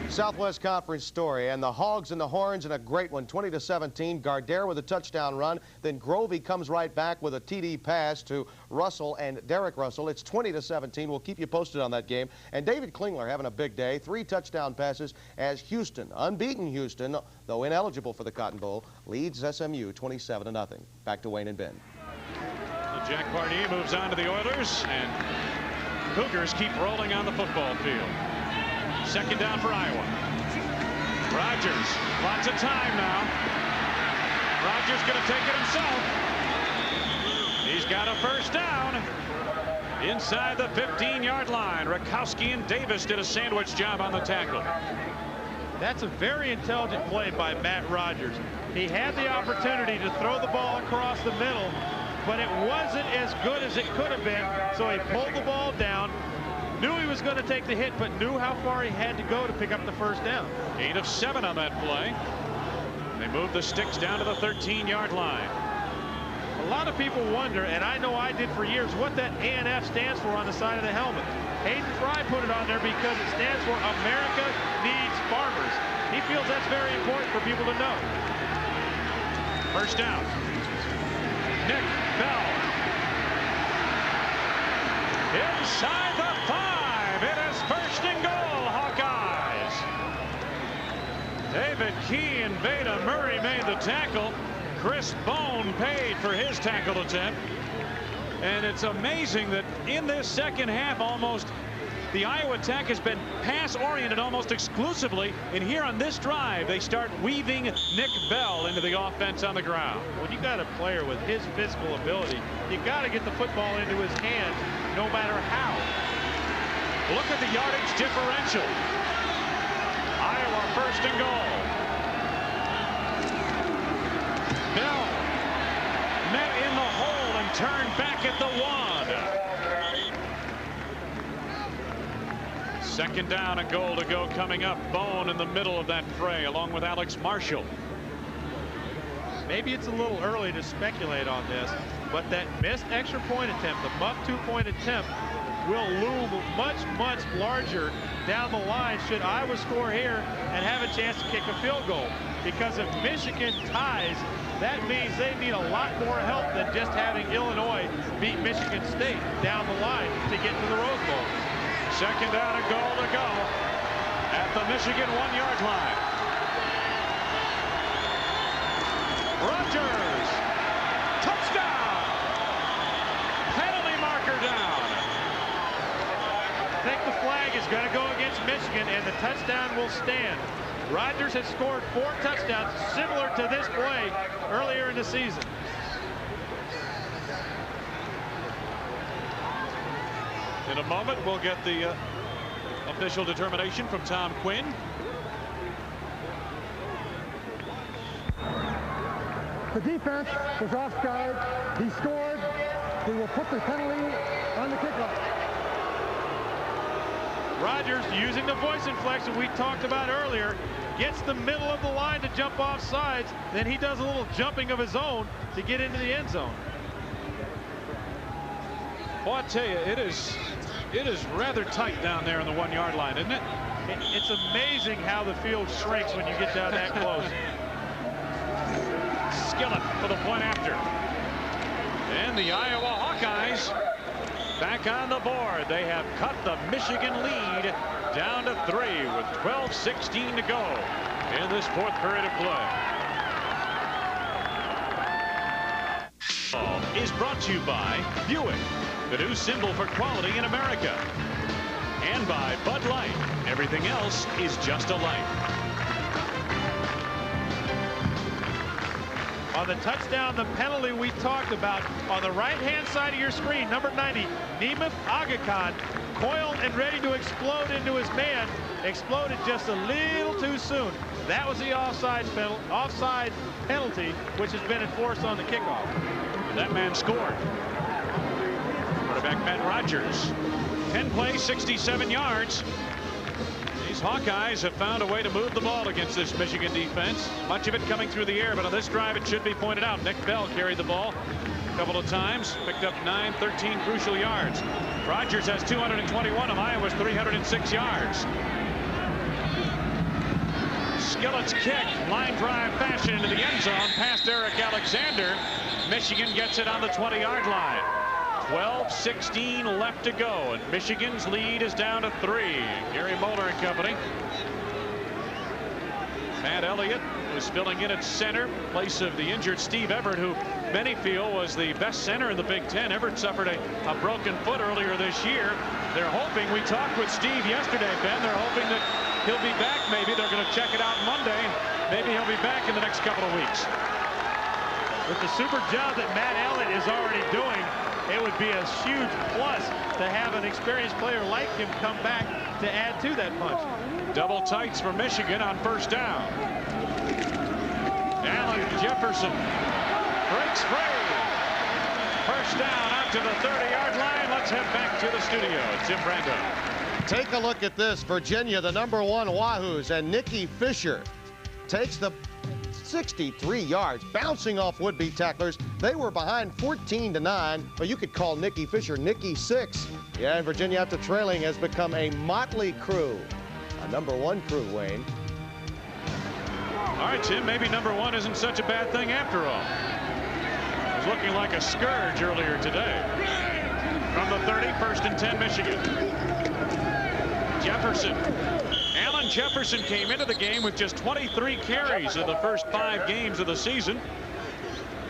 Southwest Conference story, and the Hogs and the Horns in a great one, 20-17. Gardere with a touchdown run. Then Grovey comes right back with a TD pass to Russell and Derek Russell. It's 20-17. We'll keep you posted on that game. And David Klingler having a big day. 3 touchdown passes as Houston, unbeaten Houston, though ineligible for the Cotton Bowl, leads SMU 27-0. Back to Wayne and Ben. So Jack Barnier moves on to the Oilers, and Cougars keep rolling on the football field. 2nd down for Iowa. Rogers, lots of time now. Rogers going to take it himself. He's got a 1st down inside the 15-yard line. Rakowski and Davis did a sandwich job on the tackle. That's a very intelligent play by Matt Rogers. He had the opportunity to throw the ball across the middle, but it wasn't as good as it could have been, so he pulled the ball down. Knew he was going to take the hit, but knew how far he had to go to pick up the 1st down. 8 of 7 on that play. They moved the sticks down to the 13-yard line. A lot of people wonder, and I know I did for years, what that ANF stands for on the side of the helmet. Hayden Fry put it on there because it stands for America Needs Farmers. He feels that's very important for people to know. 1st down. Nick Bell. Inside the 5. It is 1st and goal, Hawkeyes. David Key and Veda Murray made the tackle. Chris Bone paid for his tackle attempt. And it's amazing that in this second half, almost The Iowa attack has been pass-oriented almost exclusively, and here on this drive, they start weaving Nick Bell into the offense on the ground. When you got a player with his physical ability, you got to get the football into his hands no matter how. Look at the yardage differential. Iowa first and goal. Bell met in the hole and turned back at the 1. Second down and goal to go coming up. Bone in the middle of that fray along with Alex Marshall. Maybe it's a little early to speculate on this, but that missed extra point attempt, the muff 2-point attempt, will loom much, much larger down the line should Iowa score here and have a chance to kick a field goal. Because if Michigan ties, that means they need a lot more help than just having Illinois beat Michigan State down the line to get to the Rose Bowl. Second down and goal to go at the Michigan 1-yard line. Rogers, touchdown! Penalty marker down. I think the flag is going to go against Michigan and the touchdown will stand. Rogers has scored 4 touchdowns similar to this play earlier in the season. In a moment, we'll get the official determination from Tom Quinn. The defense was offside. He scored. We will put the penalty on the kickoff. Rogers, using the voice inflection we talked about earlier, gets the middle of the line to jump off sides. Then he does a little jumping of his own to get into the end zone. Well, I tell you, it is rather tight down there on the 1-yard line, isn't it? It's amazing how the field shrinks when you get down that close. Skillett for the point after. And the Iowa Hawkeyes back on the board. They have cut the Michigan lead down to 3 with 12:16 to go in this 4th period of play. Is brought to you by Buick, the new symbol for quality in America, and by Bud Light. Everything else is just a light. On the touchdown, the penalty we talked about, on the right-hand side of your screen, number 90, Nemeth Aga Khan, coiled and ready to explode into his man, exploded just a little too soon. That was the offside penalty, which has been enforced on the kickoff. That man scored. Quarterback Matt Rogers. 10 plays, 67 yards. These Hawkeyes have found a way to move the ball against this Michigan defense. Much of it coming through the air, but on this drive, it should be pointed out, Nick Bell carried the ball a couple of times, picked up 13 crucial yards. Rogers has 221 of Iowa's 306 yards. Skillett's kick, line drive fashion into the end zone, past Eric Alexander. Michigan gets it on the 20-yard line. 12:16 left to go, and Michigan's lead is down to 3. Gary Moeller and company. Matt Elliott was filling in at center, place of the injured Steve Everett, who many feel was the best center in the Big Ten. Everett suffered a broken foot earlier this year. They're hoping, we talked with Steve yesterday, Ben, they're hoping that he'll be back maybe. They're going to check it out Monday. Maybe he'll be back in the next couple of weeks. With the super job that Matt Elliott is already doing, it would be a huge plus to have an experienced player like him come back to add to that punch. Double tights for Michigan on first down. Allen Jefferson breaks free. First down out to the 30-yard line. Let's head back to the studio. Tim Brando. Take a look at this. Virginia, the #1 Wahoos, and Nikki Fisher takes the 63 yards, bouncing off would-be tacklers. They were behind 14-9, but you could call Nikki Fisher Nikki 6. Yeah, and Virginia, after trailing, has become a motley crew. A #1 crew, Wayne. All right, Tim, maybe #1 isn't such a bad thing after all. It was looking like a scourge earlier today. From the 30, 1st and 10, Michigan. Jefferson. Allen Jefferson came into the game with just 23 carries in the first 5 games of the season.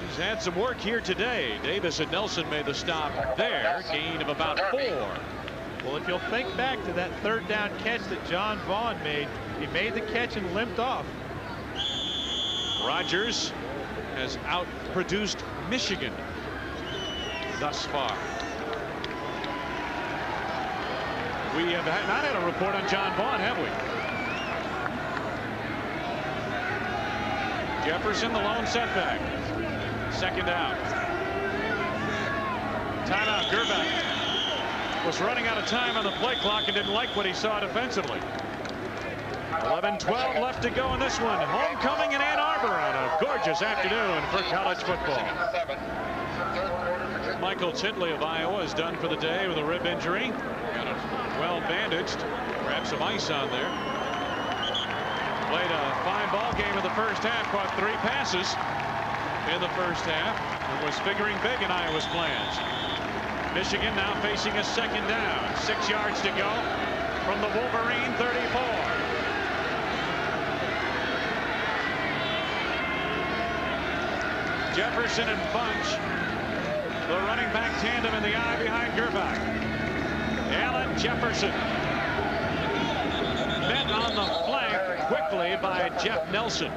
He's had some work here today. Davis and Nelson made the stop there. Gain of about 4. Well, if you'll think back to that third down catch that John Vaughn made, he made the catch and limped off. Rogers has outproduced Michigan thus far. We have not had a report on John Vaughn, have we? Jefferson, the lone setback. Second down. Timeout. Gerbach was running out of time on the play clock and didn't like what he saw defensively. 11-12 left to go in this one. Homecoming in Ann Arbor on a gorgeous afternoon for college football. Michael Titley of Iowa is done for the day with a rib injury. Got it well bandaged. Grabbed some ice on there. Played a fine ball game in the first half. Caught 3 passes in the first half. And was figuring big in Iowa's plans. Michigan now facing a second down. 6 yards to go from the Wolverine 34. Jefferson and Bunch, the running back tandem in the eye behind Gerbach. Allen Jefferson met on the flank quickly by Jeff Nelson.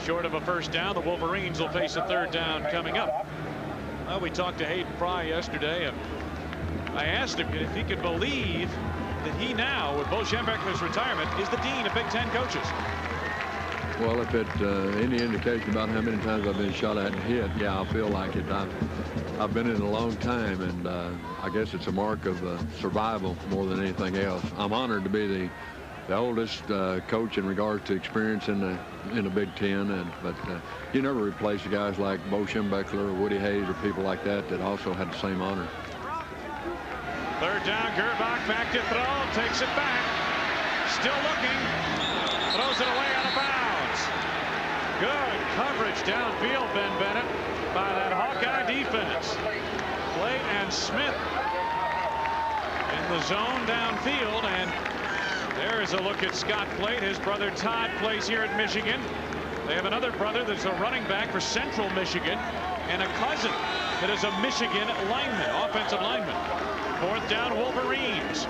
Short of a first down, the Wolverines will face a third down coming up. Well, we talked to Hayden Fry yesterday, and I asked him if he could believe that he now, with Bo Schembechler's retirement, is the dean of Big Ten coaches. Well, if it's any indication about how many times I've been shot at and hit, yeah, I feel like it. I've been in it a long time, and I guess it's a mark of survival more than anything else. I'm honored to be the oldest coach in regards to experience in the Big Ten, but you never replace the guys like Bo Schembechler or Woody Hayes or people like that also had the same honor. Third down, Gerbach back to throw, takes it back, still looking, throws it away out of bounds. Good coverage downfield, Ben Bennett, by that Hawkeye defense. Blake and Smith in the zone downfield, and there is a look at Scott Plate. His brother Todd plays here at Michigan. They have another brother that's a running back for Central Michigan, and a cousin that is a Michigan lineman, offensive lineman. Fourth down, Wolverines.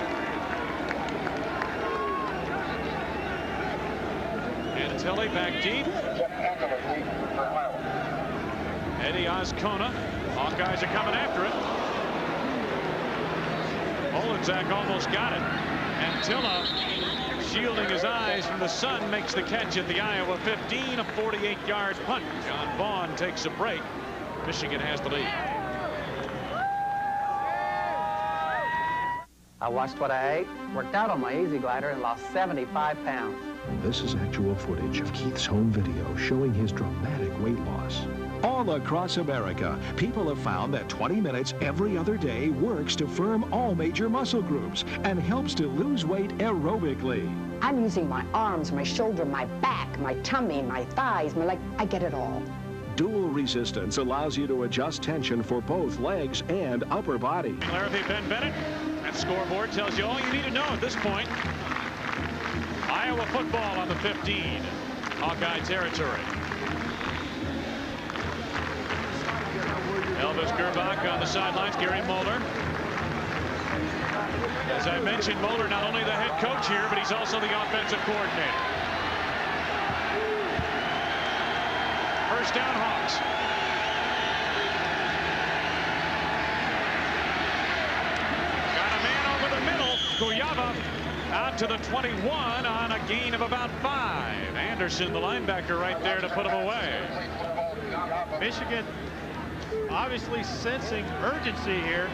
And Tilly back deep. Eddie Oscona. Hawkeyes are coming after it. Olenzak almost got it. And Tilla, shielding his eyes from the sun, makes the catch at the Iowa 15, a 48-yard punt. John Vaughn takes a break. Michigan has the lead. I watched what I ate, worked out on my Easy Glider, and lost 75 pounds. This is actual footage of Keith's home video showing his dramatic weight loss. All across America, people have found that 20 minutes every other day works to firm all major muscle groups and helps to lose weight aerobically. I'm using my arms, my shoulder, my back, my tummy, my thighs, my leg. I get it all. Dual resistance allows you to adjust tension for both legs and upper body. Larrabee, Ben Bennett. That scoreboard tells you all you need to know at this point. Iowa football on the 15. Hawkeye territory. Elvis Gerbach on the sidelines. Gary Moeller. As I mentioned, Moeller not only the head coach here, but he's also the offensive coordinator. First down, Hawks. Got a man over the middle. Kuyava out to the 21 on a gain of about 5. Anderson, the linebacker, right there to put him away. Michigan obviously sensing urgency here.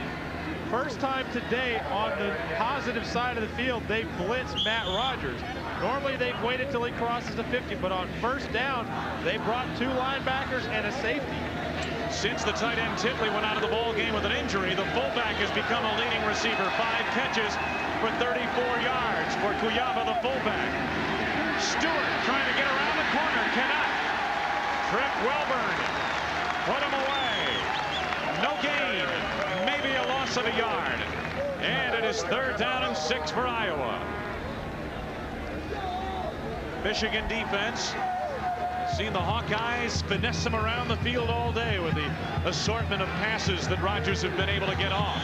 First time today on the positive side of the field, they blitzed Matt Rogers. Normally they've waited till he crosses the 50, but on first down, they brought 2 linebackers and a safety. Since the tight end Titley went out of the ball game with an injury, the fullback has become a leading receiver. 5 catches for 34 yards for Kuyava, the fullback. Stewart trying to get around the corner, cannot. Trip Welburn, put him away. No gain, maybe a loss of a yard. And it is 3rd down and 6 for Iowa. Michigan defense. Seen the Hawkeyes finesse them around the field all day with the assortment of passes that Rogers have been able to get off.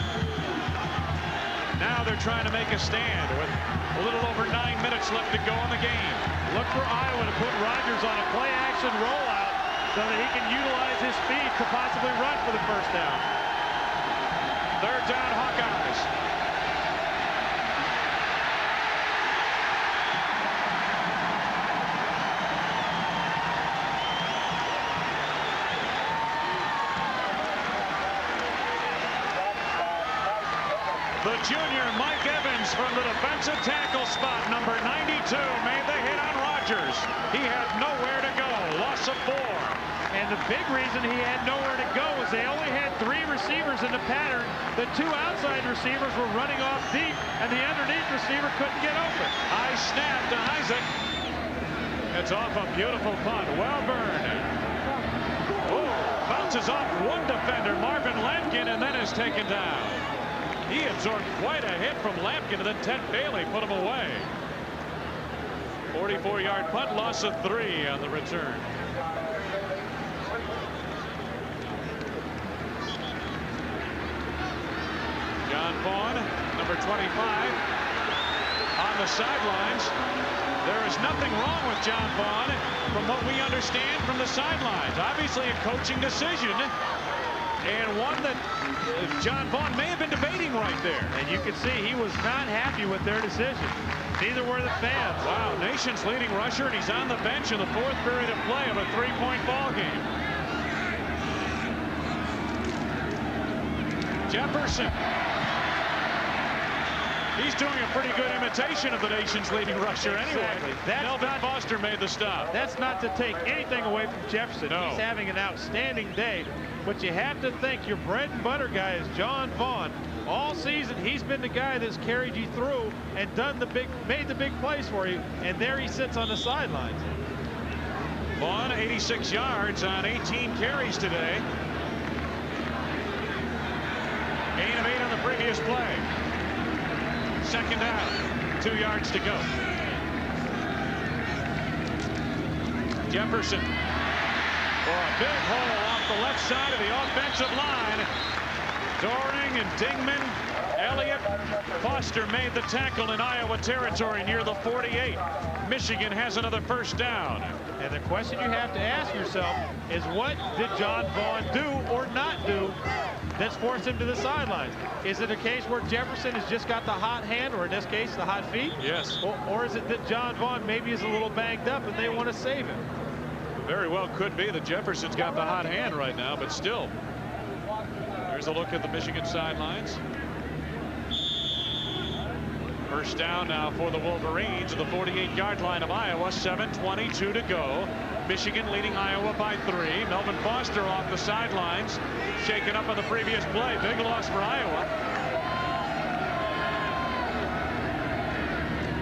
Now they're trying to make a stand with a little over 9 minutes left to go in the game. Look for Iowa to put Rogers on a play-action rollout so that he can utilize his speed to possibly run for the first down. Third down, Hawkeyes. The junior Mike Evans from the defensive tackle spot, number 92, made the hit on Rogers. He had nowhere to go, loss of 4. And the big reason he had nowhere to go was they only had 3 receivers in the pattern. The 2 outside receivers were running off deep, and the underneath receiver couldn't get open. High snap to Isaac. It's off a beautiful punt. Well burned. Oh, bounces off one defender, Marvin Lampkin, and then is taken down. He absorbed quite a hit from Lampkin, and then Ted Bailey put him away. 44-yard punt, loss of 3 on the return. John Vaughn, number 25, on the sidelines. There is nothing wrong with John Vaughn from what we understand from the sidelines. Obviously a coaching decision, and one that John Vaughn may have been debating right there. And you can see he was not happy with their decision. Neither were the fans. Wow, nation's leading rusher, and he's on the bench in the 4th period of play of a 3-point ball game. Jefferson. He's doing a pretty good imitation of the nation's leading rusher anyway. Exactly. Melvin Foster made the stop. That's not to take anything away from Jefferson. No. He's having an outstanding day. But you have to think your bread and butter guy is John Vaughn. All season, he's been the guy that's carried you through and made the big plays for you. And there he sits on the sidelines. Vaughn, 86 yards on 18 carries today. Gain of 8 on the previous play. Second down, 2 yards to go. Jefferson for a big hole off the left side of the offensive line. Doring and Dingman, Elliott, Foster made the tackle in Iowa territory near the 48. Michigan has another first down. And the question you have to ask yourself is, what did John Vaughn do or not do that's forced him to the sidelines? Is it a case where Jefferson has just got the hot hand, or in this case, the hot feet? Yes. Or is it that John Vaughn maybe is a little banged up and they want to save him? Very well could be that Jefferson's got the hot hand right now, but still. Here's a look at the Michigan sidelines. First down now for the Wolverines at the 48-yard line of Iowa. 7:22 to go. Michigan leading Iowa by 3. Melvin Foster off the sidelines, shaken up on the previous play. Big loss for Iowa.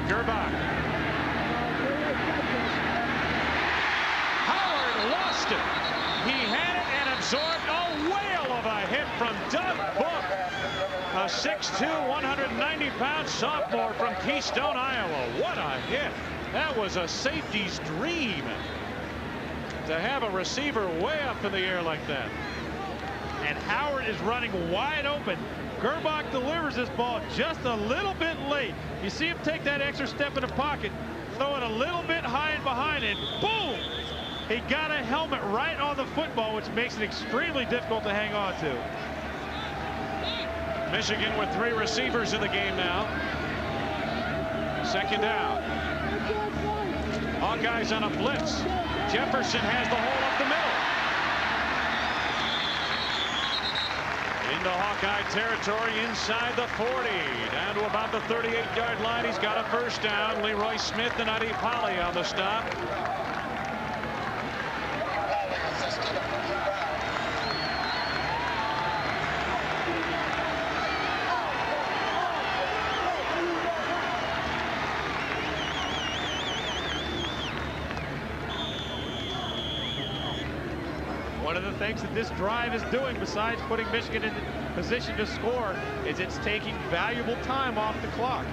Gerbach. Howard lost it. He had it and absorbed a whale of a hit from Doug Book. A 6'2", 190-pound sophomore from Keystone, Iowa. What a hit. That was a safety's dream to have a receiver way up in the air like that. And Howard is running wide open. Gerbach delivers this ball just a little bit late. You see him take that extra step in the pocket, throw it a little bit high and behind, and boom! He got a helmet right on the football, which makes it extremely difficult to hang on to. Michigan with 3 receivers in the game now. Second down. Hawkeyes on a blitz. Jefferson has the hole up the middle. Into Hawkeye territory inside the 40. Down to about the 38-yard line. He's got a first down. Leroy Smith and Adi Polly on the stop. One of the things that this drive is doing, besides putting Michigan in position to score, is it's taking valuable time off the clock.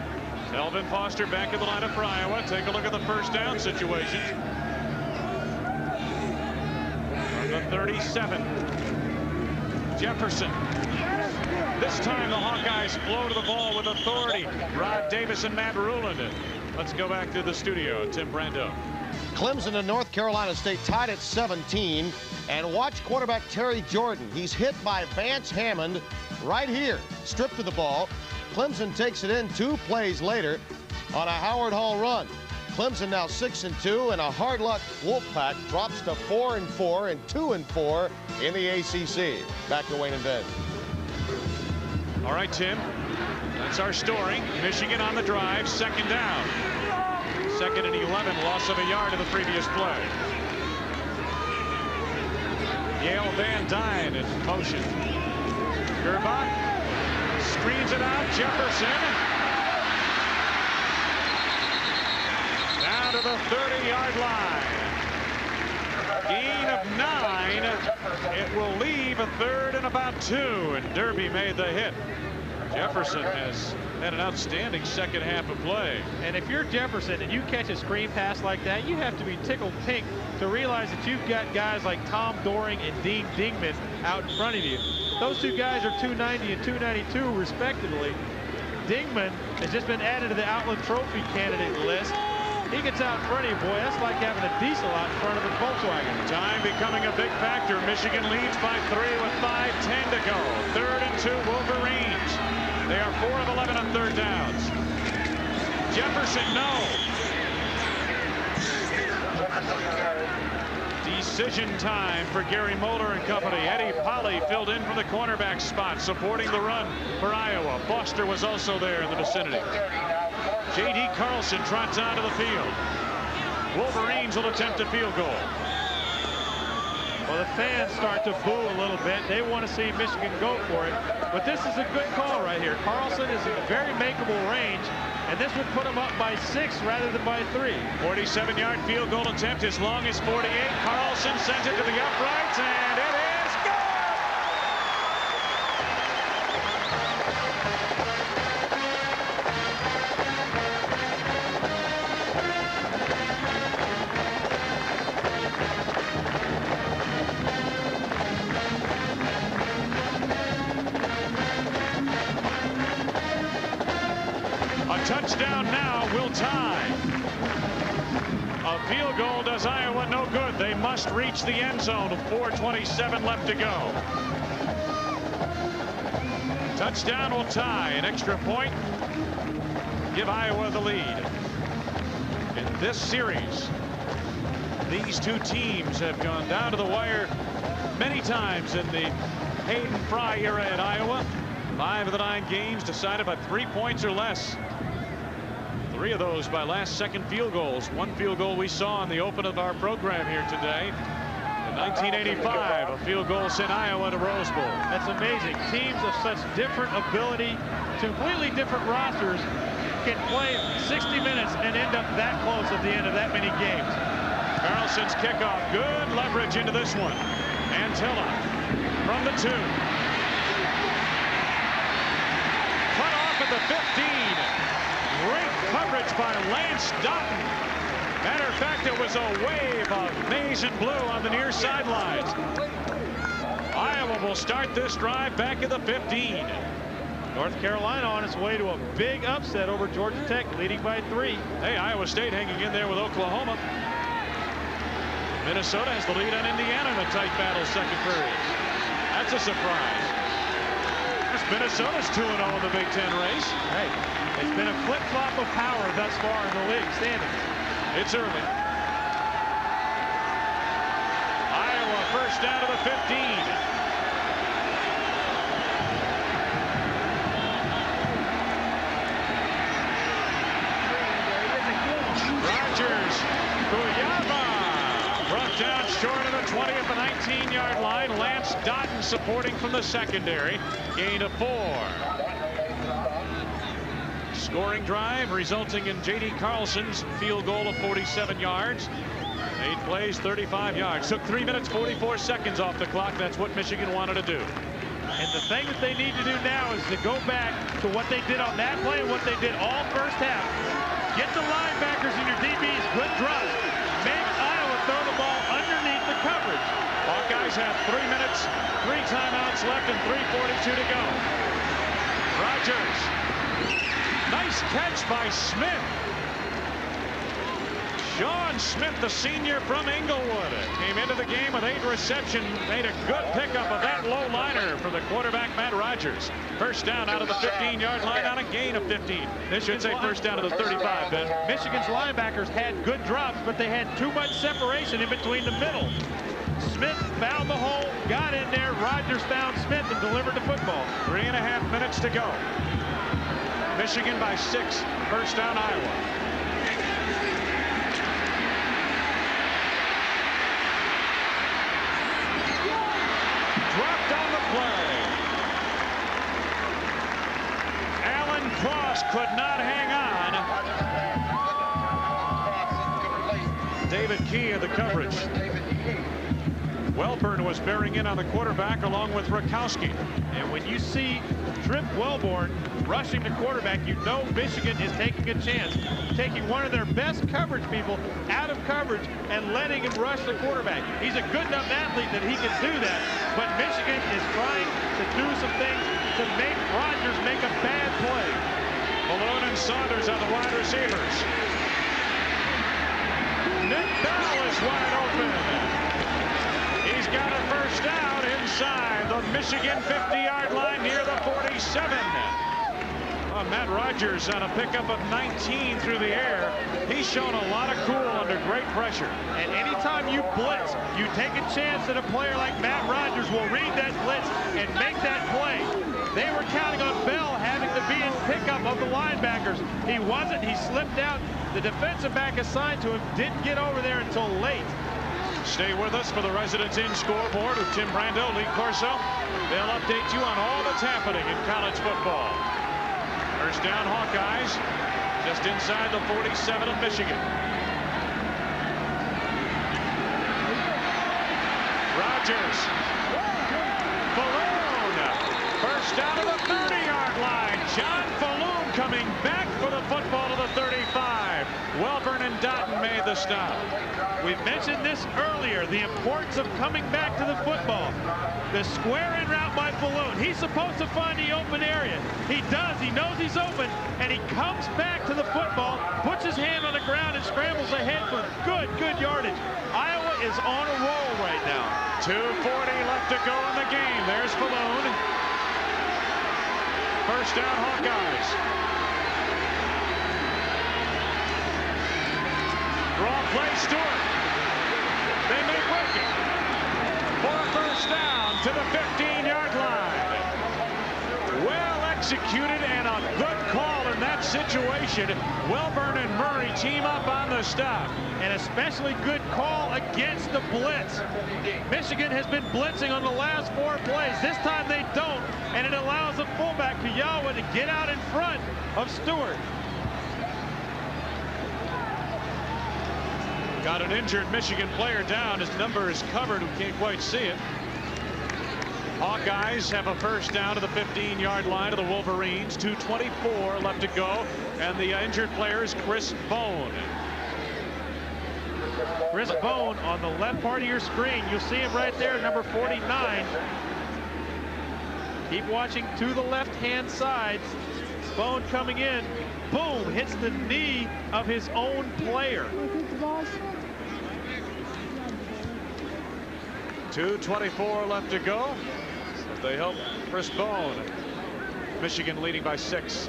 Melvin Foster back in the lineup for Iowa. Take a look at the first down situation. From the 37. Jefferson. This time the Hawkeyes flow to the ball with authority. Rod Davis and Matt Ruland. Let's go back to the studio. Tim Brando. Clemson and North Carolina State tied at 17. And watch quarterback Terry Jordan. He's hit by Vance Hammond right here. Stripped of the ball. Clemson takes it in 2 plays later on a Howard Hall run. Clemson now 6-2, and a hard luck Wolfpack drops to 4-4 and 2-4 in the ACC. Back to Wayne and Ben. All right, Tim. That's our story. Michigan on the drive, 2nd down. 2nd and 11, loss of a yard in the previous play. Yale Van Dyne in motion. Gerbach screens it out. Jefferson down to the 30-yard line. Gain of 9. It will leave a 3rd and about 2, and Derby made the hit. Jefferson has had an outstanding second half of play. And if you're Jefferson and you catch a screen pass like that, you have to be tickled pink to realize that you've got guys like Tom Doring and Dean Dingman out in front of you. Those 2 guys are 290 and 292 respectively. Dingman has just been added to the Outland Trophy candidate list. He gets out in front of you, boy. That's like having a diesel out in front of a Volkswagen. Time becoming a big factor. Michigan leads by 3 with 5:10 to go. 3rd and 2 Wolverines. They are 4 of 11 on 3rd downs. Jefferson, no. Decision time for Gary Moeller and company. Eddie Polly filled in from the cornerback spot, supporting the run for Iowa. Foster was also there in the vicinity. J.D. Carlson trots onto the field. Wolverines will attempt a field goal. Well, the fans start to boo a little bit. They want to see Michigan go for it. But this is a good call right here. Carlson is in a very makeable range, and this would put him up by 6 rather than by 3. 47-yard field goal attempt as long as 48. Carlson sends it to the uprights, and it is good! Touchdown now will tie. A field goal does Iowa no good. They must reach the end zone with 4:27 left to go. Touchdown will tie. An extra point. Give Iowa the lead. In this series, these 2 teams have gone down to the wire many times in the Hayden Fry era at Iowa. 5 of the 9 games decided by 3 points or less. 3 of those by last-second field goals. 1 field goal we saw in the open of our program here today. In 1985, a field goal sent Iowa to Rose Bowl. That's amazing. Teams of such different ability, completely different rosters, can play 60 minutes and end up that close at the end of that many games. Carlson's kickoff. Good leverage into this one. Antilla from the 2. Cut off at the 15. Great coverage by Lance Dotton. Matter of fact, it was a wave of maize and blue on the near sidelines. Iowa will start this drive back at the 15. North Carolina on its way to a big upset over Georgia Tech, leading by 3. Hey, Iowa State hanging in there with Oklahoma. Minnesota has the lead on Indiana in a tight battle second period. That's a surprise. Minnesota's 2-0 in the Big Ten race. Hey, it's been a flip-flop of power thus far in the league standings. It's early. Iowa first down to the 15. Rogers, Kuyama, brought down short of the 20 at the 19-yard line. Lance Dotton supporting from the secondary. Gain of 4. Scoring drive resulting in J.D. Carlson's field goal of 47 yards. 8 plays, 35 yards. Took 3 minutes, 44 seconds off the clock. That's what Michigan wanted to do. And the thing that they need to do now is to go back to what they did on that play and what they did all first half. Get the linebackers and your DBs good thrust. Make Iowa throw the ball underneath the coverage. Hawkeyes Hawkeyes have 3 minutes, 3 timeouts left, and 3:42 to go. Rogers. Nice catch by Smith. Sean Smith, the senior from Inglewood, came into the game with 8 receptions, made a good pickup of that low liner for the quarterback, Matt Rogers. First down out of the 15-yard line on a gain of 15. This should say first down to the 35, Ben. Michigan's linebackers had good drops, but they had too much separation in between the middle. Smith found the hole, got in there. Rogers found Smith and delivered the football. 3.5 minutes to go. Michigan by 6. First down, Iowa. Dropped on the play. Alan Cross could not hang on. David Key in the coverage. Welburn was bearing in on the quarterback along with Rakowski. And when you see Trip Welborn rushing the quarterback, you know Michigan is taking a chance, taking one of their best coverage people out of coverage and letting him rush the quarterback. He's a good enough athlete that he can do that, but Michigan is trying to do some things to make Rogers make a bad play. Malone and Saunders are the wide receivers. Nick Bell is wide open. He's got a first down inside the Michigan 50-yard line near the 47. Matt Rogers on a pickup of 19 through the air. He's shown a lot of cool under great pressure. And anytime you blitz, you take a chance that a player like Matt Rogers will read that blitz and make that play. They were counting on Bell having to be in pickup of the linebackers. He wasn't. He slipped out. The defensive back assigned to him didn't get over there until late. Stay with us for the Residents Inn scoreboard with Tim Brando, Lee Corso. They'll update you on all that's happening in college football. First down, Hawkeyes, just inside the 47 of Michigan. Rogers. Falloon. First down to the 30-yard line. John Falloon coming back for the football to the 35. Welburn and Dotton made the stop. We mentioned this earlier, the importance of coming back to the football. The square in route by Falloon. He's supposed to find the open area. He does. He knows he's open, and he comes back to the football, puts his hand on the ground, and scrambles ahead for good yardage. Iowa is on a roll right now. 2:40 left to go in the game. There's Falloon. First down, Hawkeyes. Draw play, Stewart. They may break it for a first down to the 15-yard line. Well executed and a good call in that situation. Welburn and Murray team up on the stop. An especially good call against the blitz. Michigan has been blitzing on the last 4 plays. This time they don't, and it allows the fullback Kuyawa to get out in front of Stewart. Got an injured Michigan player down. His number is covered. We can't quite see it. Hawkeyes have a first down to the 15-yard line of the Wolverines. 2:24 left to go. And the injured player is Chris Bone. Chris Bone on the left part of your screen. You'll see him right there, number 49. Keep watching to the left-hand side. Bone coming in. Boom, hits the knee of his own player. 2:24 left to go. They help Chris Bone. Michigan leading by 6.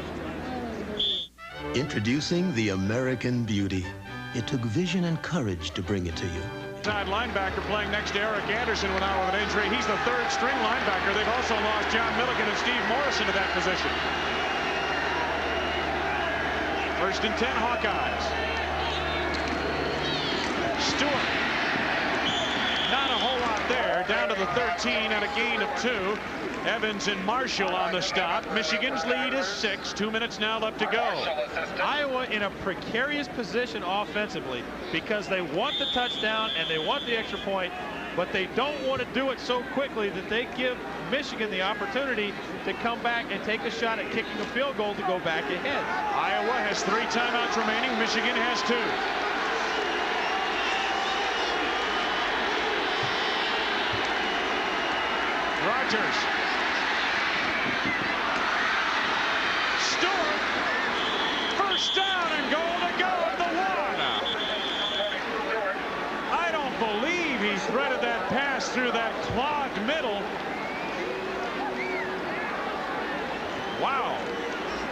Introducing the American Beauty. It took vision and courage to bring it to you. Side linebacker playing next to Eric Anderson went out with an injury. He's the 3rd string linebacker. They've also lost John Milligan and Steve Morrison to that position. First and 10, Hawkeyes. Stewart. Not a whole lot there. Down to the 13 and a gain of 2. Evans and Marshall on the stop. Michigan's lead is 6. 2 minutes now left to go. Iowa in a precarious position offensively because they want the touchdown and they want the extra point, but they don't want to do it so quickly that they give Michigan the opportunity to come back and take a shot at kicking a field goal to go back ahead. Iowa has 3 timeouts remaining. Michigan has 2. Walters. Stewart. First down and goal to go at the 1. I don't believe he threaded that pass through that clogged middle. Wow.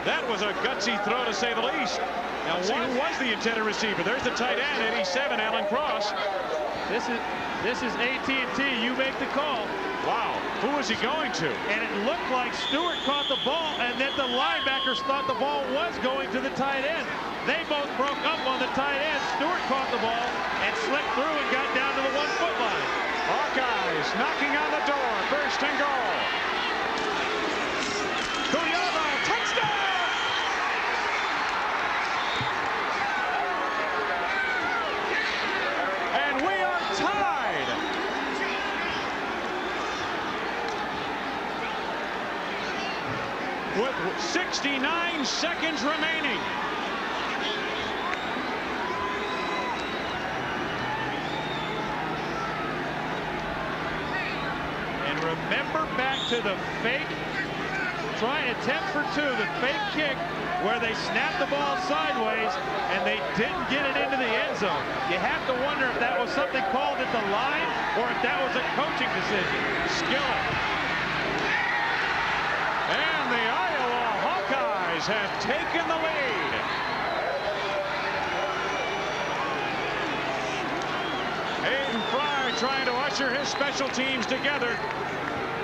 That was a gutsy throw, to say the least. Now, who was the intended receiver? There's the tight end, 87, Alan Cross. This is AT&T. You make the call. Wow. Who was he going to? And it looked like Stewart caught the ball, and that the linebackers thought the ball was going to the tight end. They both broke up on the tight end. Stewart caught the ball and slipped through and got down to the 1-foot line. Hawkeyes knocking on the door. First and goal. Kuyava, touchdown! And we are tied. With 69 seconds remaining. And remember back to the fake attempt for 2, the fake kick where they snapped the ball sideways and they didn't get it into the end zone. You have to wonder if that was something called at the line or if that was a coaching decision. Skillet. And the Iowa Hawkeyes have taken the lead. Hayden Fry trying to usher his special teams together.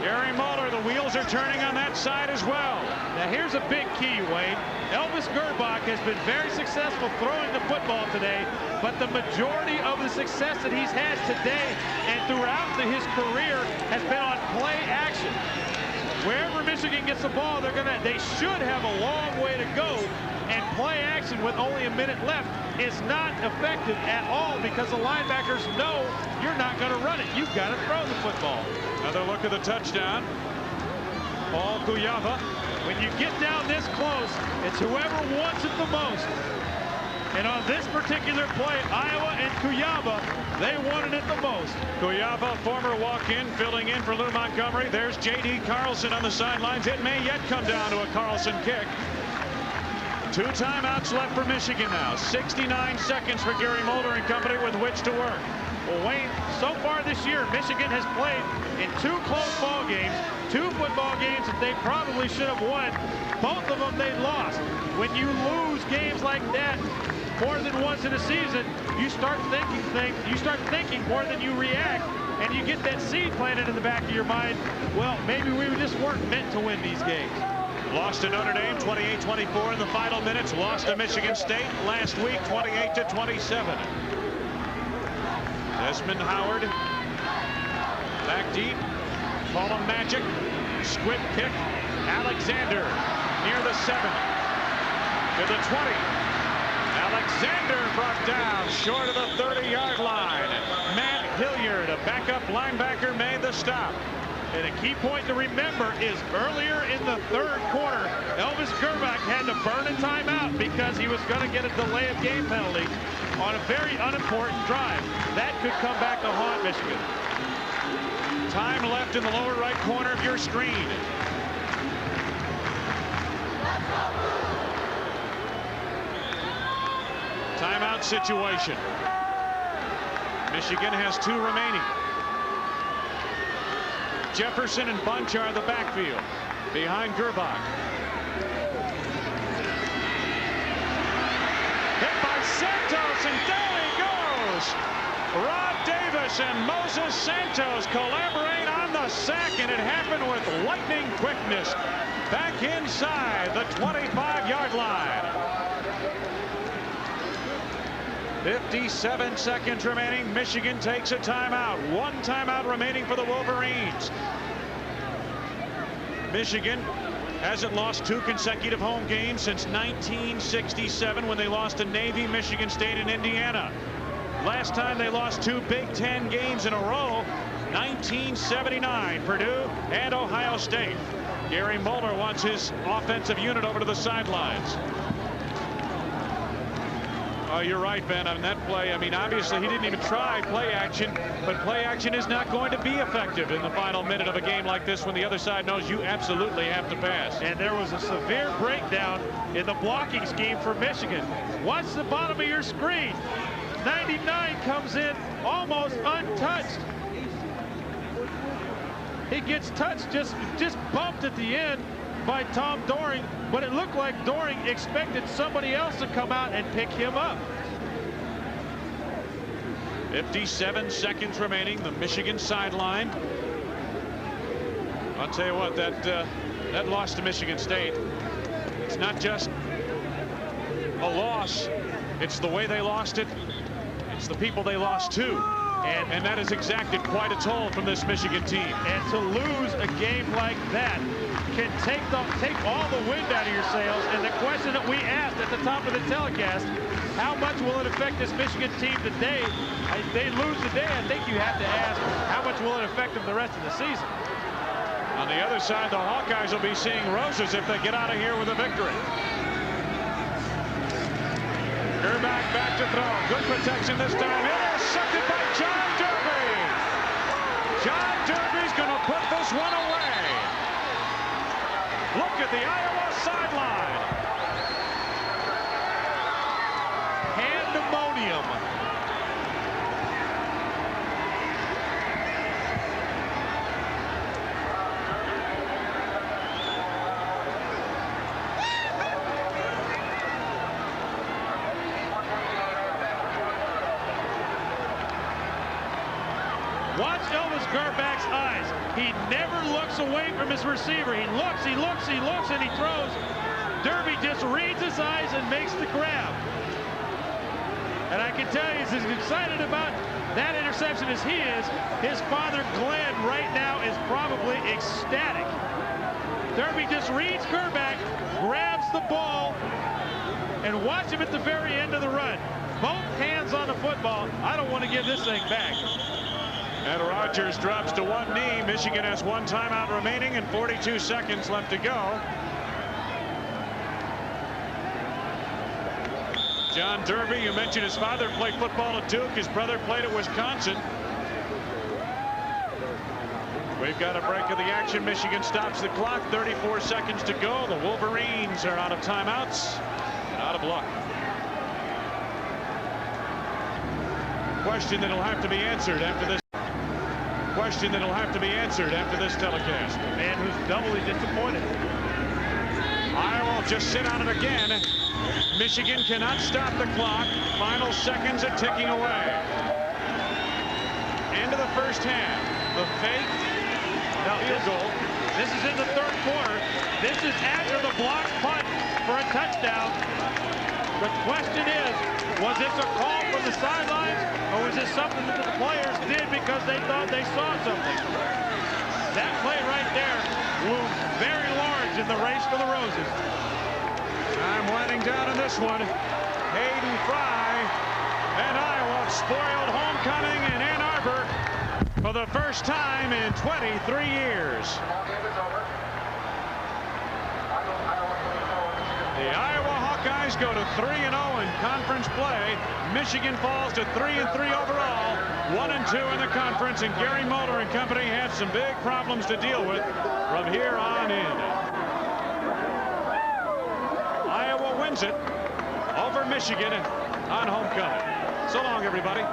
Gary Moeller, the wheels are turning on that side as well. Now here's a big key, Wayne. Elvis Gerbach has been very successful throwing the football today, but the majority of the success that he's had today and throughout his career has been on play action. Wherever Michigan gets the ball, they should have a long way to go, and play action with only a minute left is not effective at all because the linebackers know you're not going to run it. You've got to throw the football. Another look at the touchdown. Paul Kuyava. When you get down this close, it's whoever wants it the most. And on this particular play, Iowa and Kuyava, they wanted it the most. Kuyava, former walk-in, filling in for Lou Montgomery. There's J.D. Carlson on the sidelines. It may yet come down to a Carlson kick. 2 timeouts left for Michigan now. 69 seconds for Gary Moeller and company with which to work. Well, Wayne, so far this year, Michigan has played in 2 close ball games, 2 football games that they probably should have won. Both of them they lost. When you lose games like that more than once in a season, you start thinking more than you react, and you get that seed planted in the back of your mind. Well, maybe we just weren't meant to win these games. Lost to Notre Dame 28-24 in the final minutes. Lost to Michigan State last week 28-27. Desmond Howard back deep. Call him magic. Squib kick. Alexander near the 7. To the 20. Alexander brought down short of the 30-yard line. Matt Hilliard, a backup linebacker, made the stop. And a key point to remember is earlier in the 3rd quarter, Elvis Gerbach had to burn a timeout because he was going to get a delay of game penalty on a very unimportant drive. That could come back to haunt Michigan. Time left in the lower right corner of your screen. Timeout situation. Michigan has 2 remaining. Jefferson and Bunch are the backfield behind Gerbach. Hit by Santos, and down he goes. Rod Davis and Moses Santos collaborate on the sack, and it happened with lightning quickness. Back inside the 25-yard line. 57 seconds remaining. Michigan takes a timeout. 1 timeout remaining for the Wolverines. Michigan hasn't lost 2 consecutive home games since 1967 when they lost to Navy, Michigan State, and Indiana. Last time they lost 2 Big Ten games in a row, 1979, Purdue and Ohio State. Gary Moeller wants his offensive unit over to the sidelines. Oh, you're right, Ben. On that play, I mean, obviously he didn't even try play action, but play action is not going to be effective in the final minute of a game like this when the other side knows you absolutely have to pass. And there was a severe breakdown in the blocking scheme for Michigan. Watch the bottom of your screen. 99 comes in almost untouched. He gets touched, just bumped at the end by Tom Doring, but it looked like Doring expected somebody else to come out and pick him up. 57 seconds remaining, the Michigan sideline. I'll tell you what, that loss to Michigan State, it's not just a loss, it's the way they lost it, it's the people they lost to. And that has exacted quite a toll from this Michigan team. And to lose a game like that can take all the wind out of your sails. And the question that we asked at the top of the telecast, how much will it affect this Michigan team today? If they lose today, I think you have to ask, how much will it affect them the rest of the season? On the other side, the Hawkeyes will be seeing roses if they get out of here with a victory. Gerback back to throw. Good protection this time. Intercepted by John Derby. John Derby's going to put this one away. Look at the Iowa sideline. Pandemonium. Watch Elvis Gerback's eyes. He never looks away from his receiver. He looks, and he throws. Derby just reads his eyes and makes the grab. And I can tell you, he's as excited about that interception as he is. His father, Glenn, right now is probably ecstatic. Derby just reads Gerback, grabs the ball, and watch him at the very end of the run. Both hands on the football. I don't want to give this thing back. And Rogers drops to one knee. Michigan has one timeout remaining and 42 seconds left to go. John Derby, you mentioned his father played football at Duke. His brother played at Wisconsin. We've got a break of the action. Michigan stops the clock. 34 seconds to go. The Wolverines are out of timeouts and out of luck. Question that'll have to be answered after this. Question that'll have to be answered after this telecast. A man who's doubly disappointed. Iowa will just sit on it again. Michigan cannot stop the clock. Final seconds are ticking away. End of the first half. The fake field goal. This is in the third quarter. This is after the block punt for a touchdown. The question is, was this a call from the sidelines, or was this something that the players did because they thought they saw something? That play right there looms very large in the race for the Roses. I'm winding down on this one. Hayden Fry and Iowa spoiled homecoming in Ann Arbor for the first time in 23 years. The Iowa Hawkeyes go to 3-0 in conference play. Michigan falls to 3-3 overall, 1-2 in the conference, and Gary Moeller and company have some big problems to deal with from here on in. Iowa wins it over Michigan on homecoming. So long, everybody.